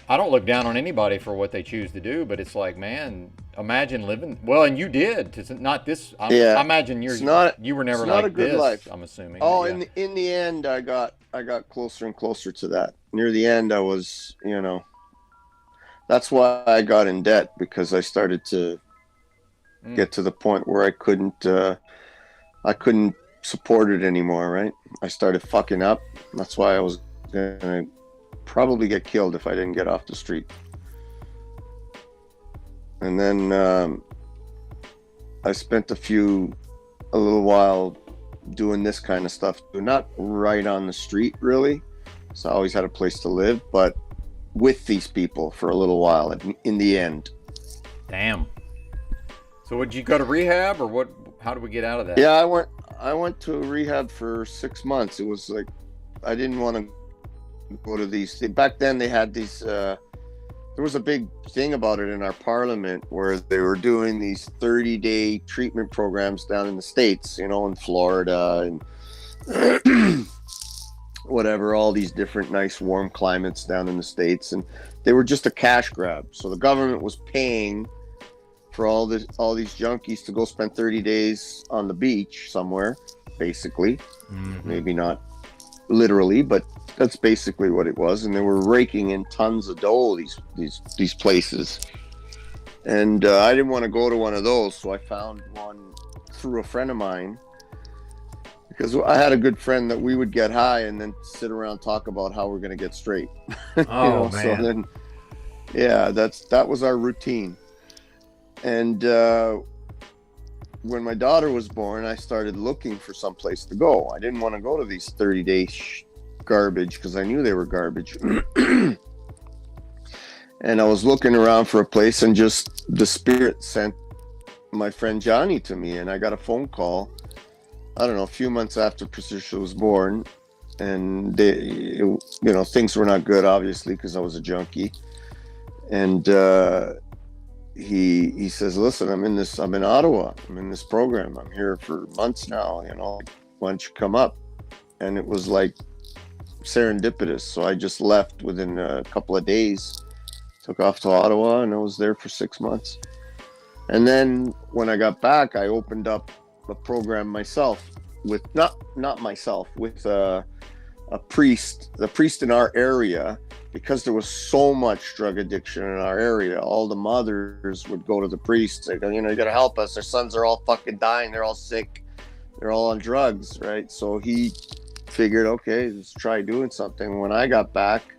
I don't look down on anybody for what they choose to do, but it's like, man, imagine living well, and you did. It's not this. I imagine you were never like a good this. Life. I'm assuming. Oh, in the end, I got closer and closer to that. Near the end, I was, you know. That's why I got in debt, because I started to get to the point where I couldn't support it anymore, right? I started fucking up. That's why I was gonna probably get killed if I didn't get off the street. And then I spent a little while doing this kind of stuff, not right on the street really. So I always had a place to live, but with these people for a little while in the end. Damn. So would you go to rehab or what? How did we get out of that? Yeah, I went to rehab for 6 months. It was like I didn't want to go to these. Back then they had these. There was a big thing about it in our parliament where they were doing these 30-day treatment programs down in the States, you know, in Florida and whatever, all these different nice warm climates down in the States, and they were just a cash grab. So the government was paying for all these junkies to go spend 30 days on the beach somewhere, basically. Maybe not literally, but that's basically what it was. And they were raking in tons of dough, these places. And I didn't want to go to one of those, so I found one through a friend of mine, because I had a good friend that we would get high and then sit around talk about how we're going to get straight. Oh, man. So then, yeah, that was our routine. And when my daughter was born, I started looking for some place to go. I didn't want to go to these 30-day garbage because I knew they were garbage. And I was looking around for a place, and just the Spirit sent my friend Johnny to me, and I got a phone call, I don't know, a few months after Patricia was born, and things were not good, obviously, because I was a junkie. And he says, listen, I'm in Ottawa. I'm in this program. I'm here for months now, you know, why don't you come up? And it was like serendipitous. So I just left within a couple of days, took off to Ottawa, and I was there for 6 months. And then when I got back, I opened up a program myself with, not myself, with a priest, the priest in our area. Because there was so much drug addiction in our area, all the mothers would go to the priest, say, you know, you got to help us. Their sons are all fucking dying. They're all sick. They're all on drugs, right? So he figured, okay, let's try doing something. When I got back,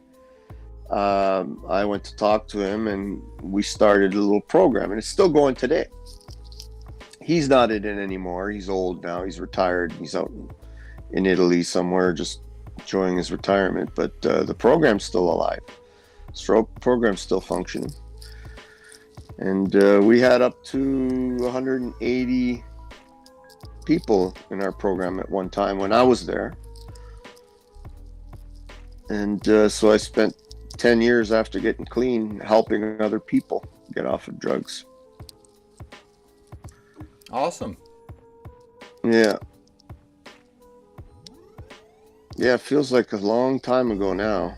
I went to talk to him, and we started a little program, and it's still going today. He's not in it anymore. He's old now. He's retired. He's out in Italy somewhere, just enjoying his retirement, but the program's still alive. Program's still functioning, and we had up to 180 people in our program at one time when I was there. And so I spent 10 years after getting clean helping other people get off of drugs. Awesome. Yeah, it feels like a long time ago now.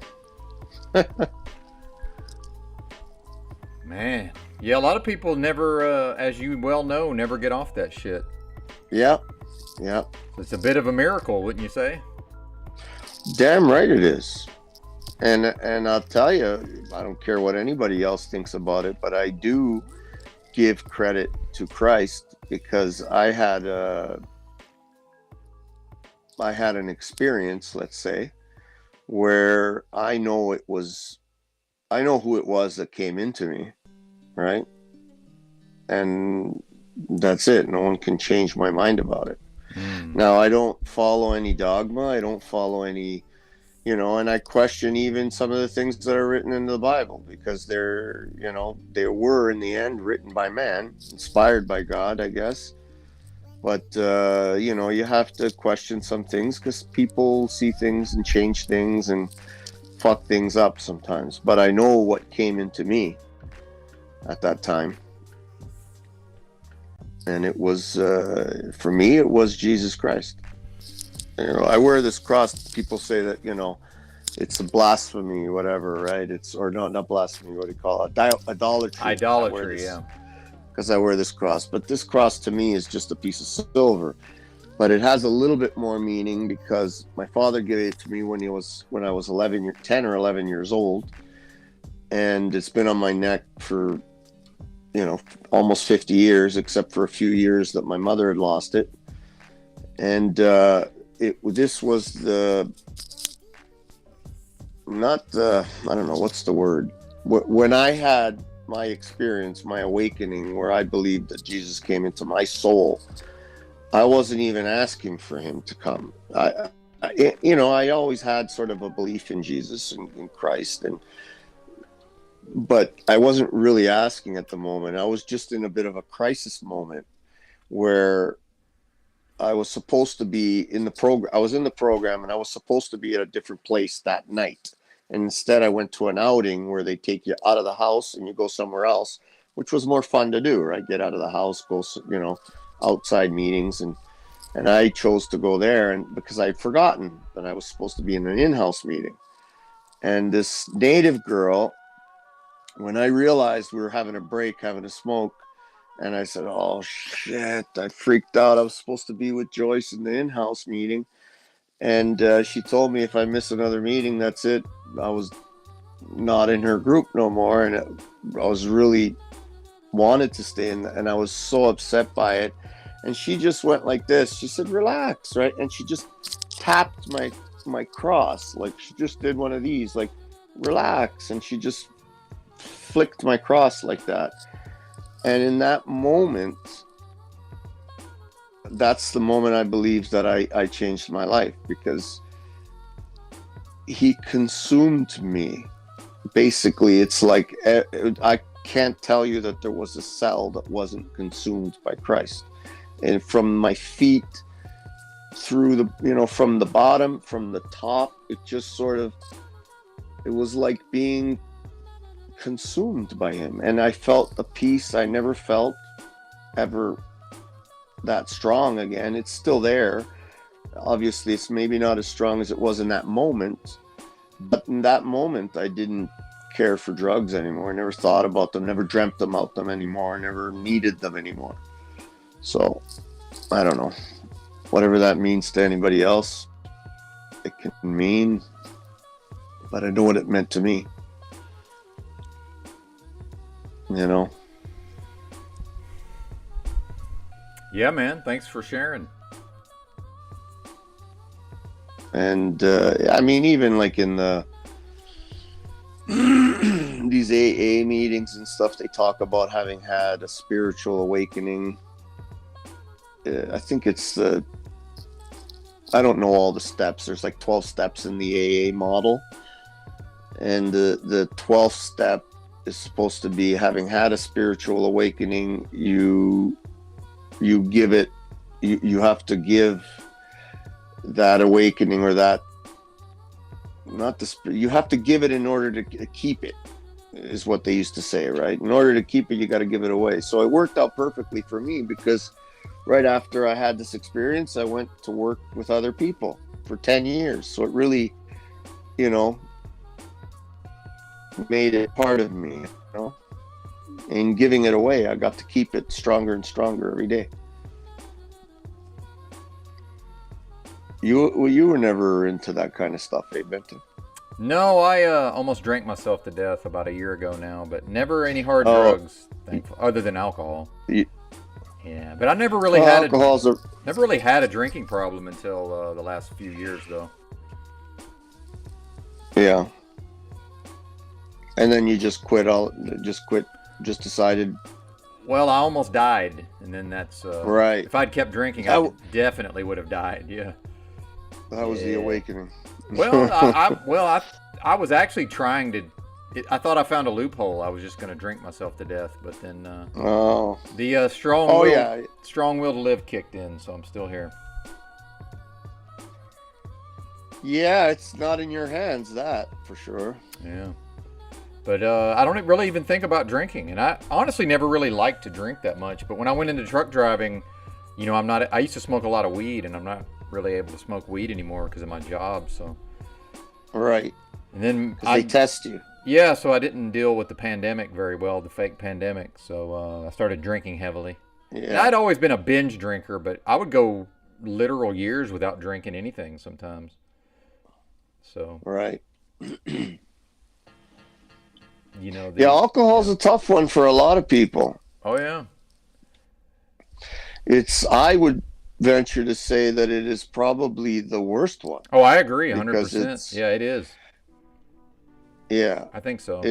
Man. Yeah, a lot of people never, as you well know, never get off that shit. Yeah. So it's a bit of a miracle, wouldn't you say? Damn right it is. And I'll tell you, I don't care what anybody else thinks about it, but I do give credit to Christ, because I had an experience, let's say, where I know who it was that came into me, right? And that's it. No one can change my mind about it. Now, I don't follow any dogma. I don't follow any, and I question even some of the things that are written in the Bible, because they were in the end written by man, inspired by God, I guess. But, you have to question some things, because people see things and change things and fuck things up sometimes. But I know what came into me at that time. And it was, for me, it was Jesus Christ. I wear this cross. People say that, it's a blasphemy, whatever, right? Or not blasphemy, what do you call it? Idolatry. Idolatry, yeah. Because I wear this cross. But this cross to me is just a piece of silver. But it has a little bit more meaning, because my father gave it to me when I was 10 or 11 years old. And it's been on my neck for, almost 50 years, except for a few years that my mother had lost it. And this was I don't know, what's the word? When I had my experience, my awakening, where I believed that Jesus came into my soul, I wasn't even asking for him to come. I always had sort of a belief in Jesus and in Christ, but I wasn't really asking at the moment. I was just in a bit of a crisis moment where I was supposed to be in the program. I was in the program and I was supposed to be at a different place that night. And instead I went to an outing where they take you out of the house and you go somewhere else, which was more fun to do, right? Get out of the house, go, outside meetings. And I chose to go there, and because I'd forgotten that I was supposed to be in an in-house meeting. And this native girl, when I realized we were having a break, having a smoke, and I said, oh shit, I freaked out. I was supposed to be with Joyce in the in-house meeting. And she told me if I miss another meeting, that's it. I was not in her group no more. And I was really wanted to stay in, and I was so upset by it. And she just went like this. She said, relax, right? And she just tapped my cross. Like she just did one of these, like, relax. And she just flicked my cross like that. And in that moment, that's the moment I believe that I changed my life, because he consumed me. Basically, it's like, I can't tell you that there was a cell that wasn't consumed by Christ. And from my feet through the, from the bottom, from the top, it just sort of, it was like being consumed by him. And I felt a peace I never felt ever that strong again. It's still there. Obviously, it's maybe not as strong as it was in that moment. But in that moment, I didn't care for drugs anymore. I never thought about them, never dreamt about them anymore, never needed them anymore. So, I don't know. Whatever that means to anybody else, it can mean, but I know what it meant to me. You know? Yeah, man. Thanks for sharing. And, I mean, even like in the these AA meetings and stuff, they talk about having had a spiritual awakening. I think it's I don't know all the steps. There's like 12 steps in the AA model. And the 12th step is supposed to be, having had a spiritual awakening, you give it, you have to give that awakening, or that, not the, you have to give it in order to keep it, is what they used to say, right? In order to keep it, you got to give it away. So it worked out perfectly for me, because right after I had this experience, I went to work with other people for 10 years. So it really, made it part of me, and giving it away, I got to keep it stronger and stronger every day. You were never into that kind of stuff, eh, Benton? No, I almost drank myself to death about a year ago now, but never any hard drugs, other than alcohol. Yeah, but I never really never really had a drinking problem until the last few years, though. Yeah. And then you just quit just decided. Well, I almost died, and then that's right. If I'd kept drinking, I definitely would have died. Yeah. That was the awakening. Well, I was actually trying to. I thought I found a loophole. I was just going to drink myself to death, but then the strong will to live kicked in, so I'm still here. Yeah, it's not in your hands, that for sure. Yeah. But I don't really even think about drinking, and I honestly never really liked to drink that much. But when I went into truck driving, I used to smoke a lot of weed, and I'm not really able to smoke weed anymore because of my job. So, right. And then they test you. Yeah, so I didn't deal with the pandemic very well, the fake pandemic. So I started drinking heavily. Yeah. And I'd always been a binge drinker, but I would go literal years without drinking anything sometimes. So. Right. Alcohol's a tough one for a lot of people. Oh, yeah. I would venture to say that it is probably the worst one. Oh, I agree, 100%. Yeah, it is. Yeah. I think so.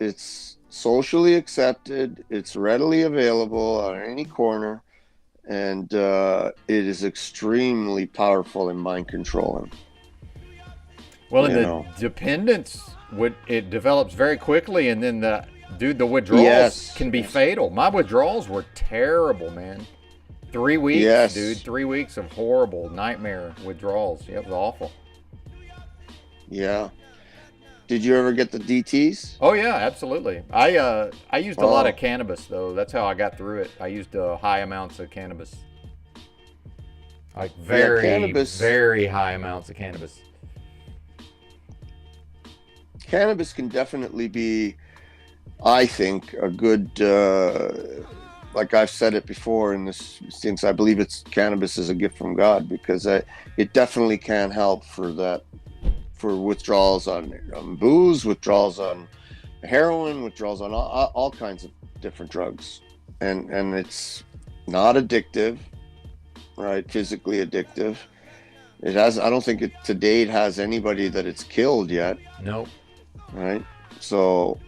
It's socially accepted. It's readily available on any corner. And it is extremely powerful in mind controlling. Well, and the dependence it develops very quickly, and then the withdrawals can be fatal. My withdrawals were terrible, man. 3 weeks, dude. 3 weeks of horrible nightmare withdrawals. Yeah, it was awful. Yeah. Did you ever get the DTs? Oh yeah, absolutely. I used a lot of cannabis though. That's how I got through it. I used high amounts of cannabis. Like very high amounts of cannabis. Cannabis can definitely be, I think, a good, like I've said it before in this, since I believe cannabis is a gift from God, because it definitely can help for withdrawals on booze, withdrawals on heroin, withdrawals on all kinds of different drugs, and it's not addictive, right? Physically addictive. It has. I don't think it to date has anybody that it's killed yet. No. Right. So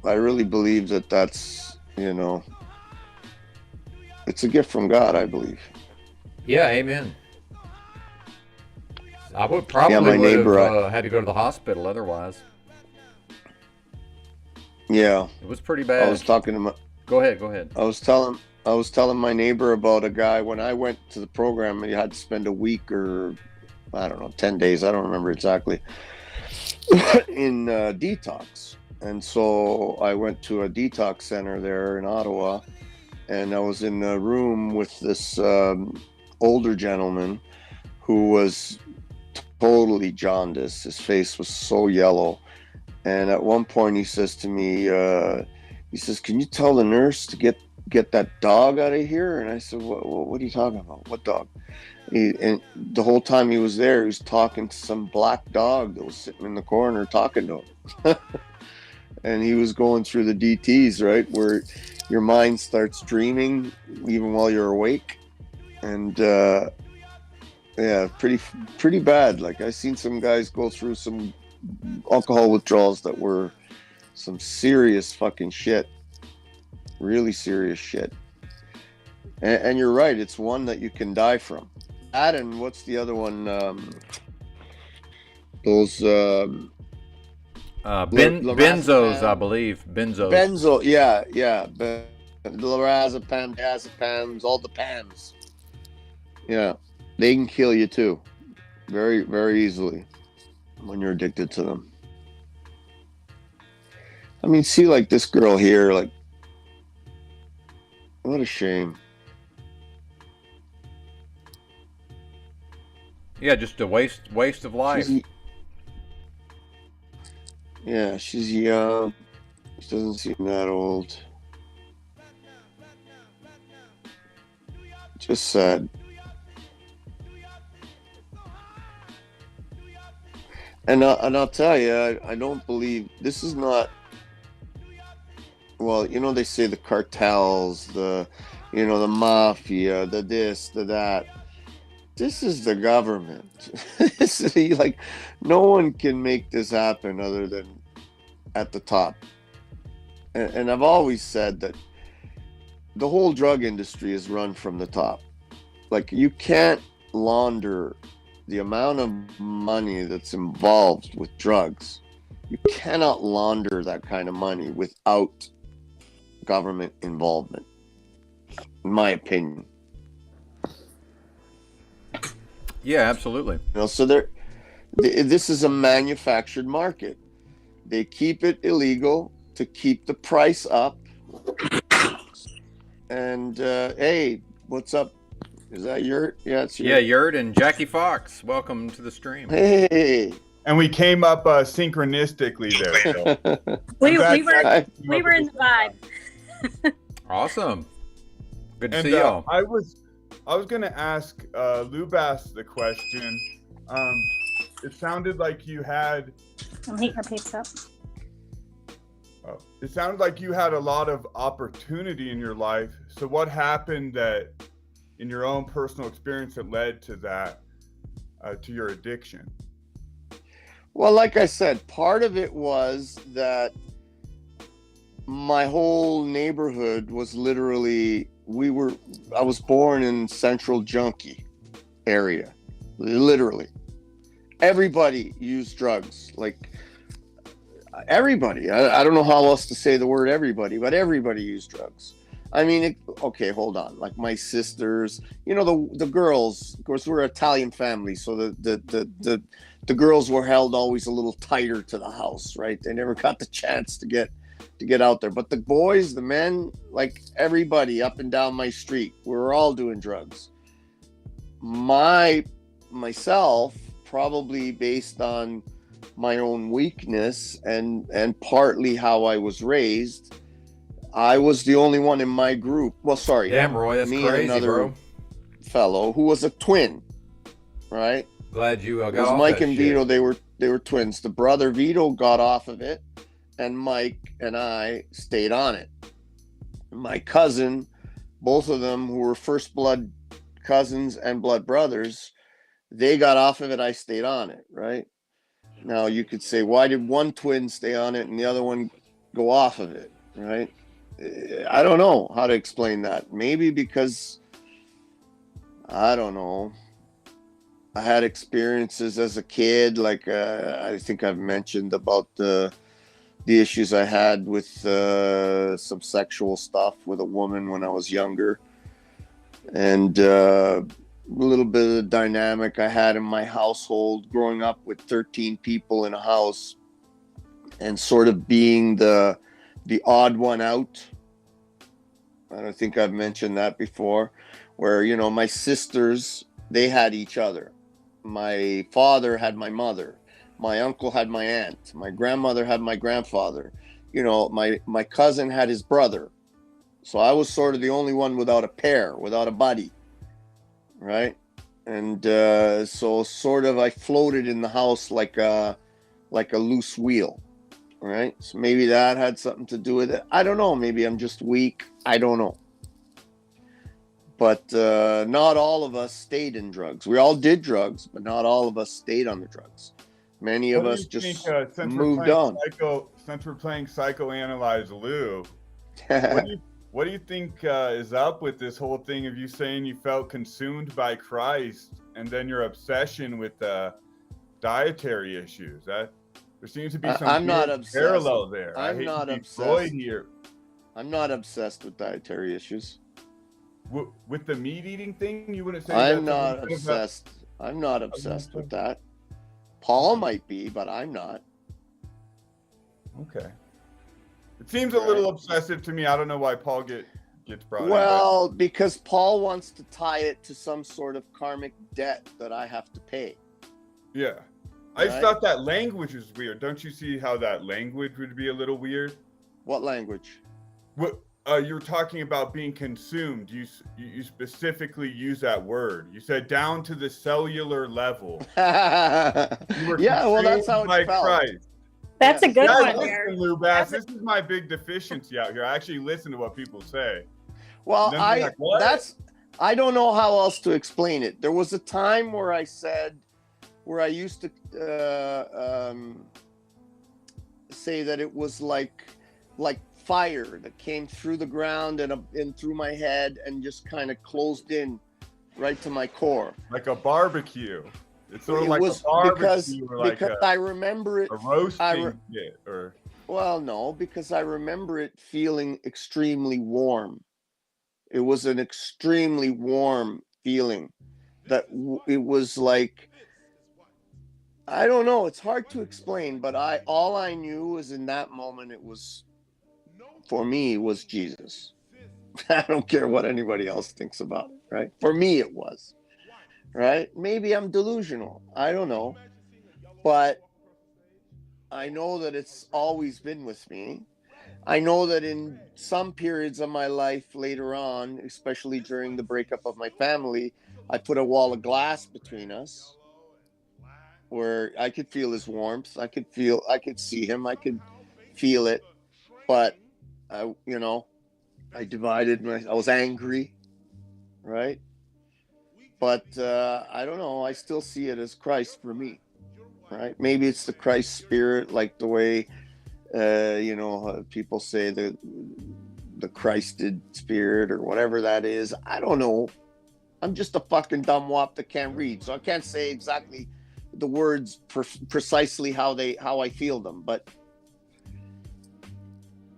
I really believe that's it's a gift from God, I believe. Yeah, amen. I would probably have had to go to the hospital otherwise. Yeah. It was pretty bad. I was talking to Go ahead. I was telling my neighbor about a guy when I went to the program, and you had to spend a week or I don't know, 10 days, I don't remember exactly, in detox. And so I went to a detox center there in Ottawa, and I was in a room with this older gentleman who was totally jaundiced. His face was so yellow. And at one point he says to me, he says, "Can you tell the nurse to get that dog out of here?" And I said, what are you talking about? What dog? And the whole time he was there, he was talking to some black dog that was sitting in the corner talking to him. And he was going through the DTs, right, where your mind starts dreaming even while you're awake. And yeah, pretty bad. Like, I seen some guys go through some alcohol withdrawals that were some serious fucking shit. Really serious shit. And you're right, it's one that you can die from. That, and what's the other one? Those benzos, I believe. Benzos. Yeah. Lorazepam, diazepams, all the PAMs. Yeah, they can kill you too, very, very easily when you're addicted to them. I mean, see, like this girl here, like, what a shame. Yeah, just a waste of life. She's young. She doesn't seem that old. Just sad. And I'll tell you, I don't believe this is not. Well, they say the cartels, the mafia, the this, the that. This is the government. Like, no one can make this happen other than at the top. And I've always said that the whole drug industry is run from the top. Like, you can't launder the amount of money that's involved with drugs. You cannot launder that kind of money without government involvement, in my opinion. Yeah, absolutely. So this is a manufactured market. They keep it illegal to keep the price up. And hey, what's up? Is that Yurt? Yeah, it's Yurt. Yeah, Yurt and Jackie Fox. Welcome to the stream. Hey. And we came up synchronistically there. we were in the vibe. Awesome. Good to see y'all. I was gonna ask Lubas the question. It sounded like you had. I'll heat her pizza. It sounded like you had a lot of opportunity in your life. So what happened that, in your own personal experience, that led to that, to your addiction? Well, like I said, part of it was that my whole neighborhood was literally, I was born in Central Junkie area, literally. Everybody used drugs. Like, everybody. I don't know how else to say the word everybody, but everybody used drugs. I mean, okay, hold on. Like my sisters, you know, the girls. Of course, we're an Italian family, so the girls were held always a little tighter to the house, right? They never got the chance to get out there. But the boys, the men, like everybody up and down my street, we were all doing drugs. Myself, probably based on my own weakness and partly how I was raised, I was the only one in my group. Well, sorry, Damn, Roy, that's me crazy, and another bro. fellow who was a twin, right? Glad you It got was off Mike that and shit. Vito. They were twins. The brother Vito got off of it, and Mike and I stayed on it. My cousin, both of them who were first blood cousins and blood brothers, they got off of it. I stayed on it, right? Now you could say, why did one twin stay on it and the other one go off of it, right? I don't know how to explain that. Maybe because, I don't know, I had experiences as a kid, like I think I've mentioned about the issues I had with some sexual stuff with a woman when I was younger, and a little bit of the dynamic I had in my household growing up with 13 people in a house and sort of being the odd one out. I don't think I've mentioned that before, where, you know, my sisters, they had each other. My father had my mother. My uncle had my aunt. My grandmother had my grandfather. You know, my cousin had his brother. So I was sort of the only one without a pair, without a buddy, right? And so sort of I floated in the house like a loose wheel, right? So maybe that had something to do with it. I don't know. Maybe I'm just weak. I don't know. But not all of us stayed in drugs. We all did drugs, but not all of us stayed on the drugs. Many of us just moved on. Since we're playing Psychoanalyze Lou, what do you think is up with this whole thing of you saying you felt consumed by Christ and then your obsession with dietary issues? That there seems to be some I'm not obsessed. parallel there. I'm not obsessed. Here. I'm not obsessed with dietary issues. With the meat eating thing, you wouldn't say I'm not obsessed. I'm not obsessed with that. Paul might be, but I'm not. Okay. It seems a little obsessive to me. I don't know why Paul gets brought Well, because Paul wants to tie it to some sort of karmic debt that I have to pay. Yeah. I just thought that language was weird. Don't you see how that language would be a little weird? What language? What you were talking about being consumed. You specifically use that word. You said down to the cellular level. Yeah, well, that's how it felt. Christ. That's a good one, listen, Lou Bass. This is my big deficiency out here. I actually listen to what people say. Well, I don't know how else to explain it. There was a time where I used to say that it was like fire that came through the ground and through my head and just kind of closed in right to my core. Like a barbecue. It's sort of like a barbecue because I remember it. A roasting pit, or well, no, because I remember it feeling extremely warm. It was an extremely warm feeling. That it was like, I don't know. It's hard to explain, but all I knew was in that moment it was, for me, was Jesus. I don't care what anybody else thinks about it, right? For me, it was. Right? Maybe I'm delusional. I don't know. But I know that it's always been with me. I know that in some periods of my life later on, especially during the breakup of my family, I put a wall of glass between us where I could feel his warmth. I could see him. I could feel it. But I divided I was angry, right? But I don't know. I still see it as Christ for me, right? Maybe it's the Christ spirit, like the way, people say the Christed spirit or whatever that is. I don't know. I'm just a fucking dumb wop that can't read, so I can't say exactly the words precisely how I feel them. But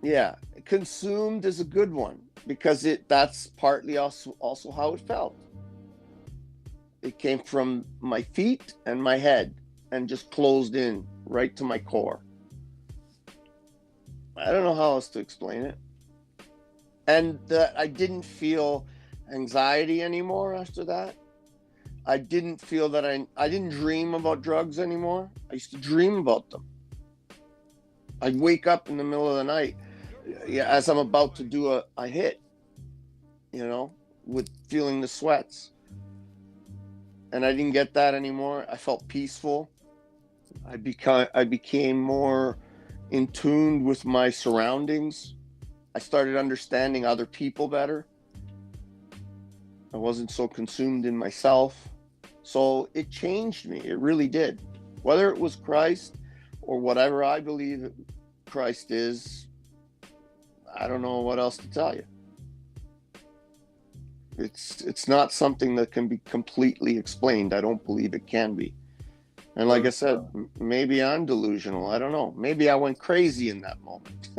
Yeah, consumed is a good one because that's partly also how it felt. It came from my feet and my head and just closed in right to my core. I don't know how else to explain it. And that I didn't feel anxiety anymore after that. I didn't feel that I didn't dream about drugs anymore. I used to dream about them. I'd wake up in the middle of the night, as I'm about to do a hit, with feeling the sweats. And I didn't get that anymore. I felt peaceful. I became more in tune with my surroundings. I started understanding other people better. I wasn't so consumed in myself. So it changed me. It really did. Whether it was Christ or whatever I believe Christ is, I don't know what else to tell you. It's not something that can be completely explained. I don't believe it can be. And like I said, maybe I'm delusional. I don't know. Maybe I went crazy in that moment.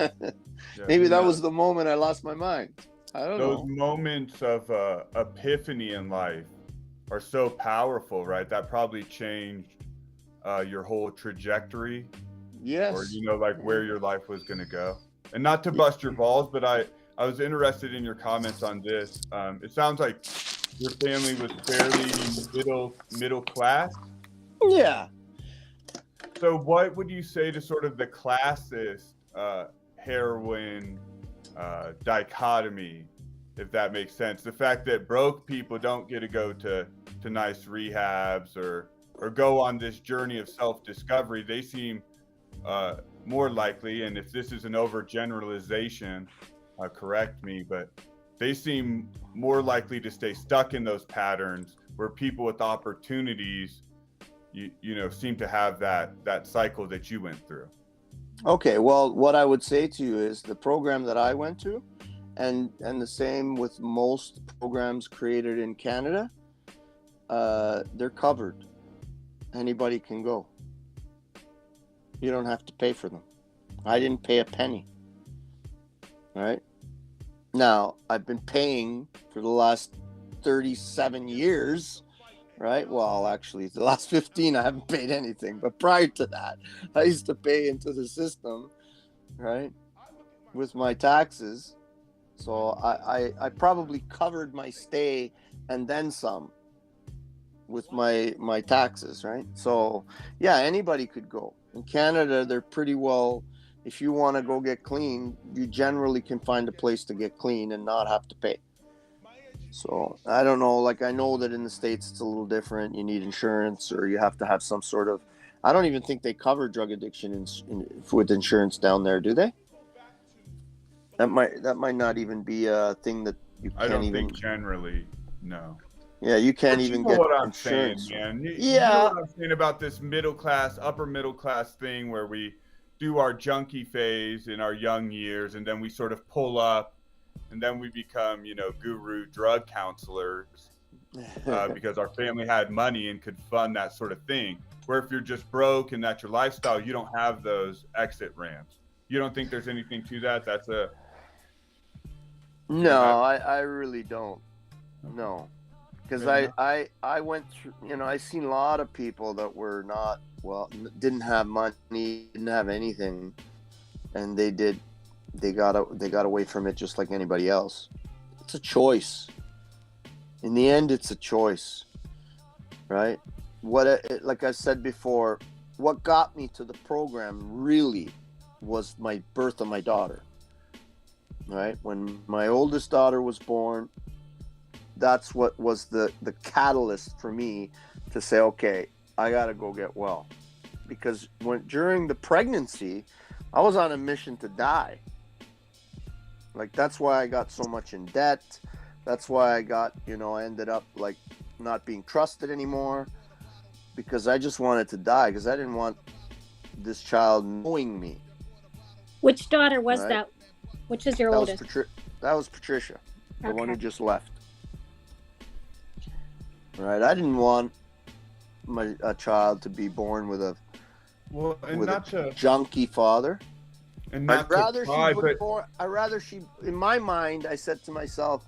Maybe that was the moment I lost my mind. I don't know. Those moments of epiphany in life are so powerful, right? That probably changed your whole trajectory. Yes. Or, like where your life was going to go. And not to bust your balls, but I was interested in your comments on this. It sounds like your family was fairly middle class. Yeah. So what would you say to sort of the classist heroin dichotomy, if that makes sense? The fact that broke people don't get to go to nice rehabs or go on this journey of self-discovery. They seem more likely, and if this is an overgeneralization, correct me, but they seem more likely to stay stuck in those patterns where people with opportunities seem to have that cycle that you went through. Okay, well, what I would say to you is the program that I went to, and the same with most programs created in Canada, they're covered. Anybody can go. You don't have to pay for them. I didn't pay a penny. Right? Now, I've been paying for the last 37 years, right? Well, actually, the last 15, I haven't paid anything. But prior to that, I used to pay into the system, right, with my taxes. So I probably covered my stay and then some with my taxes, right? So, yeah, anybody could go. In Canada, they're pretty well, if you want to go get clean, you generally can find a place to get clean and not have to pay. So I don't know, like I know that in the States it's a little different. You need insurance or you have to have some sort of, I don't even think they cover drug addiction with insurance down there, do they? That might not even be a thing that you can't even. I don't think generally, no. Yeah, you can't even get what I'm insurance. saying, man. Yeah. You know what I'm saying about this middle class, upper middle class thing where we do our junkie phase in our young years and then we sort of pull up and then we become, guru drug counselors because our family had money and could fund that sort of thing. Where if you're just broke and that's your lifestyle, you don't have those exit ramps. You don't think there's anything to that? That's a... No, I really don't. No. Because I went through, I seen a lot of people that were not, didn't have money, didn't have anything, and they got away from it just like anybody else. It's a choice. In the end, it's a choice, right? Like I said before, what got me to the program really was my birth of my daughter, right? When my oldest daughter was born, that's what was the catalyst for me to say, okay, I got to go get well. Because during the pregnancy, I was on a mission to die. Like, that's why I got so much in debt. That's why I got, I ended up like not being trusted anymore because I just wanted to die because I didn't want this child knowing me. Which daughter was that? Which is your oldest? That was Patricia, the one who Okay. just left. Right, I didn't want a child to be born with a junkie father. And not I'd rather to cry, she but I'd rather she, in my mind, I said to myself,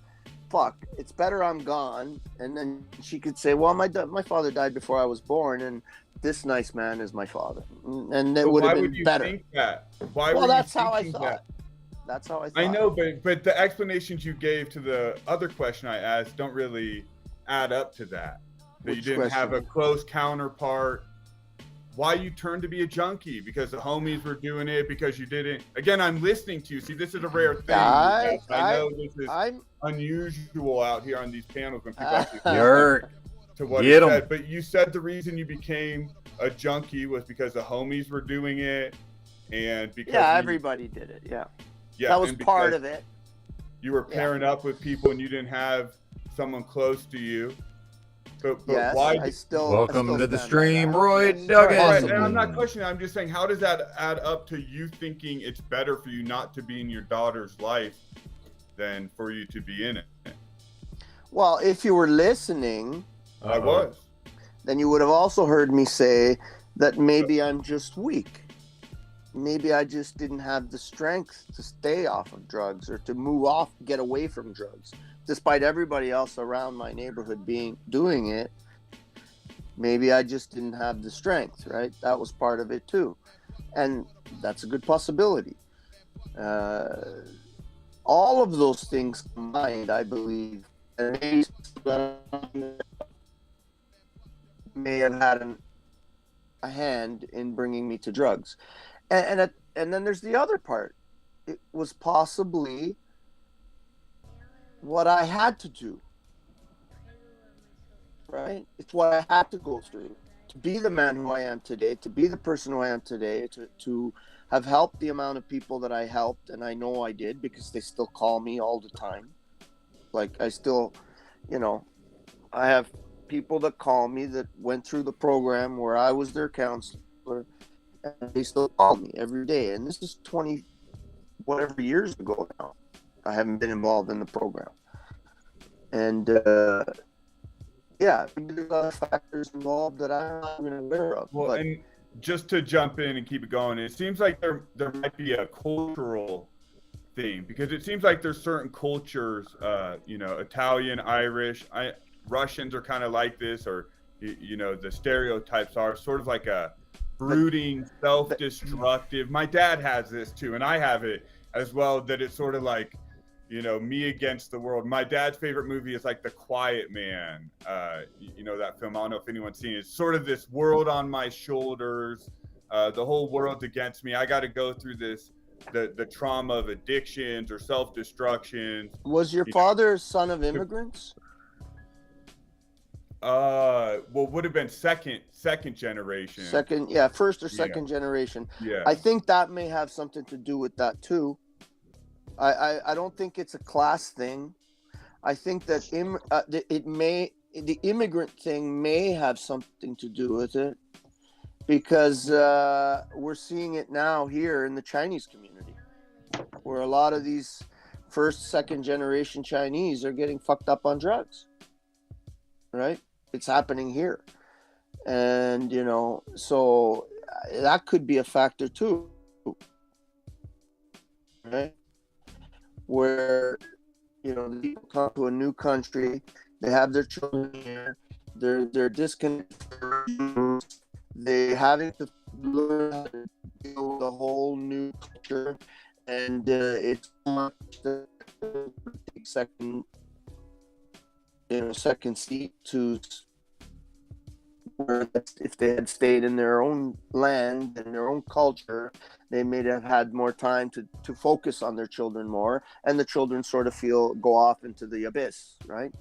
fuck, it's better I'm gone. And then she could say, well, my father died before I was born, and this nice man is my father. And it would have been better. Why would you think that? Why Well, were that's you how I thinking thought. that? That's how I thought. I know, but the explanations you gave to the other question I asked don't really add up to that. That you didn't have a close counterpart. Why you turned to be a junkie? Because the homies were doing it, because you didn't. Again, I'm listening to you. See, this is a rare thing. I know this is unusual out here on these panels when people actually to what you said. But you said the reason you became a junkie was because the homies were doing it, and because everybody did it. Yeah, that was part of it. You were pairing up with people, and you didn't have someone close to you. But yes, why? Welcome to the stream, Roy Duggan. Right, and I'm not questioning. I'm just saying, how does that add up to you thinking it's better for you not to be in your daughter's life than for you to be in it? Well, if you were listening, I was. Then you would have also heard me say that maybe I'm just weak. Maybe I just didn't have the strength to stay off of drugs or to move off, get away from drugs. Despite everybody else around my neighborhood doing it, maybe I just didn't have the strength, right? That was part of it too. And that's a good possibility. All of those things combined, I believe, may have had a hand in bringing me to drugs. And then there's the other part. It was possibly what I had to do, right? It's what I had to go through to be the man who I am today, to be the person who I am today, to have helped the amount of people that I helped, and I know I did because they still call me all the time. Like I still, I have people that call me that went through the program where I was their counselor, and they still call me every day. And this is 20 whatever years ago now. I haven't been involved in the program. And there's other factors involved that I'm not even aware of. Well, and just to jump in and keep it going, it seems like there might be a cultural thing, because it seems like there's certain cultures, Italian, Irish, Russians are kind of like this, or the stereotypes are sort of like a brooding, self-destructive. My dad has this too, and I have it as well, that it's sort of like, me against the world. My dad's favorite movie is like The Quiet Man. That film. I don't know if anyone's seen it. It's sort of this world on my shoulders. The whole world's against me. I got to go through this, the trauma of addictions or self-destruction. Was your father a son of immigrants? Would have been second generation. First or second generation. Yeah. I think that may have something to do with that too. I don't think it's a class thing. I think that the immigrant thing may have something to do with it, because we're seeing it now here in the Chinese community, where a lot of these first, second generation Chinese are getting fucked up on drugs. Right? It's happening here. And, so that could be a factor too. Right? Where, the people come to a new country, they have their children here, they're disconnected, they're having to learn how to deal with a whole new culture, and it's much to take second seat to where if they had stayed in their own land and their own culture, they may have had more time to focus on their children more, and the children sort of go off into the abyss, right?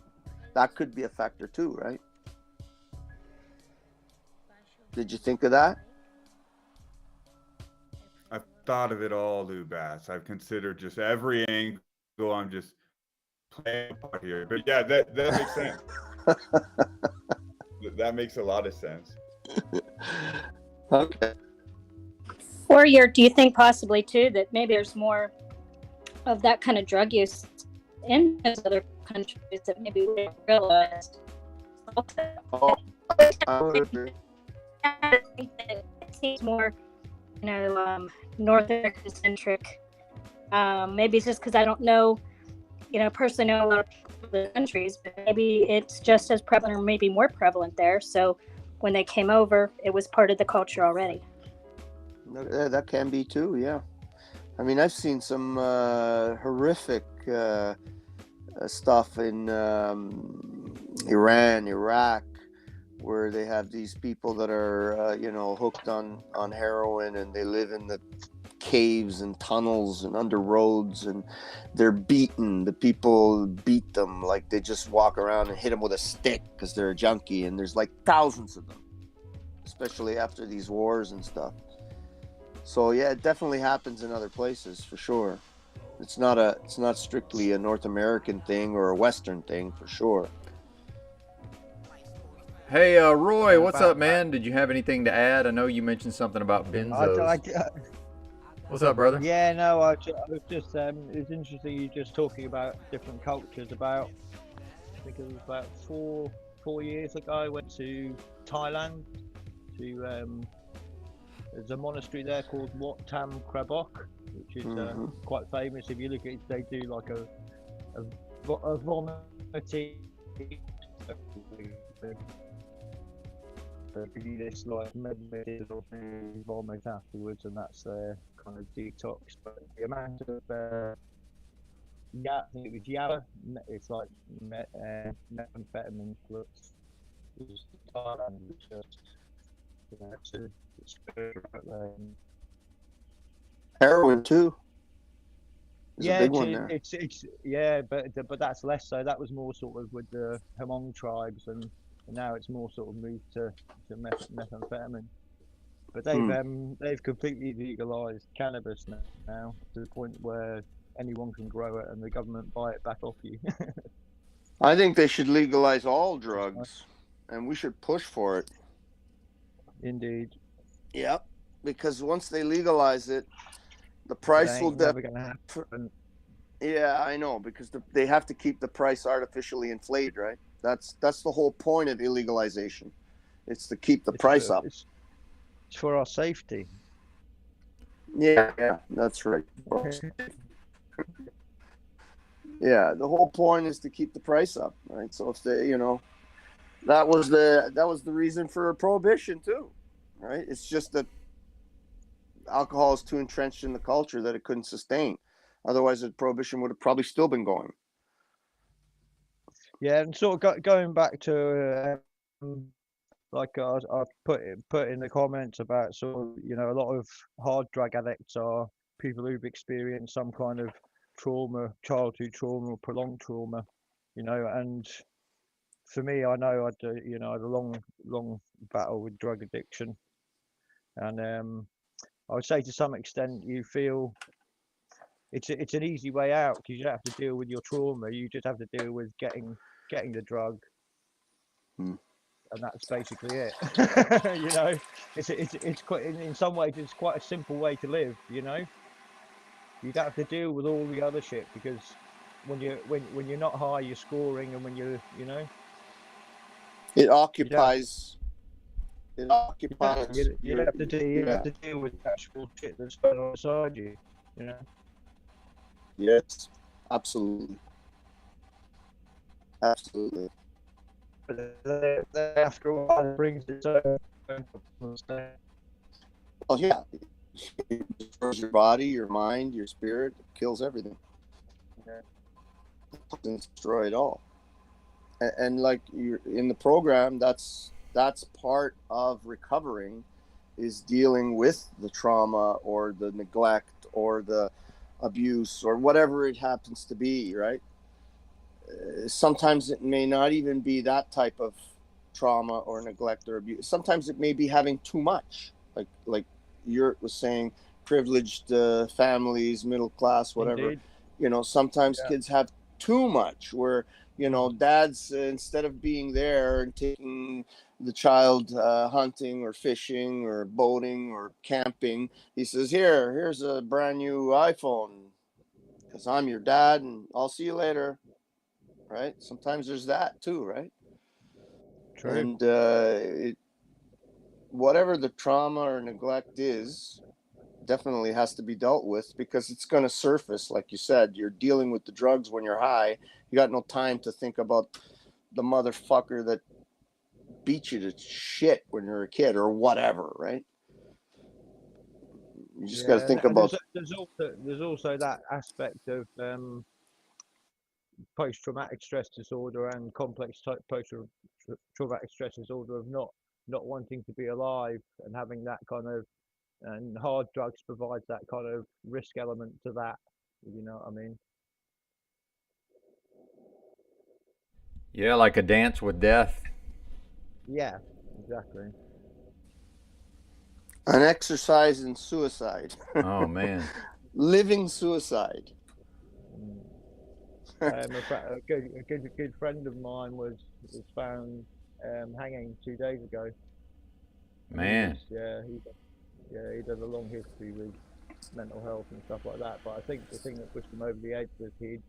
That could be a factor too, right? Did you think of that? I've thought of it all, Lou Bass. I've considered just every angle. I'm just playing a part here, but yeah, that makes sense. That makes a lot of sense. Okay. Or do you think possibly too that maybe there's more of that kind of drug use in those other countries that maybe we don't realize? I would agree. I think that it seems more North American centric. Maybe it's just because I don't know, personally know a lot of people in the countries, but maybe it's just as prevalent or maybe more prevalent there. So when they came over, it was part of the culture already. That can be too, yeah. I mean, I've seen some horrific stuff in Iran, Iraq, where they have these people that are, hooked on heroin, and they live in the caves and tunnels and under roads, and they're beaten. The people beat them, like they just walk around and hit them with a stick because they're a junkie, and there's like thousands of them, especially after these wars and stuff. So yeah, it definitely happens in other places for sure. It's not strictly a North American thing or a Western thing for sure. Hey, Roy, what's up, man? Did you have anything to add? I know you mentioned something about benzos. What's up, brother? Yeah, no, I was just, it was interesting you just talking about different cultures. I think it was about four years ago, I went to Thailand to, there's a monastery there called Wat Tam Krabok, which is quite famous. If you look at it, they do like a vomiting. They do this like meditative or vomit afterwards, and that's their kind of detox. But the amount of I think it was Yaba. It's like methamphetamine plus Thailand. It's Heroin too. Yeah, a big one there. it's yeah, but that's less so. That was more sort of with the Hmong tribes, and now it's more sort of moved to methamphetamine. But they've completely legalized cannabis now to the point where anyone can grow it and the government buy it back off you. I think they should legalize all drugs, and we should push for it. Indeed. Yep, because once they legalize it, the price will never gonna happen. Yeah, I know, because they have to keep the price artificially inflated, right? That's the whole point of illegalization. It's to keep the price up. It's for our safety. Yeah, that's right. Yeah, the whole point is to keep the price up, right? So if they, that was the reason for prohibition too, right? It's just that alcohol is too entrenched in the culture that it couldn't sustain. Otherwise, the prohibition would have probably still been going. Yeah, and sort of going back to like I've put in the comments about sort of a lot of hard drug addicts are people who've experienced some kind of trauma, childhood trauma or prolonged trauma, and for me, I know I had a long battle with drug addiction, and I would say to some extent you feel it's an easy way out because you don't have to deal with your trauma. You just have to deal with getting the drug, and that's basically it. It's quite in some ways it's quite a simple way to live. You don't have to deal with all the other shit because when you're not high, you're scoring, and when you're it occupies. It occupies. You have to deal with actual shit that's going on inside you. Yes, absolutely. Absolutely. But after a while, it brings its own. Well, yeah, it destroys your body, your mind, your spirit. It kills everything. Yeah. It doesn't destroy it all. And like you're in the program, that's part of recovering, is dealing with the trauma or the neglect or the abuse or whatever it happens to be, right? Sometimes it may not even be that type of trauma or neglect or abuse. Sometimes it may be having too much, like Yurt was saying, privileged families, middle class, whatever. Indeed. Sometimes kids have too much where dads, instead of being there and taking the child hunting or fishing or boating or camping, he says, here's a brand new iPhone because I'm your dad and I'll see you later. Right? Sometimes there's that too, right? True. And whatever the trauma or neglect is, definitely has to be dealt with, because it's going to surface. Like you said, you're dealing with the drugs when you're high. You got no time to think about the motherfucker that beat you to shit when you're a kid or whatever, right? You just got to think and about. there's also that aspect of post-traumatic stress disorder and complex post-traumatic stress disorder of not wanting to be alive, and having that kind of, and hard drugs provides that kind of risk element to that, you know what I mean? Yeah, like a dance with death. Yeah, exactly. An exercise in suicide. Oh man. Living suicide. A good friend of mine was found hanging 2 days ago. Man. He does a long history with mental health and stuff like that. But I think the thing that pushed him over the edge was he'd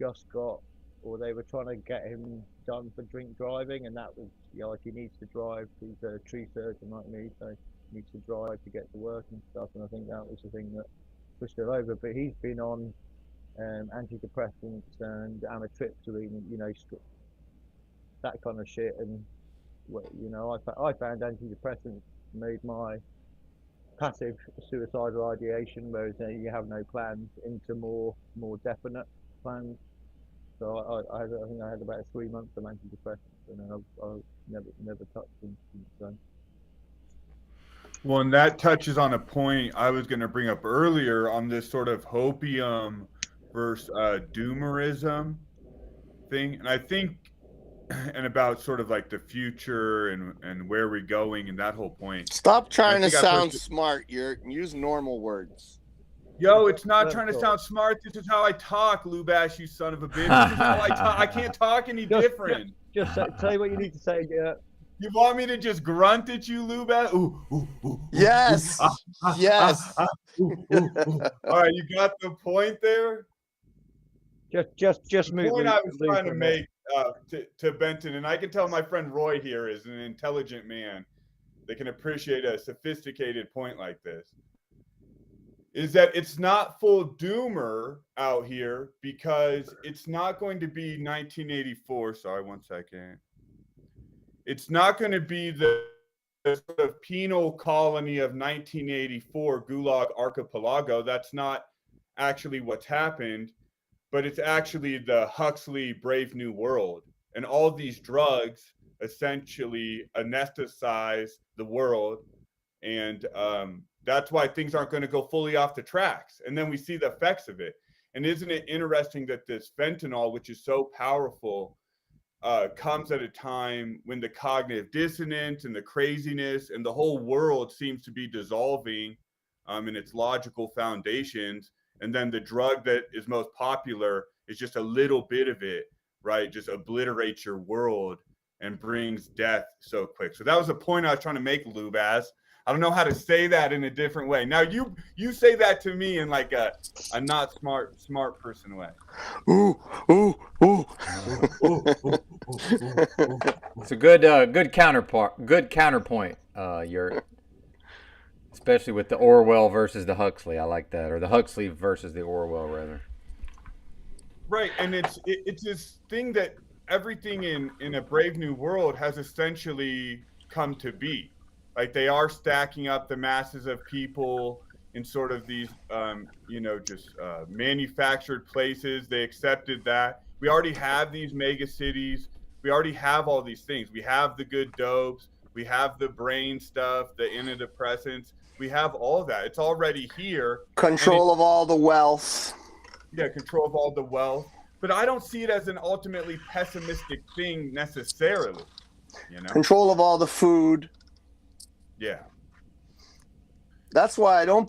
just got, or they were trying to get him done for drink driving, and that was, you know, like, he needs to drive. He's a tree surgeon like me, so he needs to drive to get to work and stuff. And I think that was the thing that pushed it over. But he's been on antidepressants and amitriptyline, you know, that kind of shit. And you know, I found antidepressants made my passive suicidal ideation, whereas you have no plans, into more definite plans. So I think I had about 3 months of antidepressants, and then I've never touched them since then. Well, and that touches on a point I was going to bring up earlier on this sort of hopium versus doomerism thing. And I think, and about sort of like the future and where we're going and that whole point. Stop trying to sound smart. Use normal words. Yo, it's not trying to sound smart. This is how I talk, Lubash, you son of a bitch. This is how I talk. I can't talk any different. Just say what you need to say. Yeah. You want me to just grunt at you, Lubash? Ooh, ooh, ooh, yes. Yes. All right, you got the point there? Just move. The point I was trying to make to Benton, and I can tell my friend Roy here is an intelligent man that can appreciate a sophisticated point like this, is that it's not full doomer out here, because it's not going to be 1984. Sorry, 1 second. It's not going to be the sort of penal colony of 1984, Gulag Archipelago. That's not actually what's happened, but it's actually the Huxley Brave New World. And all these drugs essentially anesthetize the world. And that's why things aren't going to go fully off the tracks. And then we see the effects of it. And isn't it interesting that this fentanyl, which is so powerful, comes at a time when the cognitive dissonance and the craziness and the whole world seems to be dissolving in its logical foundations. And then the drug that is most popular is just a little bit of it, right? Just obliterates your world and brings death so quick. So that was the point I was trying to make, Lubaz. I don't know how to say that in a different way. Now you say that to me in like a not smart person way. Ooh, ooh, ooh. It's a good counterpoint. You're especially with the Orwell versus the Huxley. I like that, or the Huxley versus the Orwell, rather. Right, and it's this thing that everything in a Brave New World has essentially come to be. Like, they are stacking up the masses of people in sort of these, just manufactured places. They accepted that. We already have these mega cities. We already have all these things. We have the good dopes. We have the brain stuff, the antidepressants. We have all that. It's already here. Control of all the wealth. Yeah, control of all the wealth. But I don't see it as an ultimately pessimistic thing necessarily. You know? Control of all the food. Yeah. That's why I don't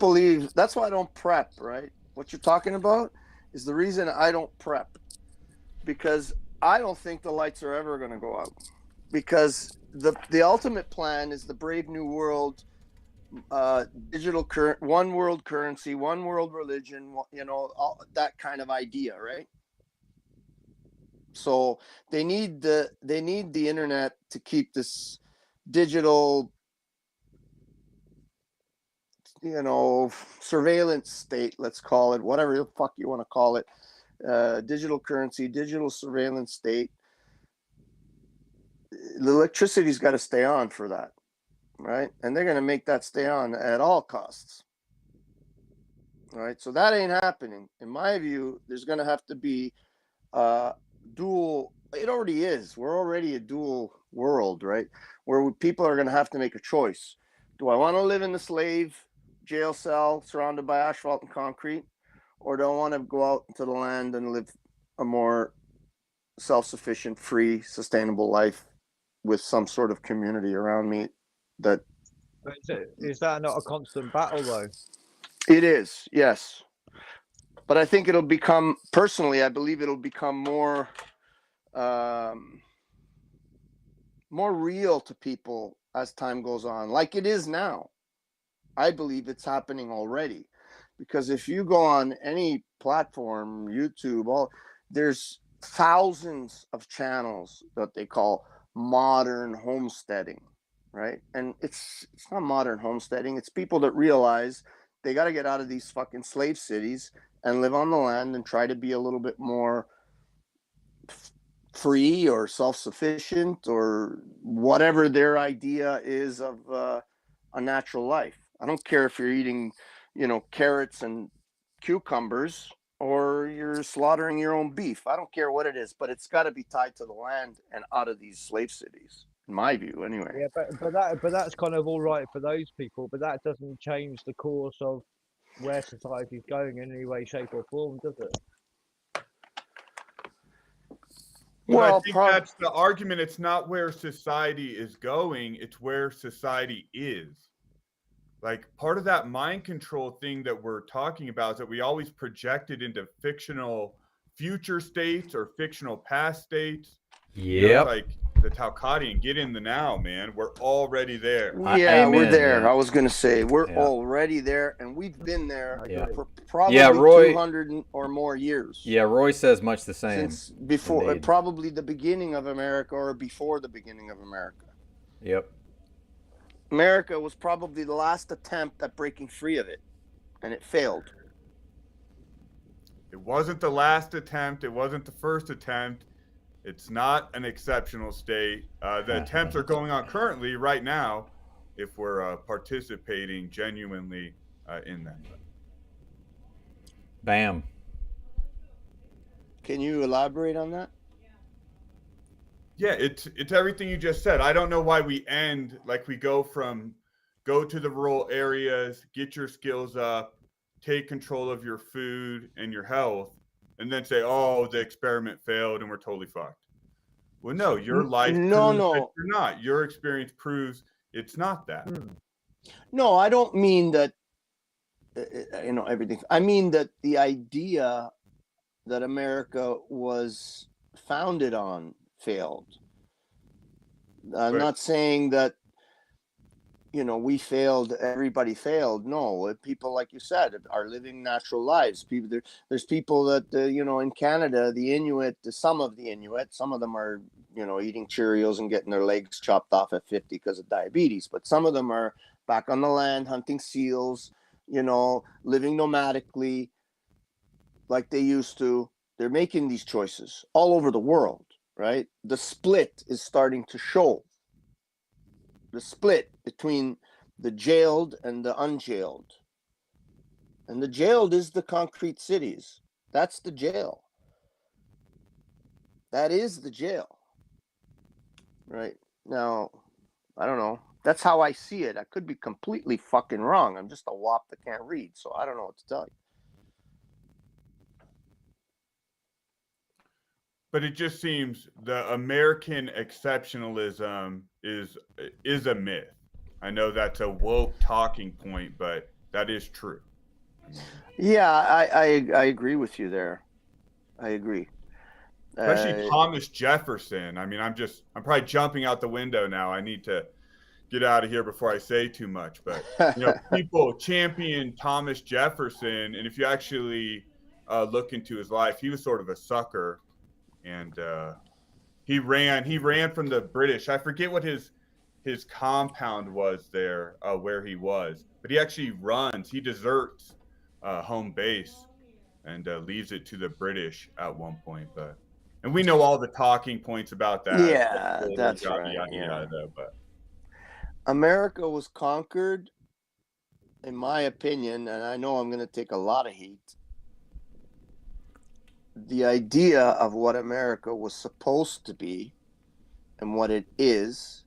prep, right? What you're talking about is the reason I don't prep. Because I don't think the lights are ever going to go out. Because the ultimate plan is the Brave New World, digital one world currency, one world religion, all that kind of idea, right? So they need the internet to keep this digital surveillance state, let's call it, whatever the fuck you want to call it, digital currency, digital surveillance state, the electricity's got to stay on for that, right? And they're going to make that stay on at all costs. Right, so that ain't happening. In my view, there's going to have to be dual. It already is. We're already a dual world, right? Where people are going to have to make a choice. Do I want to live in the slave jail cell surrounded by asphalt and concrete, or do I want to go out into the land and live a more self-sufficient, free, sustainable life with some sort of community around me? That is that not a constant battle though? It is, yes. But I think it'll become, personally, I believe it'll become more real to people as time goes on, like it is now. I believe it's happening already. Because if you go on any platform, YouTube, there's thousands of channels that they call modern homesteading, right? And it's not modern homesteading. It's people that realize they got to get out of these fucking slave cities and live on the land and try to be a little bit more free or self-sufficient or whatever their idea is of a natural life. I don't care if you're eating, carrots and cucumbers or you're slaughtering your own beef. I don't care what it is, but it's got to be tied to the land and out of these slave cities. In my view, anyway. Yeah, but that's kind of all right for those people, but that doesn't change the course of where society is going in any way, shape, or form, does it? Well, I think that's the argument. It's not where society is going; it's where society is. Like, part of that mind control thing that we're talking about is that we always project it into fictional future states or fictional past states. Yeah, like the Talcadian, get in the now, man. We're already there. Yeah, we're there. I was going to say, we're already there, and we've been there for probably 200 or more years. Yeah, Roy says much the same. Since before, probably the beginning of America or before the beginning of America. Yep. America was probably the last attempt at breaking free of it, and it failed. It wasn't the last attempt. It wasn't the first attempt. It's not an exceptional state. The attempts are going on currently, right now, if we're participating genuinely in that. Bam. Can you elaborate on that? Yeah, it's everything you just said. I don't know why we end like we go to the rural areas, get your skills up, take control of your food and your health, and then say, oh, the experiment failed and we're totally fucked. Well, no, your life proves that you're not. Your experience proves it's not that. No, I don't mean that, everything. I mean that the idea that America was founded on failed. I'm not saying that, we failed, everybody failed. No, people, like you said, are living natural lives. There's people that, in Canada, the Inuit, some of the Inuit, some of them are, eating Cheerios and getting their legs chopped off at 50 because of diabetes. But some of them are back on the land, hunting seals, living nomadically like they used to. They're making these choices all over the world, right? The split is starting to show. The split between the jailed and the unjailed. And the jailed is the concrete cities. That's the jail. That is the jail. Right? Now, I don't know. That's how I see it. I could be completely fucking wrong. I'm just a wop that can't read, so I don't know what to tell you. But it just seems the American exceptionalism is a myth. I know that's a woke talking point, but that is true. Yeah, I agree with you there. I agree. Especially Thomas Jefferson. I mean, I'm probably jumping out the window now. I need to get out of here before I say too much. But people champion Thomas Jefferson, and if you actually look into his life, he was sort of a sucker. And he ran from the British. I forget what his his compound was there, where he was. But he actually runs. He deserts home base and leaves it to the British at one point. And we know all the talking points about that. Yeah, that's right. Yeah. But America was conquered, in my opinion, and I know I'm going to take a lot of heat. The idea of what America was supposed to be and what it is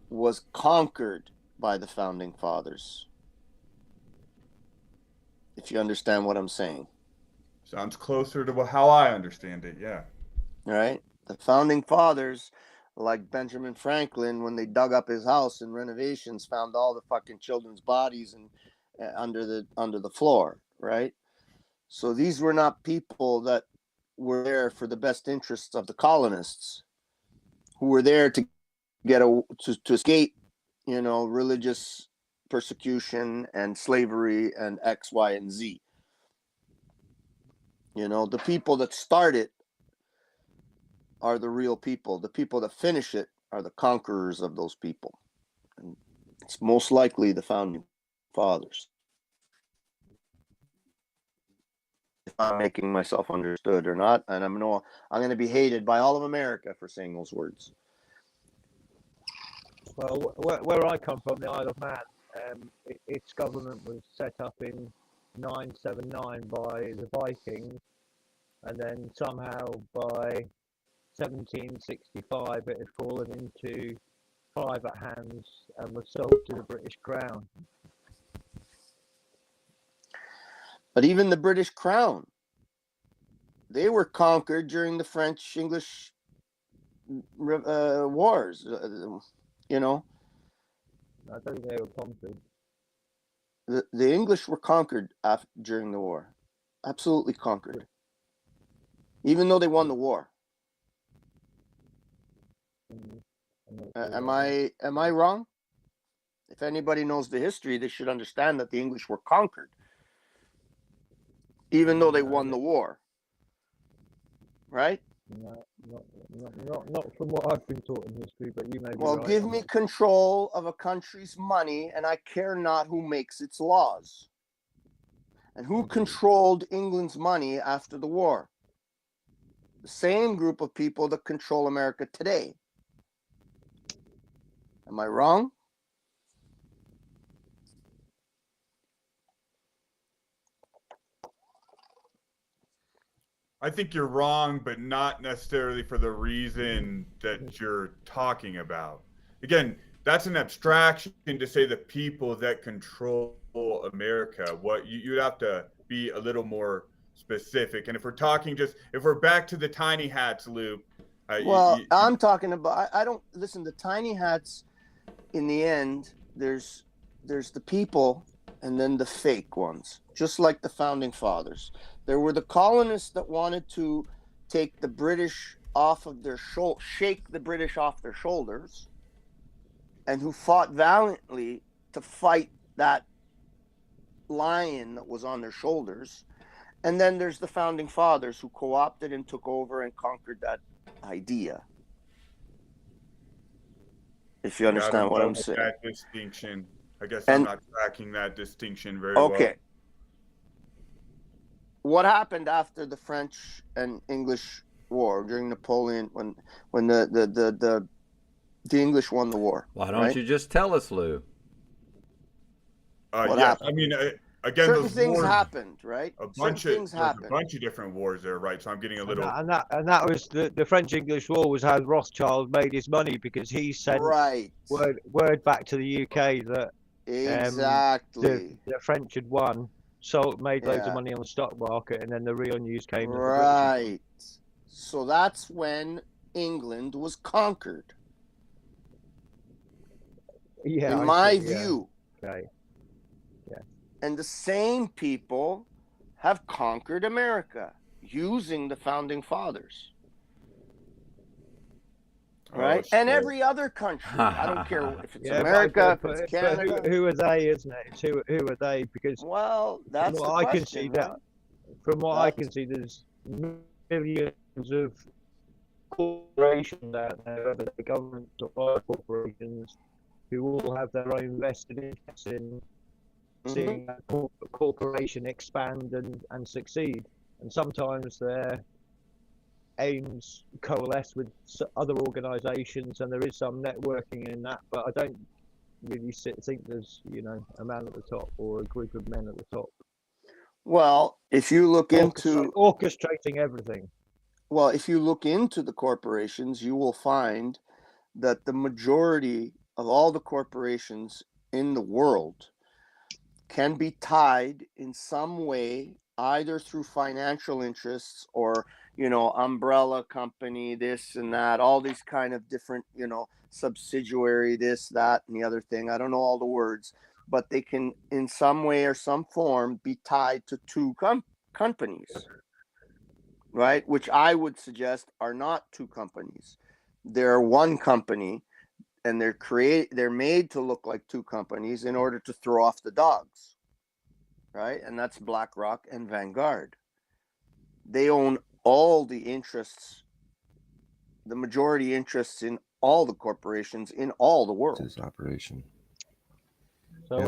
was conquered by the founding fathers. If you understand what I'm saying. Sounds closer to how I understand it, yeah. Right? The founding fathers, like Benjamin Franklin, when they dug up his house in renovations, found all the fucking children's bodies and under the floor, right? So these were not people that were there for the best interests of the colonists, who were there to get to escape, religious persecution and slavery and X, Y, and Z. The people that start it are the real people. The people that finish it are the conquerors of those people. And it's most likely the founding fathers. If I'm making myself understood or not, and I'm going to be hated by all of America for saying those words. Well, where I come from, the Isle of Man, its government was set up in 979 by the Vikings, and then somehow by 1765 it had fallen into private hands and was sold to the British Crown. But even the British Crown, they were conquered during the French-English wars. I don't think they were conquered. The English were conquered during the war. Absolutely conquered. Even though they won the war. Am I wrong? If anybody knows the history, they should understand that the English were conquered. Even though they won the war. Right? Not from what I've been taught in history, but you may be Well, right. give me control of a country's money, and I care not who makes its laws. And who controlled England's money after the war? The same group of people that control America today. Am I wrong? I think you're wrong, but not necessarily for the reason that you're talking about. Again, that's an abstraction to say the people that control America. What you'd have to be a little more specific. And if we're talking if we're back to the tiny hats, Lou. I'm talking about, I don't, listen, the tiny hats, in the end, there's the people and then the fake ones, just like the founding fathers. There were the colonists that wanted to take the British off of their shake the British off their shoulders, and who fought valiantly to fight that lion that was on their shoulders. And then there's the founding fathers who co-opted and took over and conquered that idea. If you understand what I'm saying. That distinction. I guess I'm not tracking that distinction very well. Okay. What happened after the French and English war during Napoleon, when the English won the war? Why don't you just tell us, Lou? What yeah, happened? I mean, again, certain those things wars, happened, right? A bunch of different wars there, right? So I'm getting a little. And that was the French-English War was how Rothschild made his money, because he sent word back to the UK that exactly the French had won. So made loads of money on the stock market, and then the real news came. Right. So that's when England was conquered. Yeah. In my view. Okay. Yeah. And the same people have conquered America using the founding fathers. Right? And every other country. I don't care if it's America, if it's Canada. But who are they, isn't it? Who are they? Because that's from what I can see, from what I can see, there's millions of corporations out there, whether they're government or private corporations, who all have their own vested interests in seeing that corporation expand and succeed. And sometimes their aims coalesce with other organisations, and there is some networking in that. But I don't really think there's, you know, a man at the top or a group of men at the top. Well, if you look into orchestrating everything. Well, if you look into the corporations, you will find that the majority of all the corporations in the world can be tied in some way, either through financial interests or, you know, umbrella company, this and that, all these kind of different, you know, subsidiary, this, that, and the other thing. I don't know all the words, but they can in some way or some form be tied to two companies, right? Which I would suggest are not two companies. They're one company, and they're made to look like two companies in order to throw off the dogs, right? And that's BlackRock and Vanguard. They own all the interests, the majority interests in all the corporations in all the world. This operation. So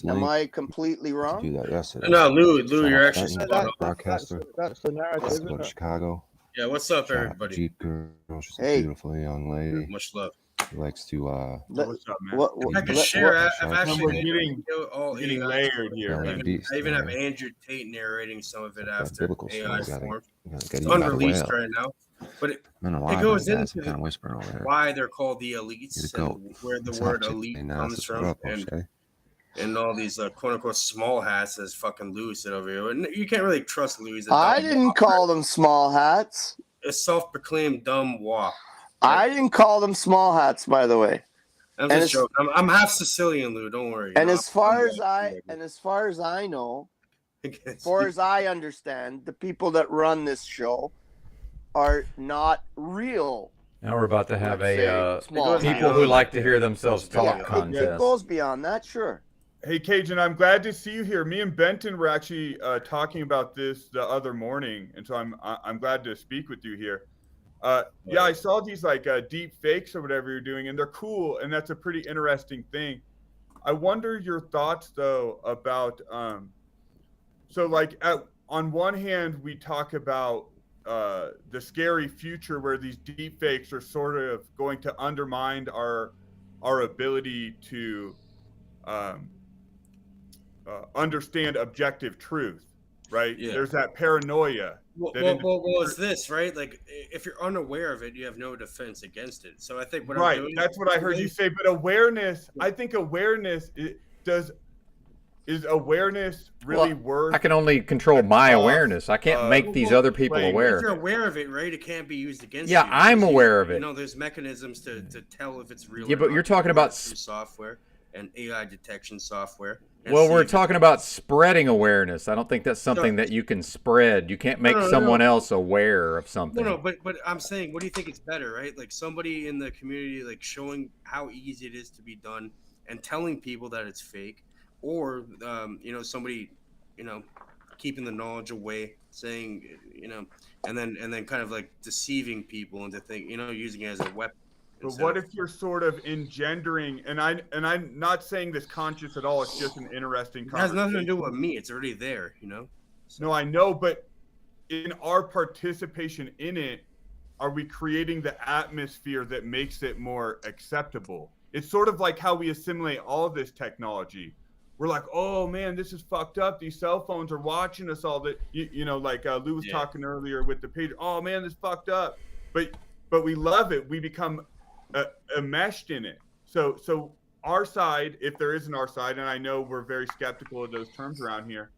am I completely wrong? Do that yesterday. No, Lou, you're actually Benton, spot on. broadcaster. That's the narrative. Let's go to Chicago. Yeah, what's up, Shot everybody? Jeep girl. She's a Hey. beautiful young lady. Much love. She likes to What's up, man? If I could share, I've actually We're getting AI. layered here, Yeah, man. beast, I even have man. Andrew Tate narrating some of it That after biblical AI story, formed. gotta It's get eaten by the unreleased whale. right now, but it I don't know why, goes but that's into kind of whispering over there. why they're called the You're elites the goat. and where the What's word up, elite Jay? Nah, comes what's from, up, O'Shea? and all these quote unquote small hats as fucking Lewis said over here. And you can't really trust Lewis. I didn't call them small hats. A self-proclaimed dumb wop. I didn't call them small hats, by the way. I'm And just it's- joking. I'm half Sicilian, Lou. Don't worry. And No, as far I'm as I know, as far as I understand, the people that run this show are not real. Now we're about to have let's say, a small people hats. who like to hear themselves talk Yeah, it contest. goes beyond that, sure. Hey, Cajun, I'm glad to see you here. Me and Benton were actually talking about this the other morning, and so I'm glad to speak with you here. Yeah, I saw these like deep fakes or whatever you're doing, and they're cool, and that's a pretty interesting thing. I wonder your thoughts though about so like on one hand we talk about the scary future where these deep fakes are sort of going to undermine our ability to understand objective truth, right? Yeah. There's that paranoia. Well, it's this, right? Like, if you're unaware of it, you have no defense against it. So I think what I'm doing, that's what I heard you say. But awareness, I think awareness is awareness really worth? I can only control my awareness. I can't make these other people aware. If you're aware of it, right, it can't be used against you. Yeah, I'm aware of it. You know, there's mechanisms to tell if it's real. Yeah, or but not. you're talking about software and AI detection software. And well, see we're if talking about spreading awareness. I don't think that's something that you can spread. You can't make someone else aware of something. No, but I'm saying, what do you think it's better, right? Like somebody in the community, like showing how easy it is to be done and telling people that it's fake, or you know, somebody, you know, keeping the knowledge away, saying, you know, and then kind of like deceiving people into think, you know, using it as a weapon. But what if you're sort of engendering, and I'm not saying this conscious at all, it's just an interesting It has conversation. nothing to do with me. It's already there, you know? No, I know, but in our participation in it, are we creating the atmosphere that makes it more acceptable? It's sort of like how we assimilate all of this technology. We're like, oh man, this is fucked up. These cell phones are watching us all. That you know, like Lou was talking earlier with the page. Oh man, this is fucked up. But we love it. We become enmeshed in it. So our side, if there isn't our side, and I know we're very skeptical of those terms around here,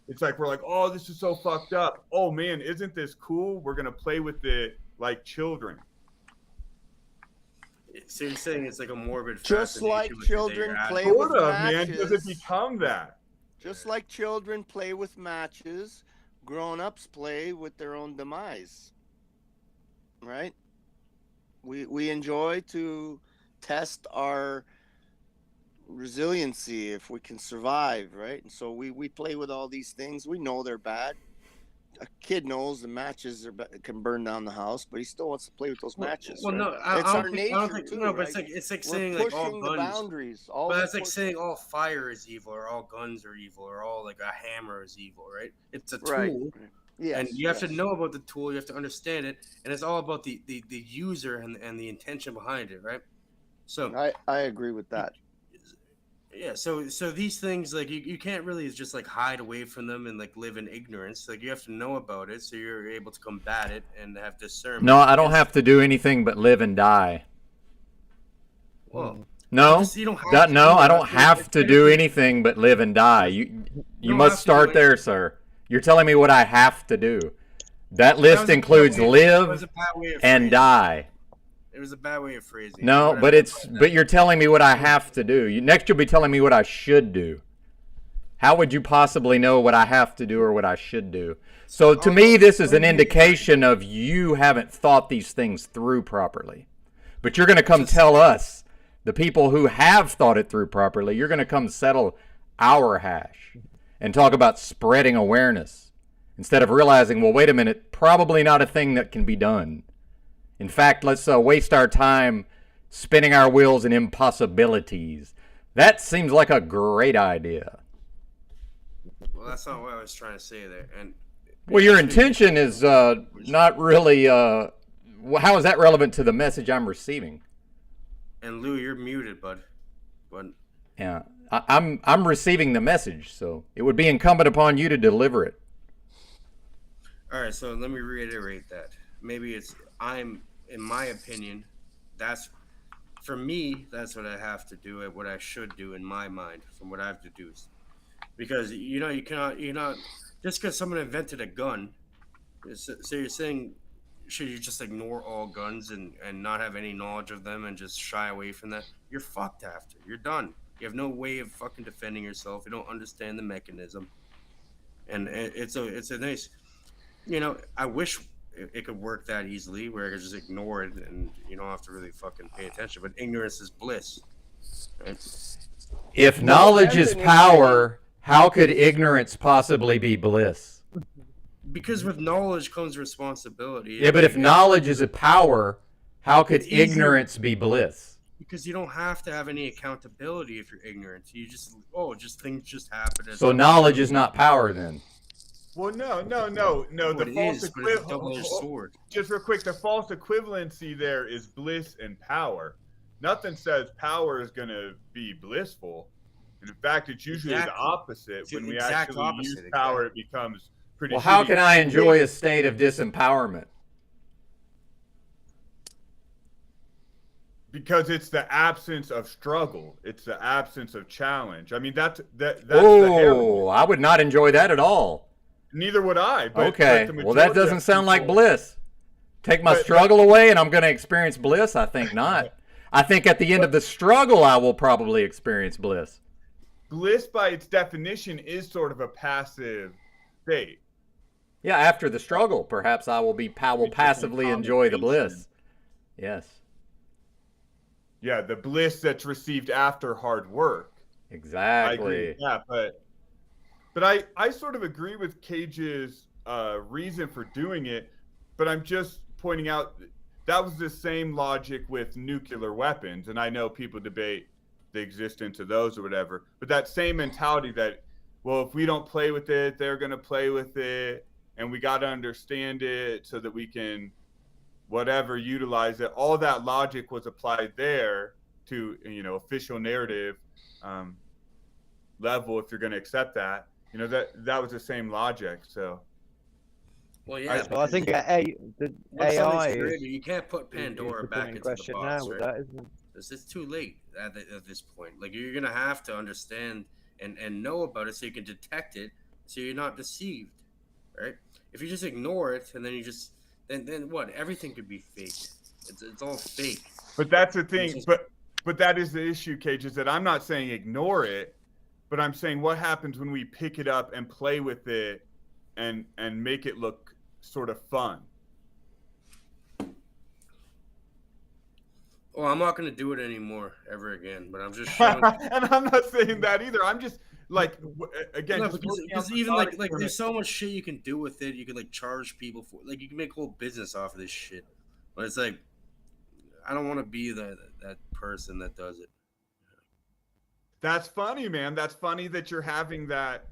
it's like we're like, oh, this is so fucked up. Oh man, isn't this cool? We're gonna play with it like children. So you're saying it's like a morbid Just like fascination with children their play attitude. with Sort of, man. matches. Does it become that? Just like children play with matches, grown-ups play with their own demise. Right? We enjoy to test our resiliency if we can survive, right? And so we play with all these things. We know they're bad. a kid knows the matches can burn down the house, but he still wants to play with those matches. Well, right? no, It's I our don't think, nature too, no, but right? it's like We're saying like all pushing the guns. boundaries. But that's like saying all fire is evil, or all guns are evil, or all like a hammer is evil, right? It's a tool, Right. Yes, and you have to yes. know about the tool. You have to understand it, and it's all about the user and the intention behind it, right? So I agree with that. yeah, so these things like you can't really just like hide away from them and like live in ignorance. Like you have to know about it so you're able to combat it and have discernment. No, I don't have to do anything but live and die. Well, No, you don't have to no, do I that. don't have to do anything but live and die. You don't must have to start do there, sir. You're telling me what I have to do. That list was a bad includes way- that live was a bad way of and phrasing it. die. It was a bad way of phrasing. No, it. but you're telling me what I have to do. Next you'll be telling me what I should do. How would you possibly know what I have to do or what I should do? So to me, this is an indication of you haven't thought these things through properly. But you're going to come tell us, the people who have thought it through properly, you're going to come settle our hash and talk about spreading awareness instead of realizing, well, wait a minute, probably not a thing that can be done. In fact, let's waste our time spinning our wheels in impossibilities. That seems like a great idea. Well, that's not what I was trying to say there. And Well, your intention is not really. How is that relevant to the message I'm receiving? And Lou, you're muted, bud. Yeah, I'm receiving the message, so it would be incumbent upon you to deliver it. All right, so let me reiterate that. Maybe in my opinion, that's for me. That's what I have to do. What I should do in my mind, from what I've deduced. Because you cannot. You're not just because someone invented a gun. So you're saying, should you just ignore all guns and not have any knowledge of them and just shy away from that? You're fucked after. You're done. You have no way of fucking defending yourself. You don't understand the mechanism. And it's a nice, I wish it could work that easily where I could just ignore it and you don't have to really fucking pay attention. But ignorance is bliss. Right? If knowledge is power, how could ignorance possibly be bliss? Because with knowledge comes responsibility. Yeah, but if knowledge is a power, how could ignorance be bliss? Because you don't have to have any accountability if you're ignorant. You just things just happen. So knowledge is not power then. Well, no. Well, The it false is, but it's a double-edged sword. Just real quick, the false equivalency there is bliss and power. Nothing says power is going to be blissful. And in fact, it's usually the opposite. It's the when we exact actually use opposite, power, it becomes pretty. Well, how shitty. can I enjoy a state of disempowerment? Because it's the absence of struggle. It's the absence of challenge. I mean, that's Oh, I would not enjoy that at all. Neither would I. But, Okay, but the well, that majority doesn't of sound like people- bliss. Take my struggle away and I'm going to experience bliss? I think not. I think at the end of the struggle, I will probably experience bliss. Bliss, by its definition, is sort of a passive state. Yeah, after the struggle, perhaps I will passively enjoy the bliss. Yes. Yeah, the bliss that's received after hard work. Exactly. Yeah, but I sort of agree with Cage's reason for doing it, but I'm just pointing out that was the same logic with nuclear weapons, and I know people debate the existence of those or whatever, but that same mentality that, well, if we don't play with it, they're going to play with it, and we got to understand it so that we can whatever utilize it. All that logic was applied there to official narrative level, if you're going to accept that. That was the same logic. So well, yeah, I think the AI is you can't put Pandora back into the box, now with right? that, isn't it? It's too late at this point. Like you're gonna have to understand and know about it so you can detect it, so you're not deceived, right? If you just ignore it and then you just then what? Everything could be fake. It's all fake. But that's the thing. But that is the issue, Cage, is that I'm not saying ignore it, but I'm saying what happens when we pick it up and play with it and make it look sort of fun. Well, I'm not going to do it anymore ever again, but I'm just showing. And I'm not saying that either. I'm just like again, No, just because, working on because even thought like experiment. there's so much shit you can do with it. You can like charge people for, like, you can make a whole business off of this shit. But it's like, I don't want to be that person that does it. That's funny, man. That's funny that you're having that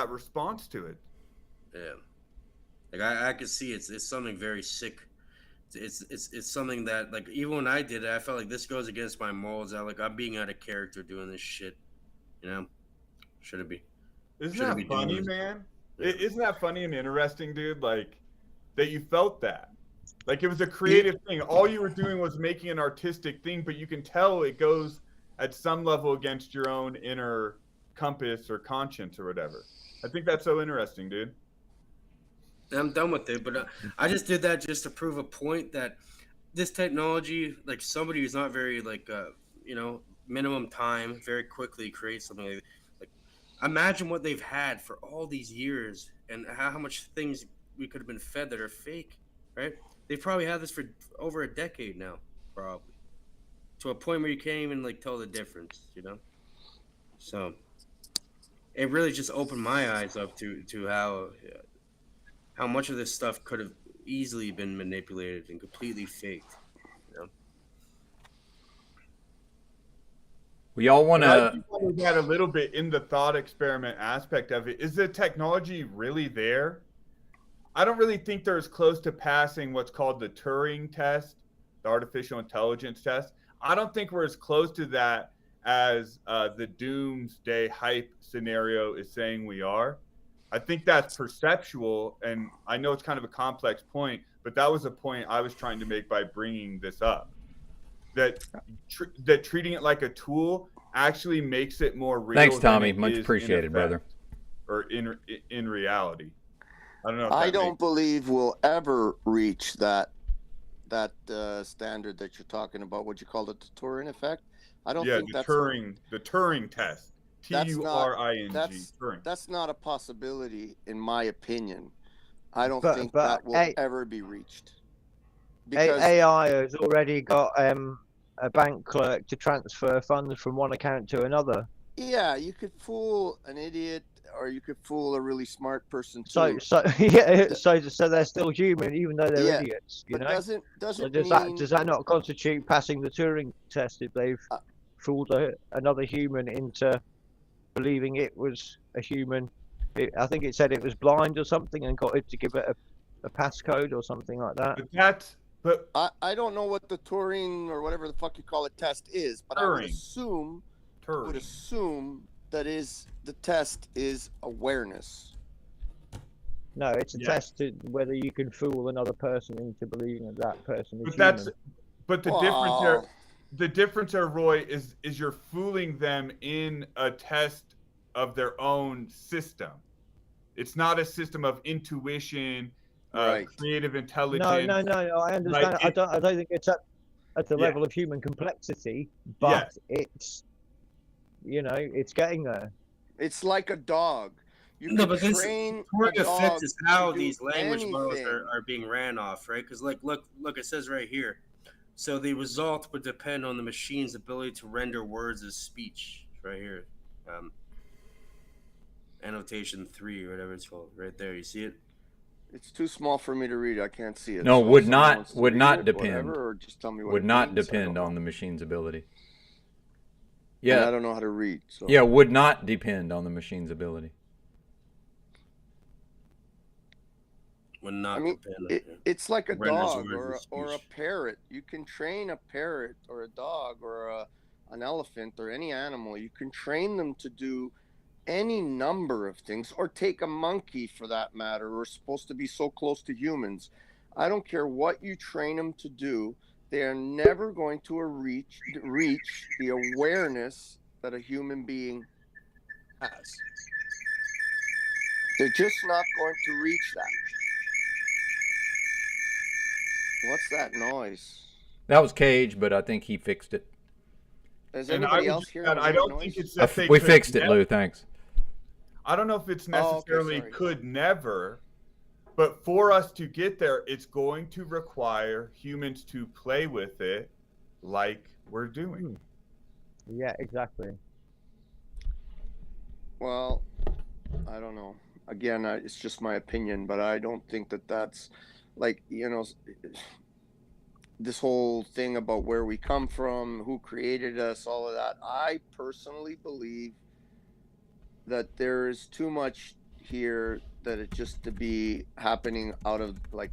response to it. Yeah, like I can see it's something very sick. It's something that, like, even when I did it, I felt like this goes against my morals. I'm being out of character doing this shit. You know, shouldn't be. Isn't that funny, man? Isn't that funny and interesting, dude? Like that you felt that. Like it was a creative thing. All you were doing was making an artistic thing, but you can tell it goes at some level against your own inner compass or conscience or whatever. I think that's so interesting, dude. I'm done with it, but I just did that just to prove a point that this technology, like, somebody who's not very minimum time, very quickly creates something like imagine what they've had for all these years and how much things we could have been fed that are fake, right? They've probably had this for over a decade now, probably, to a point where you can't even like tell the difference, you know? So it really just opened my eyes up to how much of this stuff could have easily been manipulated and completely faked, you know? We all want I to. wondered that a little bit in the thought experiment aspect of it. Is the technology really there? I don't really think they're as close to passing what's called the Turing test, the artificial intelligence test. I don't think we're as close to that as the doomsday hype scenario is saying we are. I think that's perceptual, and I know it's kind of a complex point, but that was a point I was trying to make by bringing this up. That treating it like a tool actually makes it more real. Thanks, Tommy. Much appreciated, brother. Or in reality. I don't know. I don't believe we'll ever reach that standard that you're talking about. What you call it, the Turing effect? I don't think the Turing test. Turing. That's not a possibility, in my opinion. I don't think but that will ever be reached. Because AI has already got a bank clerk to transfer funds from one account to another. Yeah, you could fool an idiot, or you could fool a really smart person too. So they're still human, even though they're idiots. You know? Does that not constitute passing the Turing test if they've fooled another human into believing it was a human? I think it said it was blind or something and got it to give it a passcode or something like that. But I don't know what the Turing or whatever the fuck you call it test is, but I would assume that the test is awareness. No, it's a test to whether you can fool another person into believing that person is human. But the difference there, Roy, is you're fooling them in a test of their own system. It's not a system of intuition, creative intelligence. No. I understand. I don't think it's at the level of human complexity, but it's it's getting there. It's like a dog. You No, can but this train Turing a dog effect is how to do these language models anything. are being ran off, right? Because look, it says right here. So the result would depend on the machine's ability to render words as speech. Right here, annotation 3 or whatever it's called. Right there, you see it? It's too small for me to read. I can't see it. No, So would if someone not wants to would read not it, depend. whatever, or just tell me what would it not means. depend on the machine's ability. And Yeah, I don't know how to read. So. Yeah, would not depend on the machine's ability. Would not I mean, depend. it's like a Renders dog words as or a speech. parrot. You can train a parrot or a dog or an elephant or any animal. You can train them to do any number of things, or take a monkey for that matter. We're supposed to be so close to humans. I don't care what you train them to do. They are never going to reach the awareness that a human being has. They're just not going to reach that. What's that noise? That was Cage, but I think he fixed it. Does anybody else hear that? I don't think it's that We fixed it, Lou. Thanks. I don't know if it's necessarily could never, but for us to get there, it's going to require humans to play with it like we're doing. Yeah, exactly. Well, I don't know. Again, it's just my opinion, but I don't think that that's like, this whole thing about where we come from, who created us, all of that. I personally believe that there is too much here that it just to be happening out of like,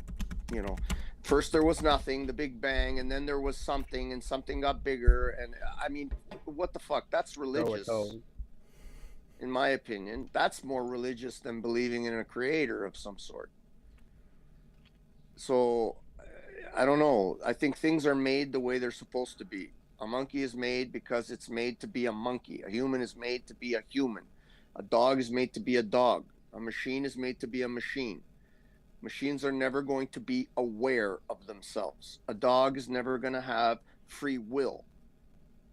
first there was nothing, the Big Bang, and then there was something, and something got bigger. And I mean, what the fuck? That's religious. In my opinion, that's more religious than believing in a creator of some sort. So I don't know. I think things are made the way they're supposed to be. A monkey is made because it's made to be a monkey. A human is made to be a human. A dog is made to be a dog. A machine is made to be a machine. Machines are never going to be aware of themselves. A dog is never going to have free will.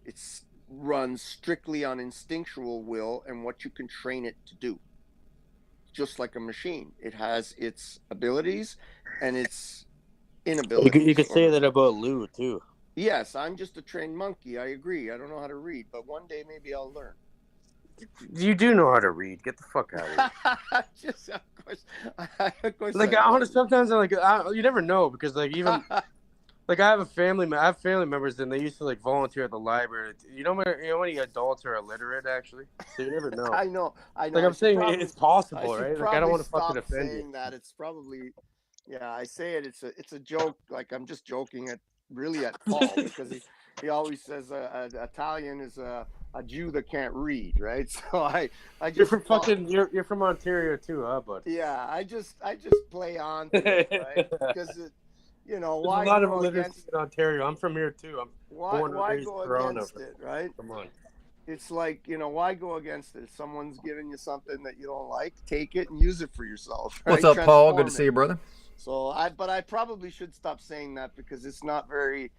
It's runs strictly on instinctual will and what you can train it to do. Just like a machine, it has its abilities and its inabilities. You could say that about Lou too. Yes, I'm just a trained monkey. I agree. I don't know how to read, but one day maybe I'll learn. You do know how to read. Get the fuck out of here. Just, of course. Like, honestly, sometimes I'm like, you never know, because like even like I have family members, and they used to like volunteer at the library. You know how many adults are illiterate actually? So you never know. I know. Like I'm saying, it's possible, right? Like I don't want to fucking stop offend saying you. that. It's probably, yeah. I say it. It's a joke. Like I'm just joking at Paul because he always says Italian is a Jew that can't read, right? So I just You're from you're from Ontario too, huh, bud? Yeah, I just play on to it, right? Because There's why a lot of go illiteracy against in Ontario. I'm from here too. I'm born and why raised go in Toronto. against it, right? Come on. It's like, why go against it? If someone's giving you something that you don't like, take it and use it for yourself. Right? What's up, Paul? Good to see you, brother. So but I probably should stop saying that because it's not very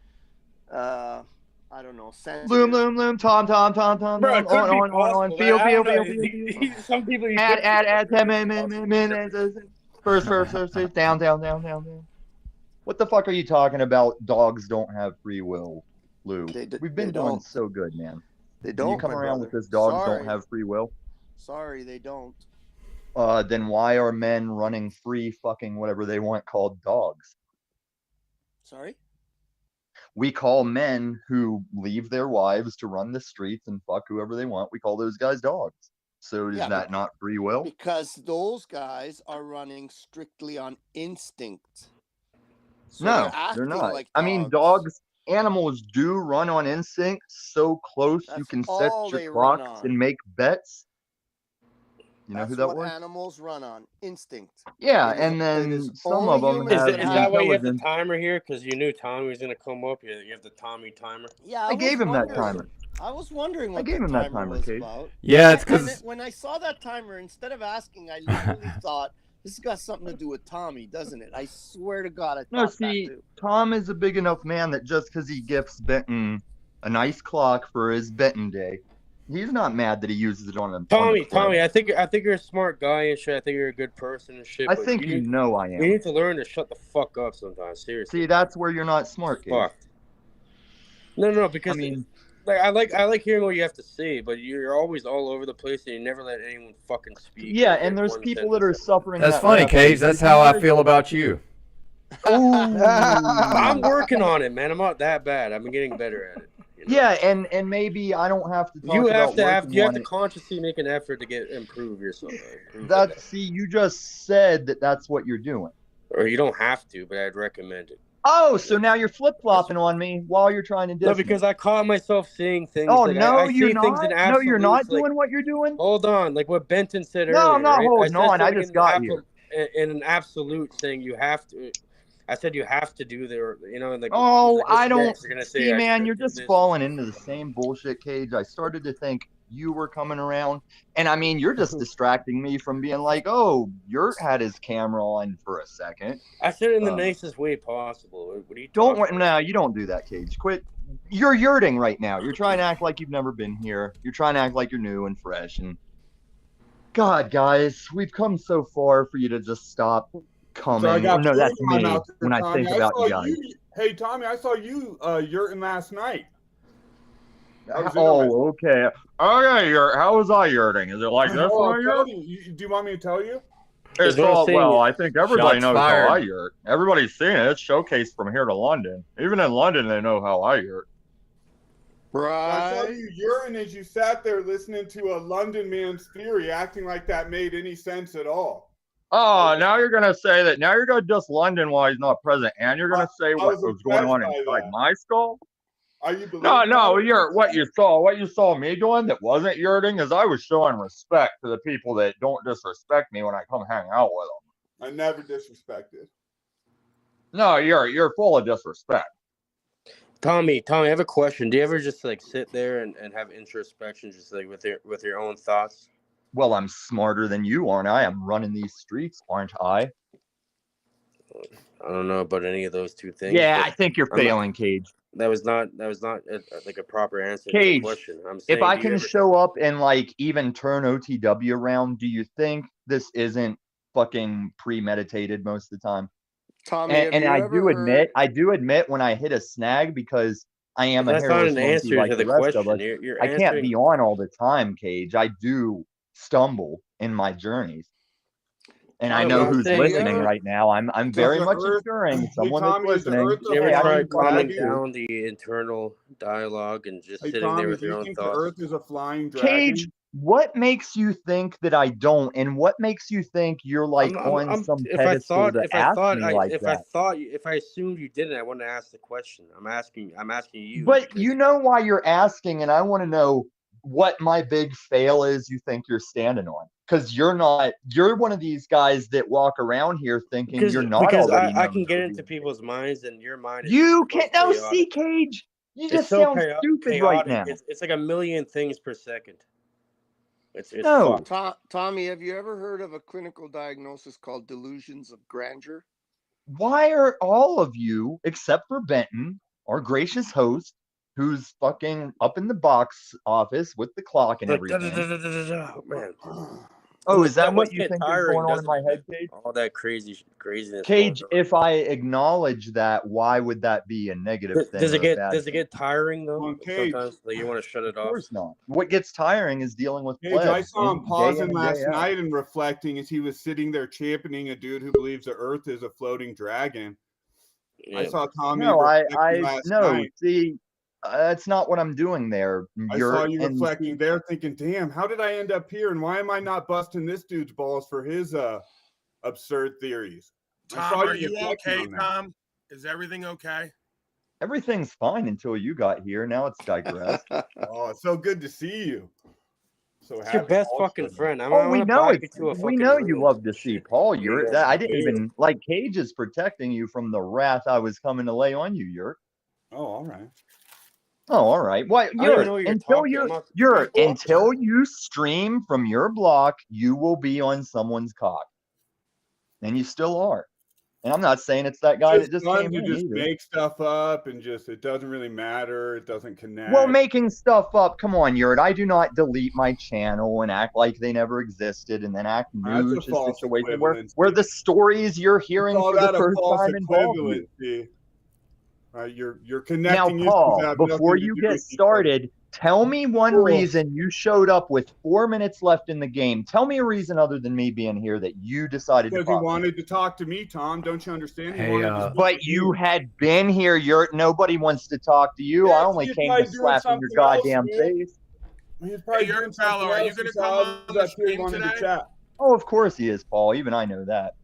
I don't know, sensitive. Loom, Tom, Bro, it could be possible. Feel. Some people you Add 10 minutes. First, down. What the fuck are you talking about? Dogs don't have free will, Lou. We've been doing so good, man. They don't. You come around with this dogs don't have free will? Sorry, they don't. Then why are men running free fucking whatever they want called dogs? Sorry? We call men who leave their wives to run the streets and fuck whoever they want, we call those guys dogs. So is that not free will? Because those guys are running strictly on instinct. So no, they're not. Like I mean, animals do run on instinct so close you can set your clocks and make bets. You know who that was? Animals run on instinct. Yeah, and then some of them have Is that why you have the timer here? Because you knew Tommy was going to come up. You have the Tommy timer. Yeah, I gave him that timer. I was wondering what I gave him that timer was about. Yeah, it's because when I saw that timer, instead of asking, I literally thought this has got something to do with Tommy, doesn't it? I swear to God, I thought that too. Tom is a big enough man that just because he gifts Benton a nice clock for his Benton day, he's not mad that he uses it on him. Tommy, I think you're a smart guy and shit. I think you're a good person and shit. I think I am. You need to learn to shut the fuck up sometimes. Seriously. See, that's where you're not smart, Gabe. Fuck. No, because I like hearing what you have to say, but you're always all over the place and you never let anyone fucking speak. Yeah, and there's people that are suffering. That's funny, Cage. That's how I feel about you. I'm working on it, man. I'm not that bad. I've been getting better at it. Yeah, and maybe I don't have to. You have to consciously make an effort to improve yourself. You just said that's what you're doing. Or you don't have to, but I'd recommend it. Oh, so now you're flip flopping on me while you're trying to diss No, because I caught myself saying things. Oh like, no, I you're say not. Things in No, you're not absolutes, doing what you're doing. Hold on, like what Benton said earlier. No, I'm not right? holding on. I just got here. In an absolute saying, you have to. I said you have to do the, like. Oh, like I don't. See, man, you're just falling into the same bullshit, Cage. I started to think you were coming around, and I mean, you're just distracting me from being like, oh, Yurt had his camera on for a second. I said it in the nicest way possible. What are you No, you don't do that, Cage. Quit. You're yurting right now. You're trying to act like you've never been here. You're trying to act like you're new and fresh. And God, guys, we've come so far for you to just stop coming. No, that's me when I think about you guys. Hey, Tommy, I saw you yurting last night. Oh, okay. Okay, how was I yurting? Is it like this Oh, when I I'll yurt? tell you. Do you want me to tell you? It's what I'm all, saying well, is- I think everybody Shots knows how I fired. yurt. Everybody's seen it. It's showcased from here to London. Even in London, they know how I yurt. I saw you urine as you sat there listening to a London man's theory, acting like that made any sense at all. Oh, now you're gonna say that. Now you're gonna diss London while he's not present, and you're gonna say what was was going on impressed by inside that. my skull. Are you believing No, that? what you saw me doing that wasn't yurting is I was showing respect to the people that don't disrespect me when I come hang out with them. I never disrespected. No, you're full of disrespect. Tommy, I have a question. Do you ever just like sit there and have introspection, just like with your own thoughts? Well, I'm smarter than you, aren't I? I'm running these streets, aren't I? I don't know about any of those two things. Yeah, but I think you're failing, Cage. That was not like a proper answer to the Cage, question. I'm saying, if I do you can ever- show up and like even turn OTW around, do you think this isn't fucking premeditated most of the time? Tommy, And I do admit when I hit a snag because I am a That's not hairless an monkey answer like to the the rest of question. us. You're I can't answering- be on all the time, Cage. I do stumble in my journeys. And I know who's listening right now. I'm very much assuring someone that's listening. You ever Hey, I try can fuck calming with you. down the internal dialogue and just Hey, sitting Tommy, there with do your you own think the thoughts? Earth is a flying dragon? Cage, what makes you think that I don't? And what makes you think you're like on some pedestal to ask me like that? If I assumed you didn't, I wouldn't ask the question. I'm asking you. But you know why you're asking, and I want to know what my big fail is you think you're standing on. Because you're one of these guys that walk around here thinking you're not because already I known can for get being- into people's minds, and your mind is You the most can't chaotic. see, Cage. You It's just so sound stupid right chaotic. now. It's like a million things per second. It's No. fucked. Tommy, have you ever heard of a clinical diagnosis called delusions of grandeur? Why are all of you, except for Benton, our gracious host, who's fucking up in the box office with the clock and everything? Man. Oh, is that what must you get think is tiring, going on in doesn't my it? head, Cage? All that craziness. Cage, if I acknowledge that, why would that be a negative thing? Does or it a get bad does it thing? get tiring though? On Cage. Sometimes like you want to shut it Of off. course not. What gets tiring is dealing with Cage, I plebs. saw him day pausing in and last day out. night and reflecting as he was sitting there championing a dude who believes the Earth is a floating dragon. I saw Tommy No, reflecting last night. see, that's not what I'm doing there. I saw you reflecting there, thinking, "Damn, how did I end up here? And why am I not busting this dude's balls for his absurd theories?" I Tom, saw are you reflecting okay, on that. Tom? Is everything okay? Everything's fine until you got here. Now it's digressed. Oh, it's so good to see you. So It's your happy best Paul's fucking coming. friend. I Oh, we wanna know buy it. you to a We fucking know you ring. love to see Paul. You're Yeah, that. I yeah. didn't even like Cage is protecting you from the wrath I was coming to lay on you. Yurt. Oh, all right. Oh, all right. What? I don't even know what you're Until talking you about. until you stream from your block, you will be on someone's cock, and you still are. And I'm not saying it's that guy that just fun came to in just either. make stuff up and just it doesn't really matter. It doesn't connect. Well, making stuff up. Come on, Yurt. I do not delete my channel and act like they never existed, and then act That's a new to false situation equivalency. where the stories you're hearing Call for the that a first false time involve you. equivalency. You're Now, connecting issues Paul, that have before nothing to you do get with each started, tell me one Cool. reason you showed up with 4 minutes left in the game. Tell me a reason other than me being here that you decided to Because he pop in. wanted to talk to me, Tom. Don't you understand? He Hey, wanted to speak But to you had been here. Nobody wants to talk to you. I only he's came probably to doing slap in your something else, goddamn man. face. He's probably Hey, doing Yurt something fellow, are you else. gonna He saw come I on was the up here, he stream wanted to today? chat. Oh, of course he is, Paul. Even I know that.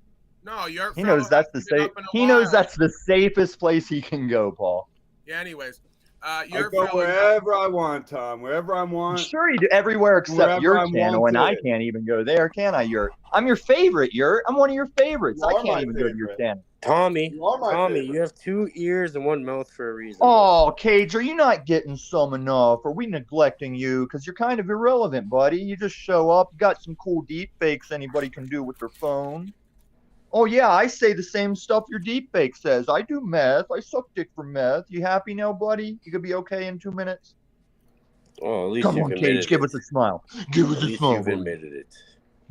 No, Yurt He fellow knows that's the hasn't been safe. up in a He knows while. that's the safest place he can go, Paul. Yeah. Anyways, I Yurt go fellow. wherever I want, Tom. Wherever I want. Sure, you do everywhere except Wherever your I'm channel, and I wanted. can't even go there, can I? I'm your favorite, Yurt. I'm one of your favorites. You I are can't my even go to your favorite. channel. Tommy, You are my favorite. you have 2 ears and 1 mouth for a reason. Oh, Cage, are you not getting some enough? Are we neglecting you? Because you're kind of irrelevant, buddy. You just show up. You got some cool deep fakes anybody can do with their phone. Oh, yeah, I say the same stuff your deep fake says. I do meth. I suck dick for meth. You happy now, buddy? You could be okay in 2 minutes? Oh, at least Come you've on, admitted Cage, give it. us a smile. Give us At a least smile, you've buddy. admitted it.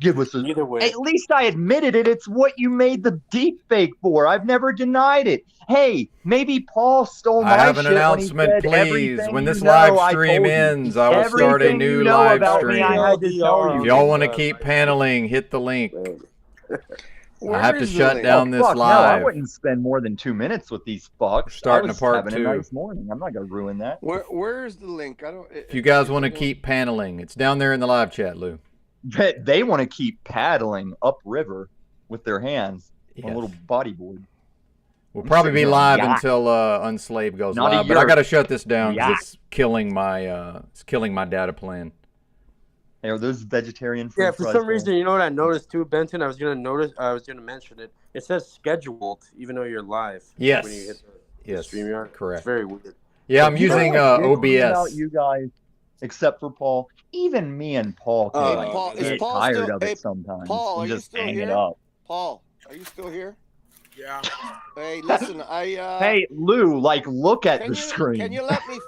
give us a. Either way. At least I admitted it. It's what you made the deep fake for. I've never denied it. Hey, maybe Paul stole my I have an shit announcement, when he said, please. "Everything When you this know, live I stream told you." ends, I will start a Everything new you know live about me, stream. I had to tell you. If y'all want to keep paneling, hit the link. I have to shut down this fuck, No, live. I wouldn't spend more than 2 minutes with these fucks. Starting I a was part having 2. a nice morning. I'm not gonna ruin that. Where's the link? I don't. If you guys want to keep paneling, it's down there in the live chat, Lou. They want to keep paddling upriver with their hands on a little bodyboard. We'll I'm probably sitting be here on a live yacht. until Unslaved goes Not a live, but I yurt. got to shut this down because Yacht. it's killing my data plan. Hey, are those vegetarian Yeah, french for fries, some Paul? reason, you know what I noticed too, Benton? I was gonna mention it. It says scheduled, even though you're live. Yes. When you hit the Yes. StreamYard. Correct. It's very weird. Yeah, I'm You know using what's different OBS. About you guys, except for Paul, even me and Paul can Paul, is get Paul tired still? of it Hey, sometimes. Paul, and are you just still hang here? it up. Paul, are you still here? Yeah. Hey, listen, I. Hey, Lou, like, look at Can the you screen. can you let me